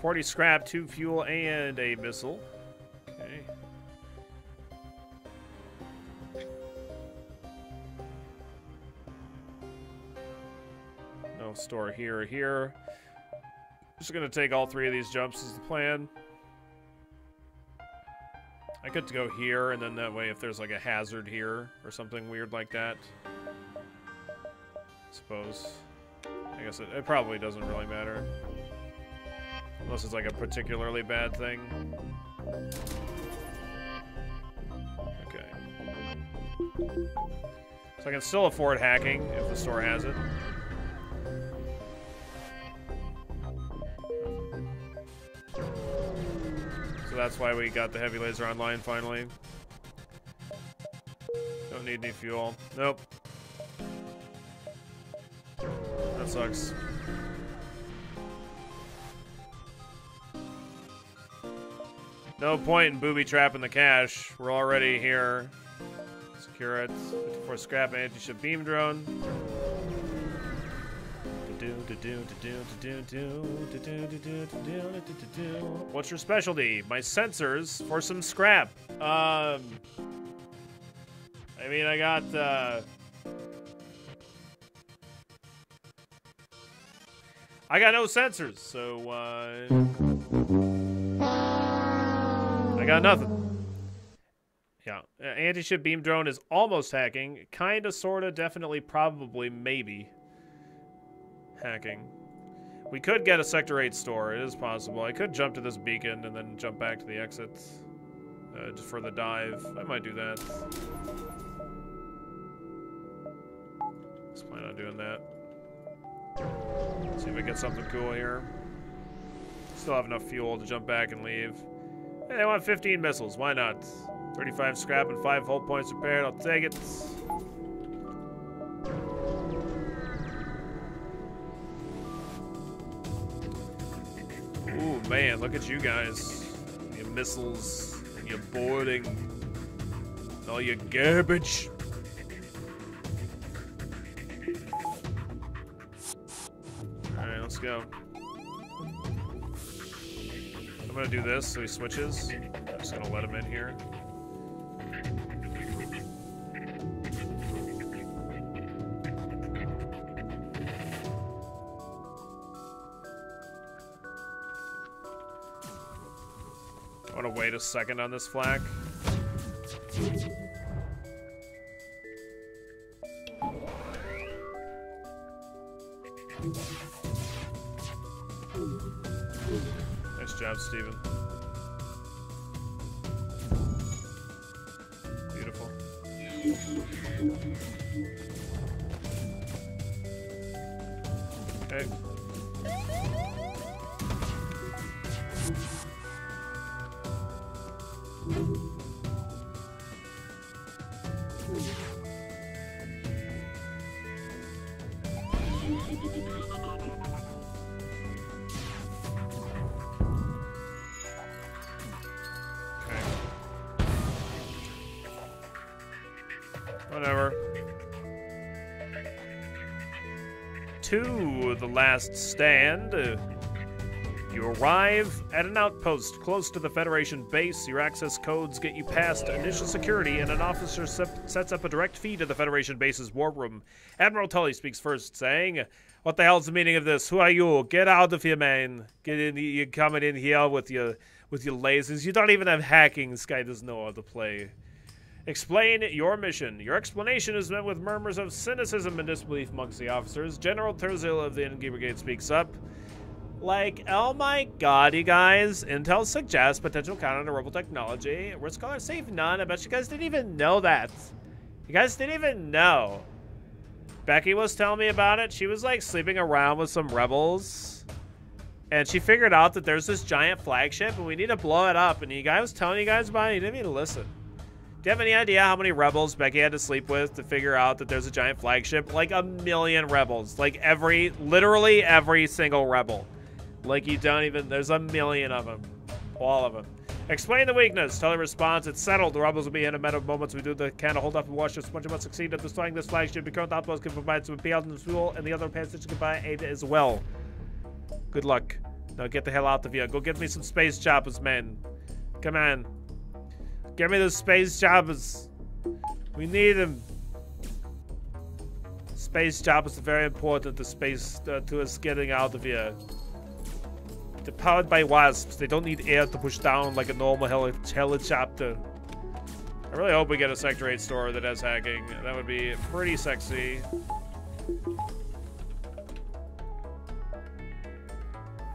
40 scrap, 2 fuel, and a missile. Okay. No store here or here. Just gonna take all 3 of these jumps as the plan. I could go here, and then that way if there's like a hazard here or something weird like that. I suppose. I guess it probably doesn't really matter. Unless it's like a particularly bad thing. Okay. So I can still afford hacking if the store has it. So that's why we got the heavy laser online finally. Don't need any fuel. Nope. That sucks. No point in booby trapping the cache. We're already here. Secure it. 54 scrap anti-ship beam drone. What's your specialty? My sensors for some scrap. I mean, I got no sensors, so I got nothing. Yeah, anti-ship beam drone is almost hacking. Kinda, sorta, definitely, probably, maybe hacking. We could get a Sector 8 store. It is possible. I could jump to this beacon and then jump back to the exit just for the dive. I might do that. Let's plan on doing that. See if we get something cool here. Still have enough fuel to jump back and leave. Hey, they want 15 missiles. Why not? 35 scrap and 5 hull points repaired. I'll take it. Ooh, man, look at you guys. Your missiles and your boarding. And all your garbage. Alright, let's go. I'm gonna do this so he switches. I'm just gonna let him in here. I want to wait a second on this flak. Nice job, Steven. Beautiful. Okay. Whatever. To the last stand. You arrive at an outpost close to the Federation base. Your access codes get you past initial security, and an officer sets up a direct feed to the Federation base's war room. Admiral Tully speaks first, saying, "What the hell's the meaning of this? Who are you? Get out of here, man. Get in. You're coming in here with your lasers. You don't even have hacking. This guy doesn't know how to play. Explain your mission. Your explanation is met with murmurs of cynicism and disbelief amongst the officers. General Terzil of the Endgame Brigade speaks up. Like, oh my god, you guys. Intel suggests potential counter-rebel technology. We're scholars safe none. I bet you guys didn't even know that. You guys didn't even know. Becky was telling me about it. She was, like, sleeping around with some rebels. And she figured out that there's this giant flagship, and we need to blow it up. And the guy was telling you guys about it. You didn't even listen. Do you have any idea how many rebels Becky had to sleep with to figure out that there's a giant flagship? Like 1 million rebels. Like literally every single rebel. Like you don't even, there's 1 million of them. All of them. Explain the weakness. Tully responds, it's settled. The rebels will be in a matter of moments. We do the can to hold up and watch this. Bunch must succeed at destroying this flagship. The current outpost can provide some appeal and fuel, and the other passage can provide aid as well. Good luck. Now get the hell out of here. Go get me some space choppers, man. Come on. Give me those space choppers. We need them. Space choppers are very important to us getting out of here. They're powered by wasps. They don't need air to push down like a normal helicopter. I really hope we get a Sector 8 store that has hacking. That would be pretty sexy.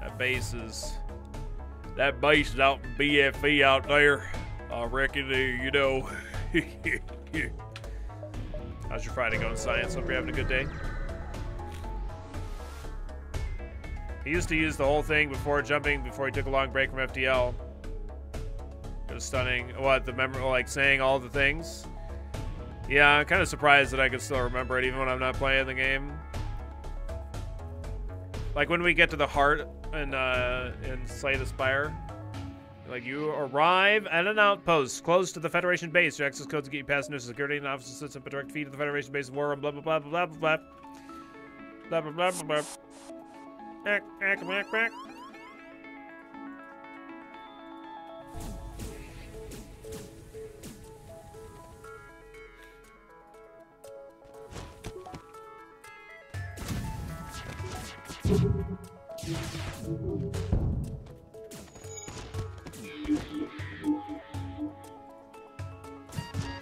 That base is out in BFE out there. I reckon, you know. How's your Friday going, Science? Hope you're having a good day. He used to use the whole thing before he took a long break from FTL. It was stunning. What, the memory, like saying all the things? Yeah, I'm kind of surprised that I could still remember it even when I'm not playing the game. Like when we get to the heart in Slay the Spire. Like, you arrive at an outpost close to the Federation base. Your access codes get you past initial security, and an officer sets up a direct feed to the Federation base war room, blah, blah, blah, blah, blah, blah, blah, blah, blah, blah, blah.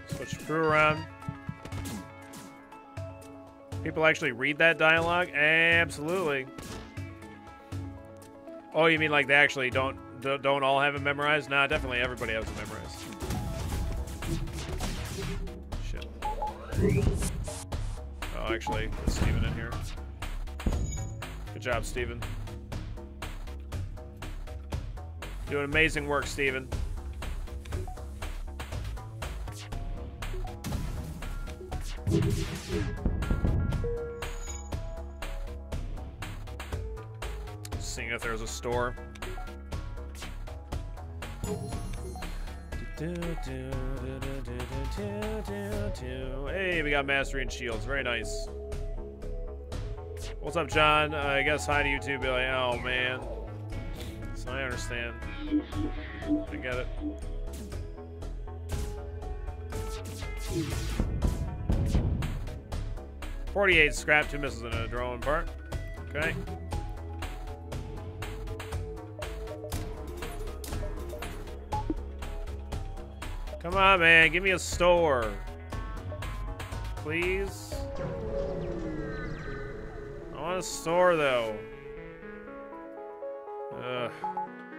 Switch crew around. People actually read that dialogue? Absolutely. Oh, you mean like they actually don't all have it memorized? Nah, definitely everybody has it memorized. Shit. Oh, actually, there's Steven in here. Good job, Steven. Doing amazing work, Steven. Seeing if there's a store. Hey, we got Mastery and Shields. Very nice. What's up, John? I guess hi to you too, Billy. Oh, man. So I understand. I get it. .48 scrap, 2 missiles and a drone part. Okay. Come on, man. Give me a store. Please. I want a store, though. Ugh.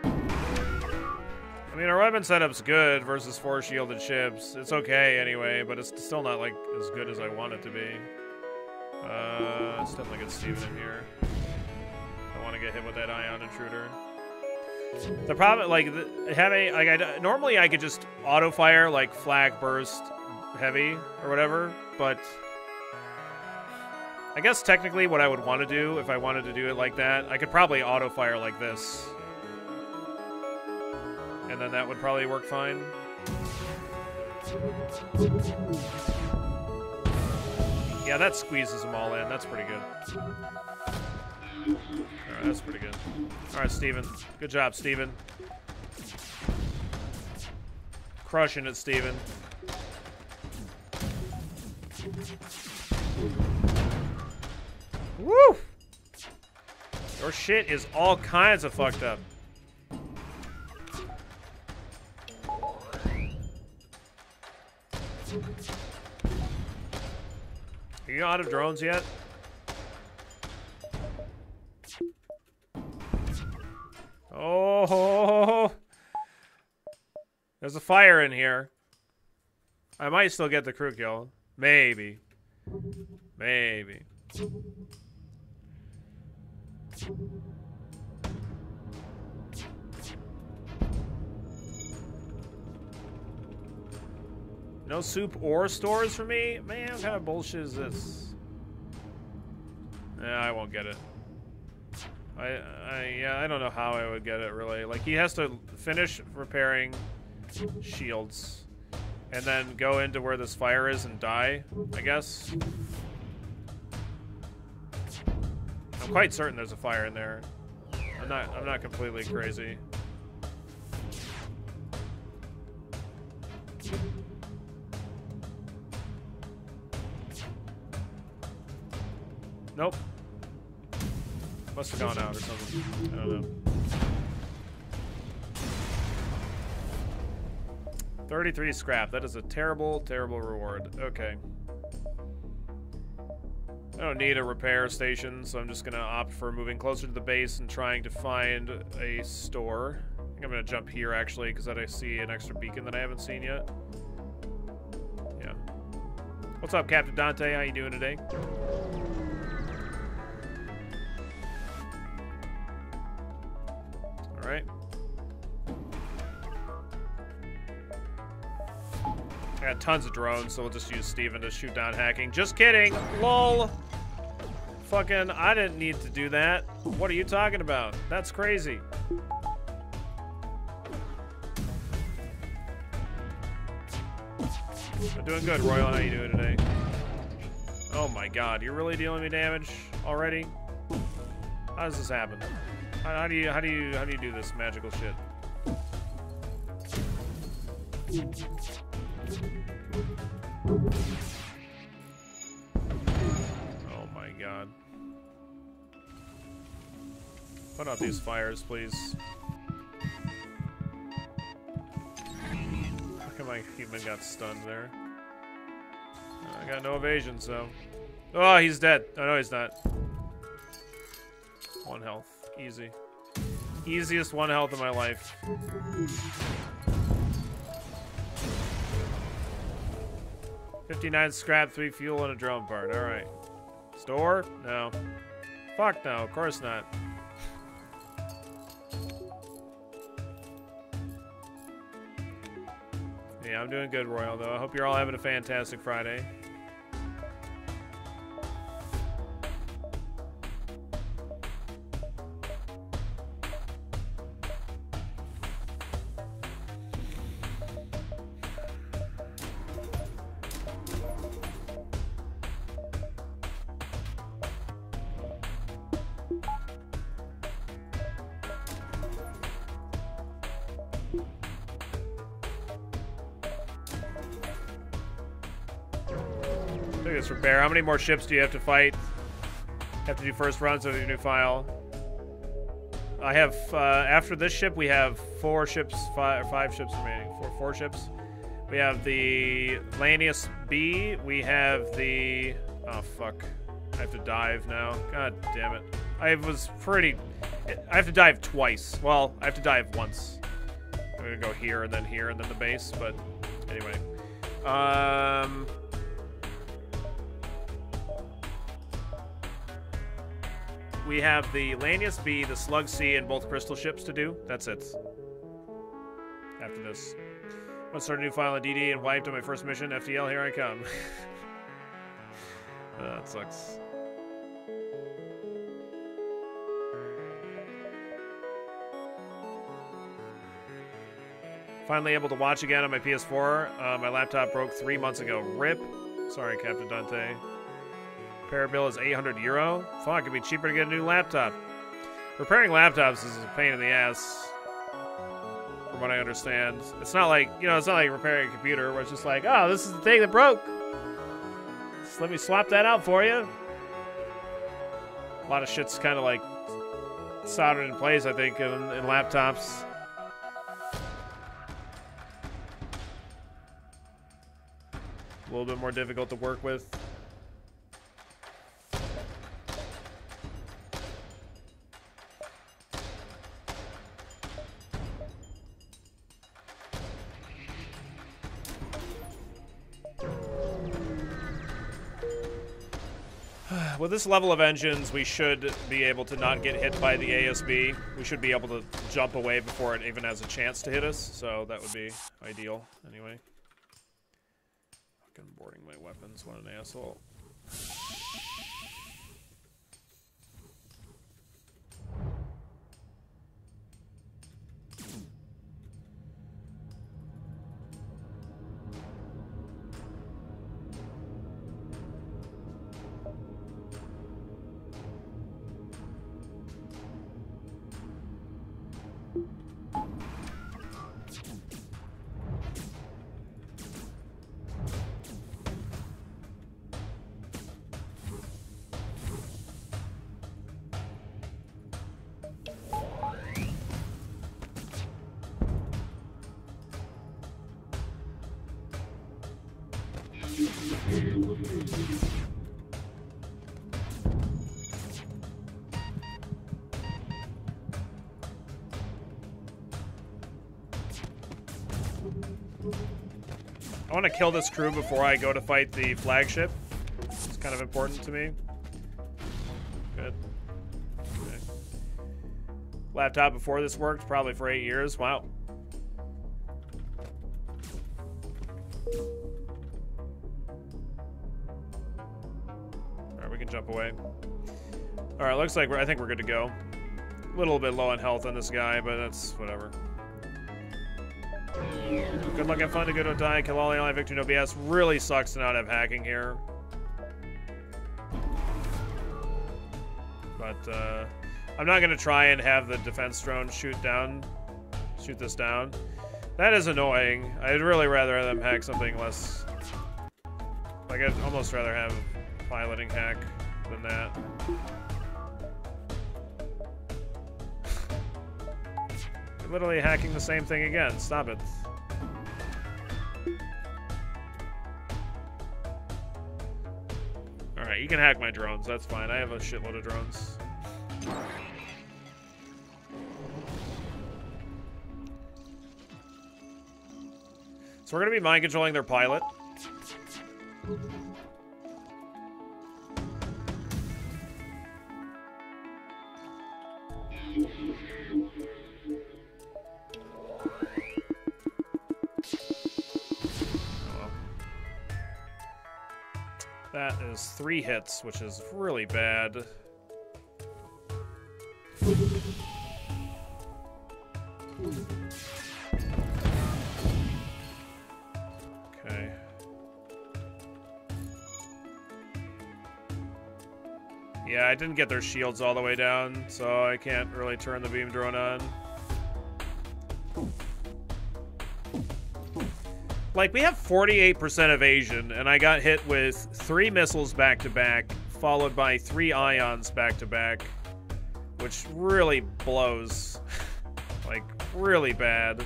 I mean, our weapon setup's good versus 4 shielded ships. It's okay anyway, but it's still not, like, as good as I want it to be. Let's definitely get Steven in here. I want to get hit with that ion intruder. The problem, like, normally I could just auto-fire, like, flag burst heavy or whatever, but I guess technically what I would want to do, if I wanted to do it like that, I could probably auto-fire like this. And then that would probably work fine. Yeah, that squeezes them all in. That's pretty good. Alright, that's pretty good. Alright, Steven. Good job, Steven. Crushing it, Steven. Woo! Your shit is all kinds of fucked up. Are you out of drones yet? Oh, there's a fire in here. I might still get the crew kill. Maybe. Maybe. No soup or stores for me? Man, what kind of bullshit is this? Yeah, I won't get it. Yeah, I don't know how I would get it, really. Like, he has to finish repairing shields and then go into where this fire is and die, I guess. I'm quite certain there's a fire in there. I'm not completely crazy. Nope. Must have gone out or something. I don't know. 33 scrap. That is a terrible, terrible reward. Okay. I don't need a repair station, so I'm just gonna opt for moving closer to the base and trying to find a store. I think I'm gonna jump here actually, because I see an extra beacon that I haven't seen yet. Yeah. What's up, Captain Dante? How you doing today? All right. I got tons of drones, so we'll just use Steven to shoot down hacking. Just kidding. Lol. Fucking, I didn't need to do that. What are you talking about? That's crazy. I'm doing good, Royal. How you doing today? Oh my god, you're really dealing me damage already? How does this happen? How do you do this magical shit? Oh my god. Put out these fires, please. How come my human got stunned there? I got no evasion, so... Oh, he's dead. Oh, no, he's not. 1 health. Easy. Easiest 1 health in my life. $59 scrap, 3 fuel, and a drone part. Alright. Store? No. Fuck no, of course not. Yeah, I'm doing good, Royal, though. I hope you're all having a fantastic Friday. For Bear. How many more ships do you have to fight? Have to do first runs of your new file. I have, after this ship, we have 4 ships, 5 ships remaining. Four ships. We have the Lanius B. We have the... Oh, fuck. I have to dive now. God damn it. I have to dive twice. Well, I have to dive once. I'm gonna go here and then the base, but anyway. We have the Lanius B, the Slug C, and both crystal ships to do. That's it. After this. I'm gonna start a new file in DD and wiped on my first mission. FTL, here I come. That sucks. Finally able to watch again on my PS4. My laptop broke 3 months ago. RIP. Sorry, Captain Dante. Repair bill is €800. Fuck, it'd be cheaper to get a new laptop. Repairing laptops is a pain in the ass, from what I understand. It's not like, you know, it's not like repairing a computer where it's just like, oh, this is the thing that broke. Just let me swap that out for you. A lot of shit's kind of like soldered in place, I think, in laptops. A little bit more difficult to work with. With this level of engines, we should be able to not get hit by the ASB. We should be able to jump away before it even has a chance to hit us, so that would be ideal, anyway. Fucking boarding my weapons, what an asshole. I want to kill this crew before I go to fight the flagship. It's kind of important to me. Good. Okay. Laptop before this worked, probably for 8 years. Wow. Alright, we can jump away. Alright, looks like I think we're good to go. A little bit low on health on this guy, but that's whatever. Good luck and fun to go to die. Kill all the online victory, no BS. Really sucks to not have hacking here. But I'm not gonna try and have the defense drone shoot this down. That is annoying. I'd really rather have them hack something less. Like, I'd almost rather have piloting hack than that. You're literally hacking the same thing again. Stop it. Alright, you can hack my drones. That's fine. I have a shitload of drones. So we're going to be mind controlling their pilot. That is 3 hits, which is really bad. Okay. Yeah, I didn't get their shields all the way down, so I can't really turn the beam drone on. Like, we have 48% evasion, and I got hit with 3 missiles back-to-back, followed by 3 ions back-to-back, which really blows. Like, really bad.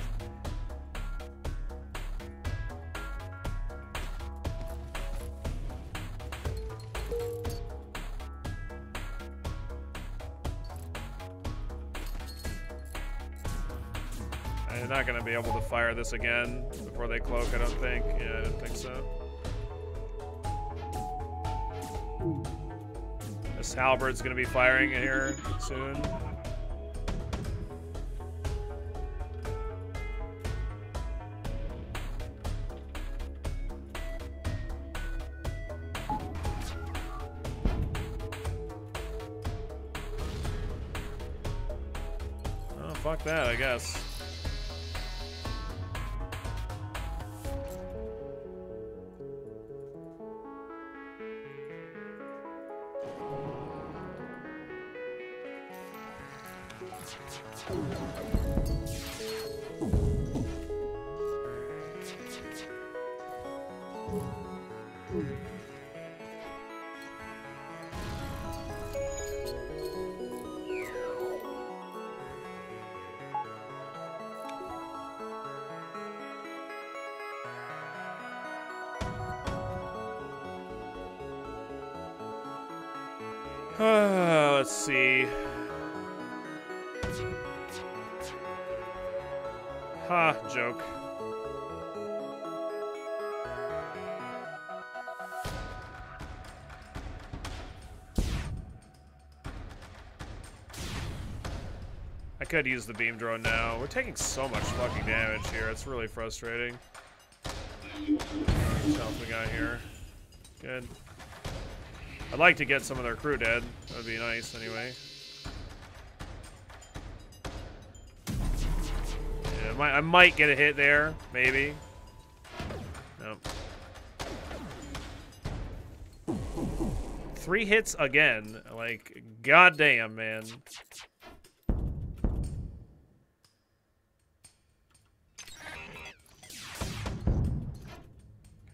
I'm not going to be able to fire this again before they cloak, I don't think. Yeah, I don't think so. This halberd's going to be firing here soon. Oh, fuck that, I guess. Let's see. Ha, joke. I could use the beam drone now. We're taking so much fucking damage here. It's really frustrating. What else we got here? Good. I'd like to get some of their crew dead. That would be nice anyway. Yeah, I might get a hit there. Maybe. Nope. 3 hits again. Like, goddamn, man.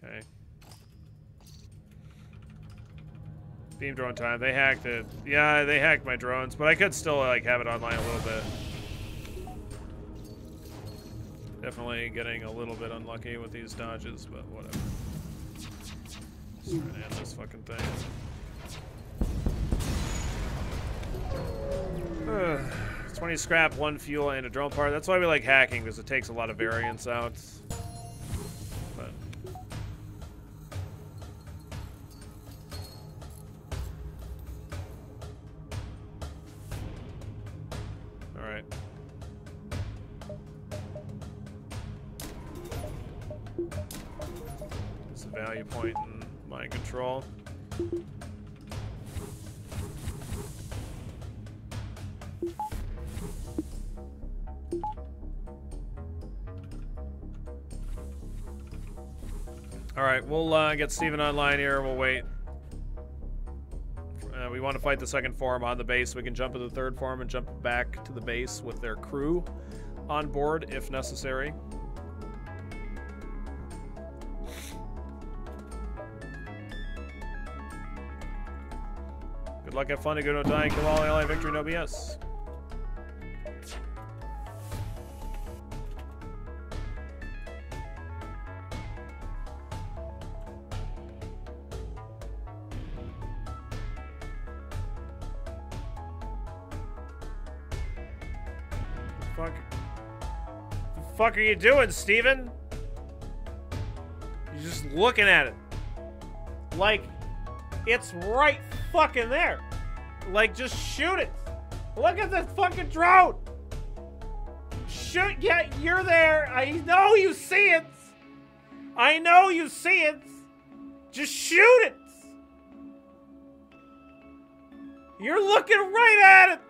Okay. Beam drone time. They hacked it. Yeah, they hacked my drones, but I could still like have it online a little bit. Definitely getting a little bit unlucky with these dodges, but whatever. Just trying to end this fucking thing. 20 scrap, 1 fuel, and a drone part. That's why we like hacking, because it takes a lot of variance out. But all right. It's a value point in mind control. All right, we'll get Steven online here. We'll wait. We want to fight the second form on the base. We can jump to the third form and jump back to the base with their crew on board if necessary. Good luck, have fun, to go no dying, kill all ally, victory, no BS. The fuck are you doing, Steven? You're just looking at it. Like, it's right fucking there. Like, just shoot it. Look at this fucking drone. Shoot, yeah, you're there. I know you see it. I know you see it. Just shoot it. You're looking right at it.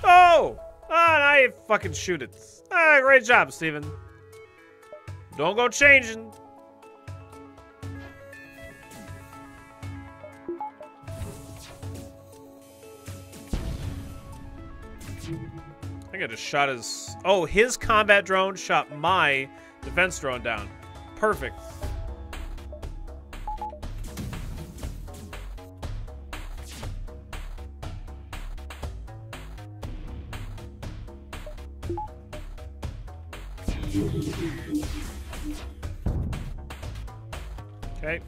Oh! Ah, now you fucking shoot it. Ah, great job, Steven. Don't go changing. I think I just shot his... Oh, his combat drone shot my defense drone down. Perfect. Okay.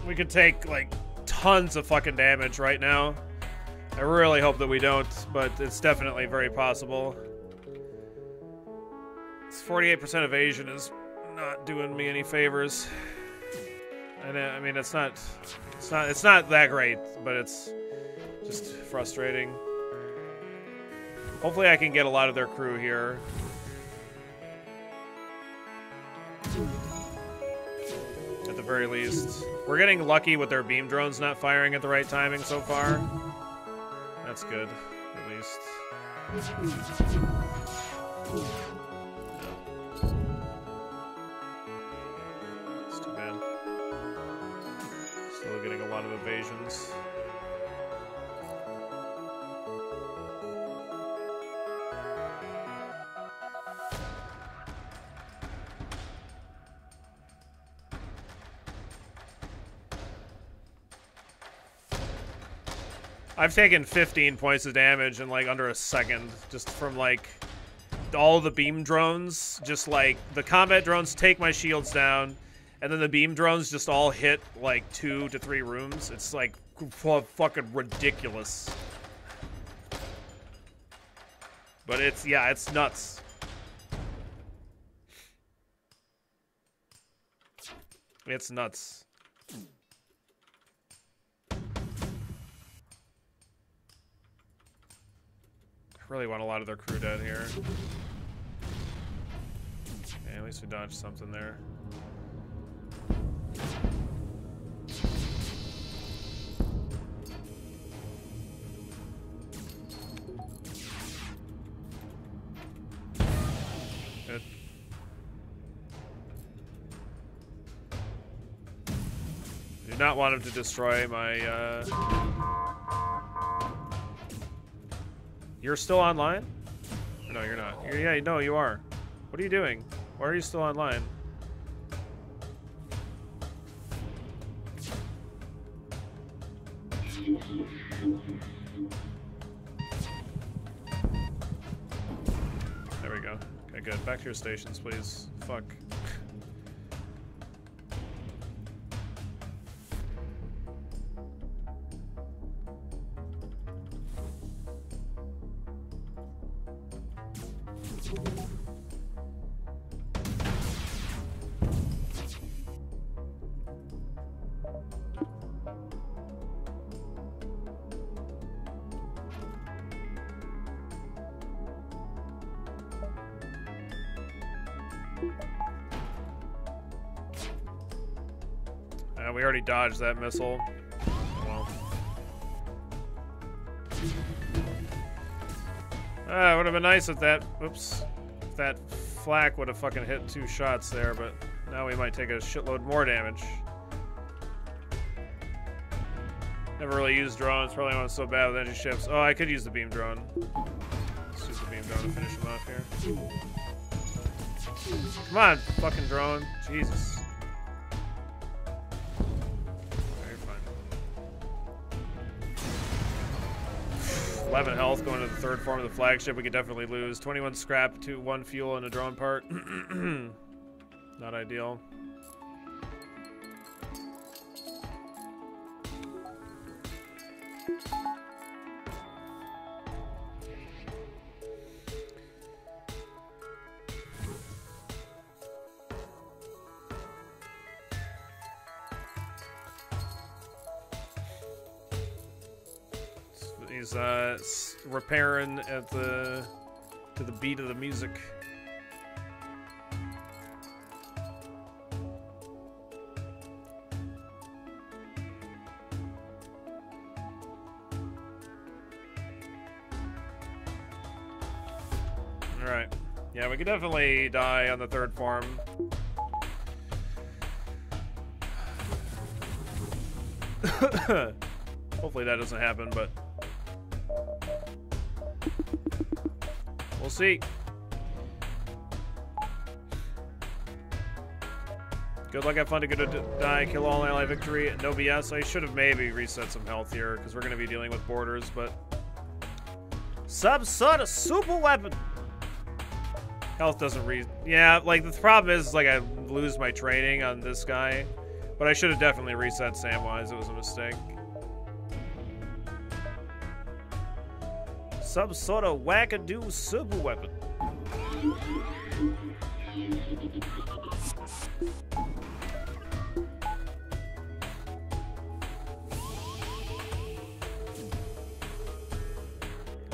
We could take, like, tons of fucking damage right now. I really hope that we don't, but it's definitely very possible. This 48% evasion is not doing me any favors. And I mean, it's not that great, but it's just frustrating. Hopefully I can get a lot of their crew here. At the very least. We're getting lucky with their beam drones not firing at the right timing so far. That's good, at least. It's too bad. Still getting a lot of evasions. I've taken 15 points of damage in like under a second, just from like all the beam drones. Just like the combat drones take my shields down, and then the beam drones just all hit like 2 to 3 rooms. It's like fucking ridiculous. But it's, yeah, it's nuts. It's nuts. Really want a lot of their crew dead here. Okay, at least we dodged something there. Good. Do not want him to destroy my, You're still online? No, you're not. Yeah, no, you are. What are you doing? Why are you still online? There we go. Okay, good. Back to your stations, please. Fuck. We already dodged that missile. Well. It would have been nice if that, oops, if that flak would have fucking hit 2 shots there, but now we might take a shitload more damage. Never really used drones, probably not so bad with engine ships. Oh, I could use the beam drone. Let's use the beam drone to finish him off here. Come on, fucking drone. Jesus. 11 health going to the 3rd form of the flagship. We could definitely lose. 21 scrap to 1 fuel and a drone part. Not ideal. He's repairing at to the beat of the music. All right, yeah, we could definitely die on the 3rd form. Hopefully that doesn't happen, but we'll see. Good luck, have fun, to go to die, kill all ally victory, no BS. I should have maybe reset some health here, because we're going to be dealing with borders, but... Some sort of super weapon! Health doesn't yeah, like, the problem is, like, I lose my training on this guy, but I should have definitely reset Samwise. It was a mistake. Some sort of wackadoo super weapon.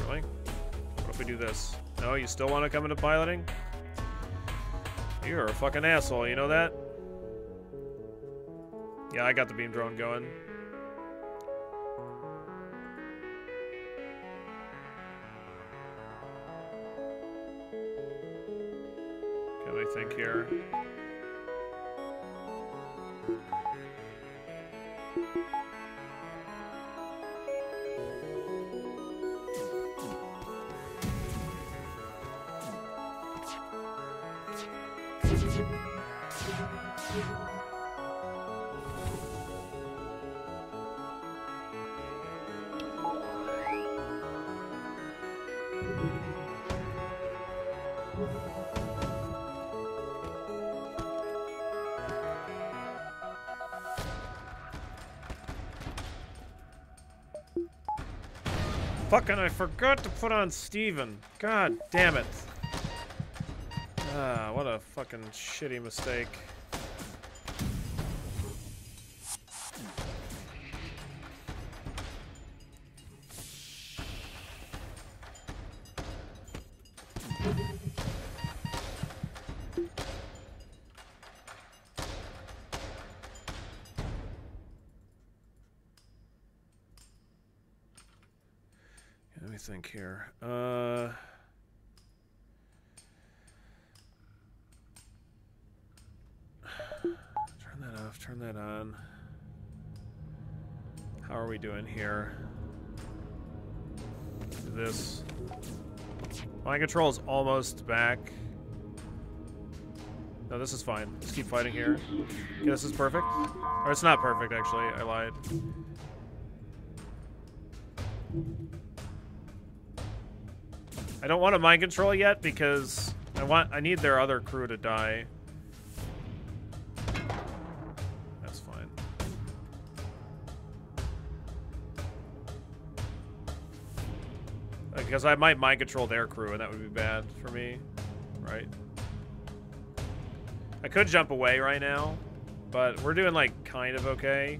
Really? What if we do this. No, you still want to come into piloting? You're a fucking asshole, you know that? Yeah, I got the beam drone going. Can we think here? Fucking, I forgot to put on Steven. God damn it. Ah, what a fucking shitty mistake. Let me think here. Turn that off, turn that on. How are we doing here? Do this. Mind control is almost back. No, this is fine. Let's keep fighting here. Okay, this is perfect. Or it's not perfect, actually. I lied. I don't want to mind control yet because I need their other crew to die. That's fine. Because I might mind control their crew and that would be bad for me, right? I could jump away right now, but we're doing like kind of okay.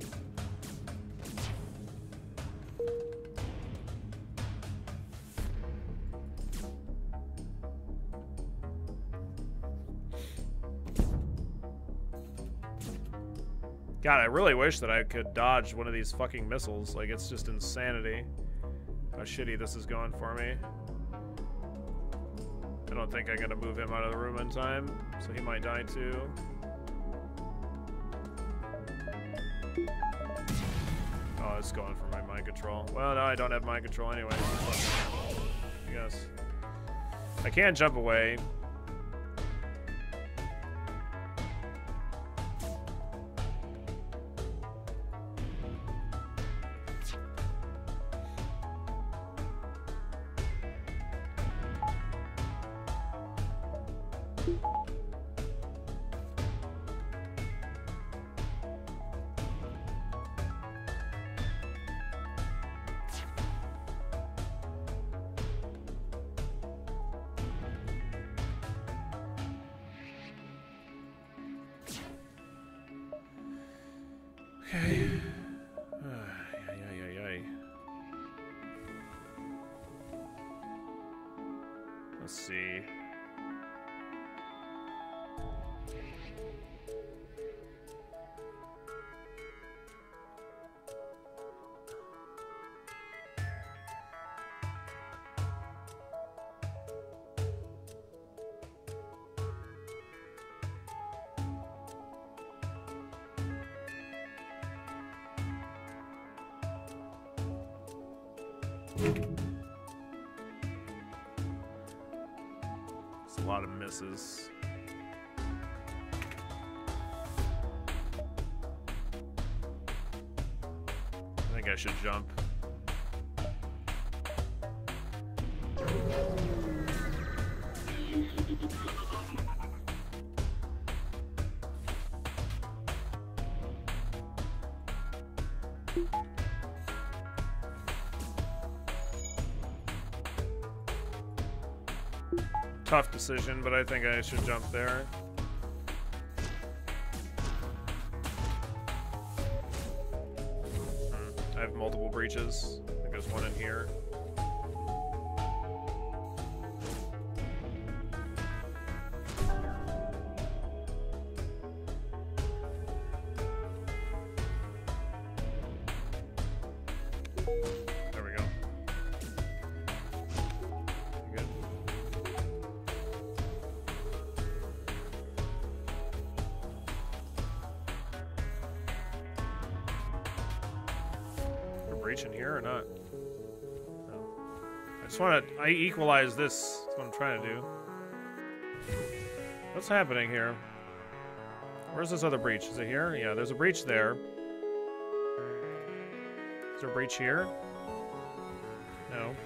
God, I really wish that I could dodge one of these fucking missiles. Like, it's just insanity how shitty this is going for me. I don't think I'm gonna move him out of the room in time, so he might die too. Oh, it's going for my mind control. Well, no, I don't have mind control anyway. I guess. I can jump away. Okay. Let's see. It's a lot of misses. I think I should jump. Tough decision, but I think I should jump there. I have multiple breaches. I think there's one in here. There we go. Good. We're breaching here or not? No. I just want to. I equalize this. That's what I'm trying to do. What's happening here? Where's this other breach? Is it here? Yeah, there's a breach there. Is there a breach here? No.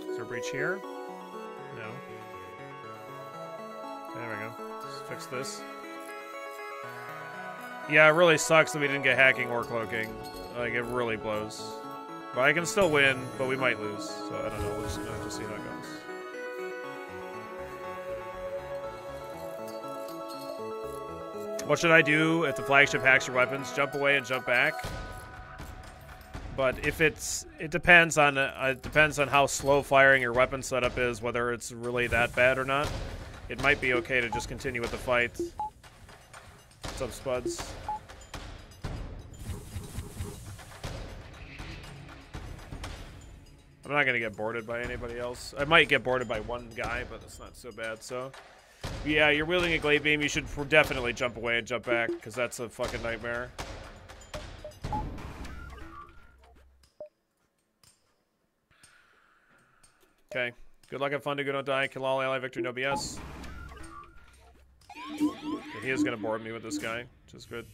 Is there a breach here? No. There we go. Let's fix this. Yeah, it really sucks that we didn't get hacking or cloaking. Like, it really blows. But I can still win, but we might lose. So I don't know. We're just gonna have to see how it goes. What should I do if the flagship hacks your weapons? Jump away and jump back. But if it depends on how slow firing your weapon setup is, whether it's really that bad or not. It might be okay to just continue with the fight. What's up, Spuds? I'm not gonna get boarded by anybody else. I might get boarded by one guy, but it's not so bad. So. Yeah, you're wielding a glade beam. You should definitely jump away and jump back, because that's a fucking nightmare. Okay. Good luck, have fun, do good, don't die. Kill all ally, victory, no BS. Okay, he is going to board me with this guy, which is good.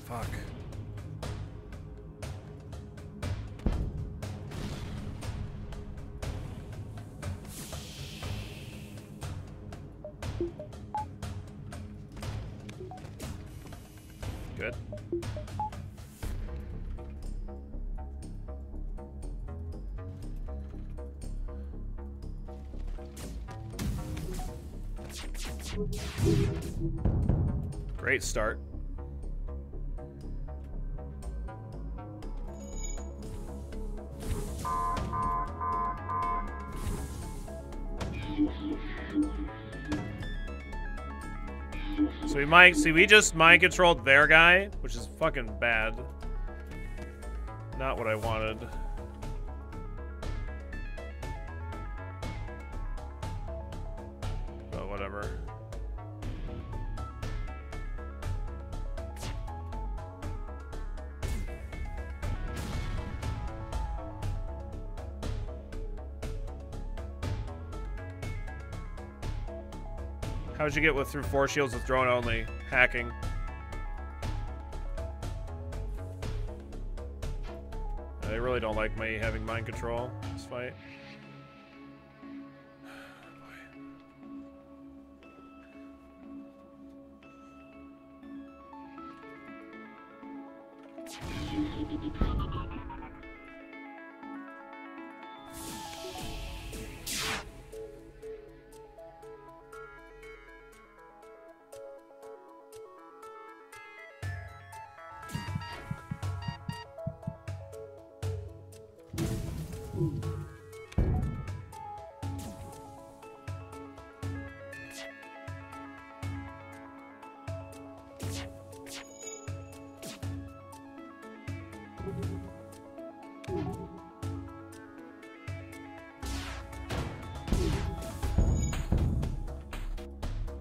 Fuck. Good. Great start. So we just mind controlled their guy, which is fucking bad. Not what I wanted. But whatever. How'd you get through 4 shields with drone only? Hacking. They really don't like me having mind control in this fight.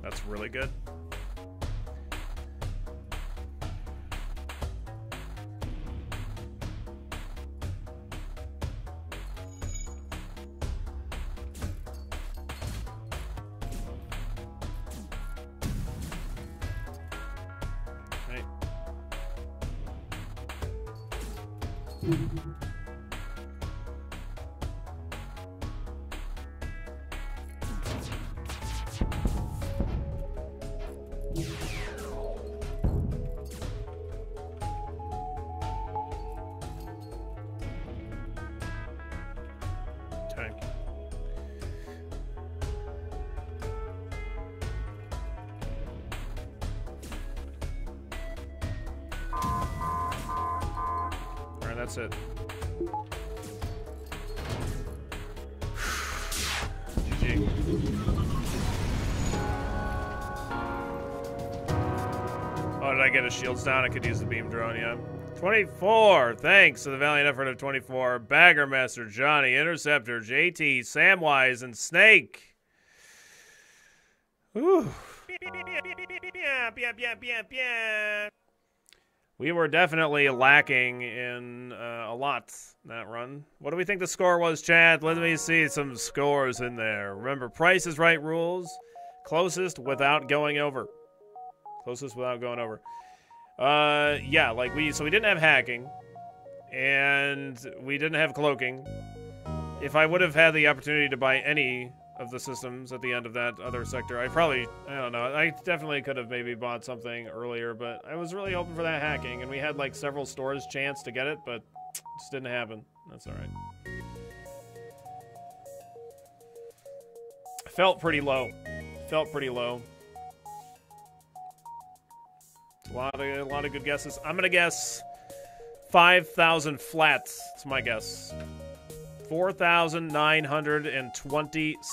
That's really good. Right. That's it. GG. Oh, did I get his shields down? I could use the beam drone, yeah. 24. Thanks to the valiant effort of 24. Baggermaster, Johnny, Interceptor, JT, Samwise, and Snake. Whew. We were definitely lacking in a lot that run. What do we think the score was, Chad? Let me see some scores in there. Remember, Price is Right rules. Closest without going over. Closest without going over. Yeah, like so we didn't have hacking, and we didn't have cloaking. If I would have had the opportunity to buy any of the systems at the end of that other sector, I don't know, I definitely could have maybe bought something earlier, but I was really hoping for that hacking, and we had like several stores chance to get it, but it just didn't happen. That's alright. Felt pretty low. Felt pretty low. A lot of good guesses. I'm gonna guess 5,000 flats. That's my guess. 4,926.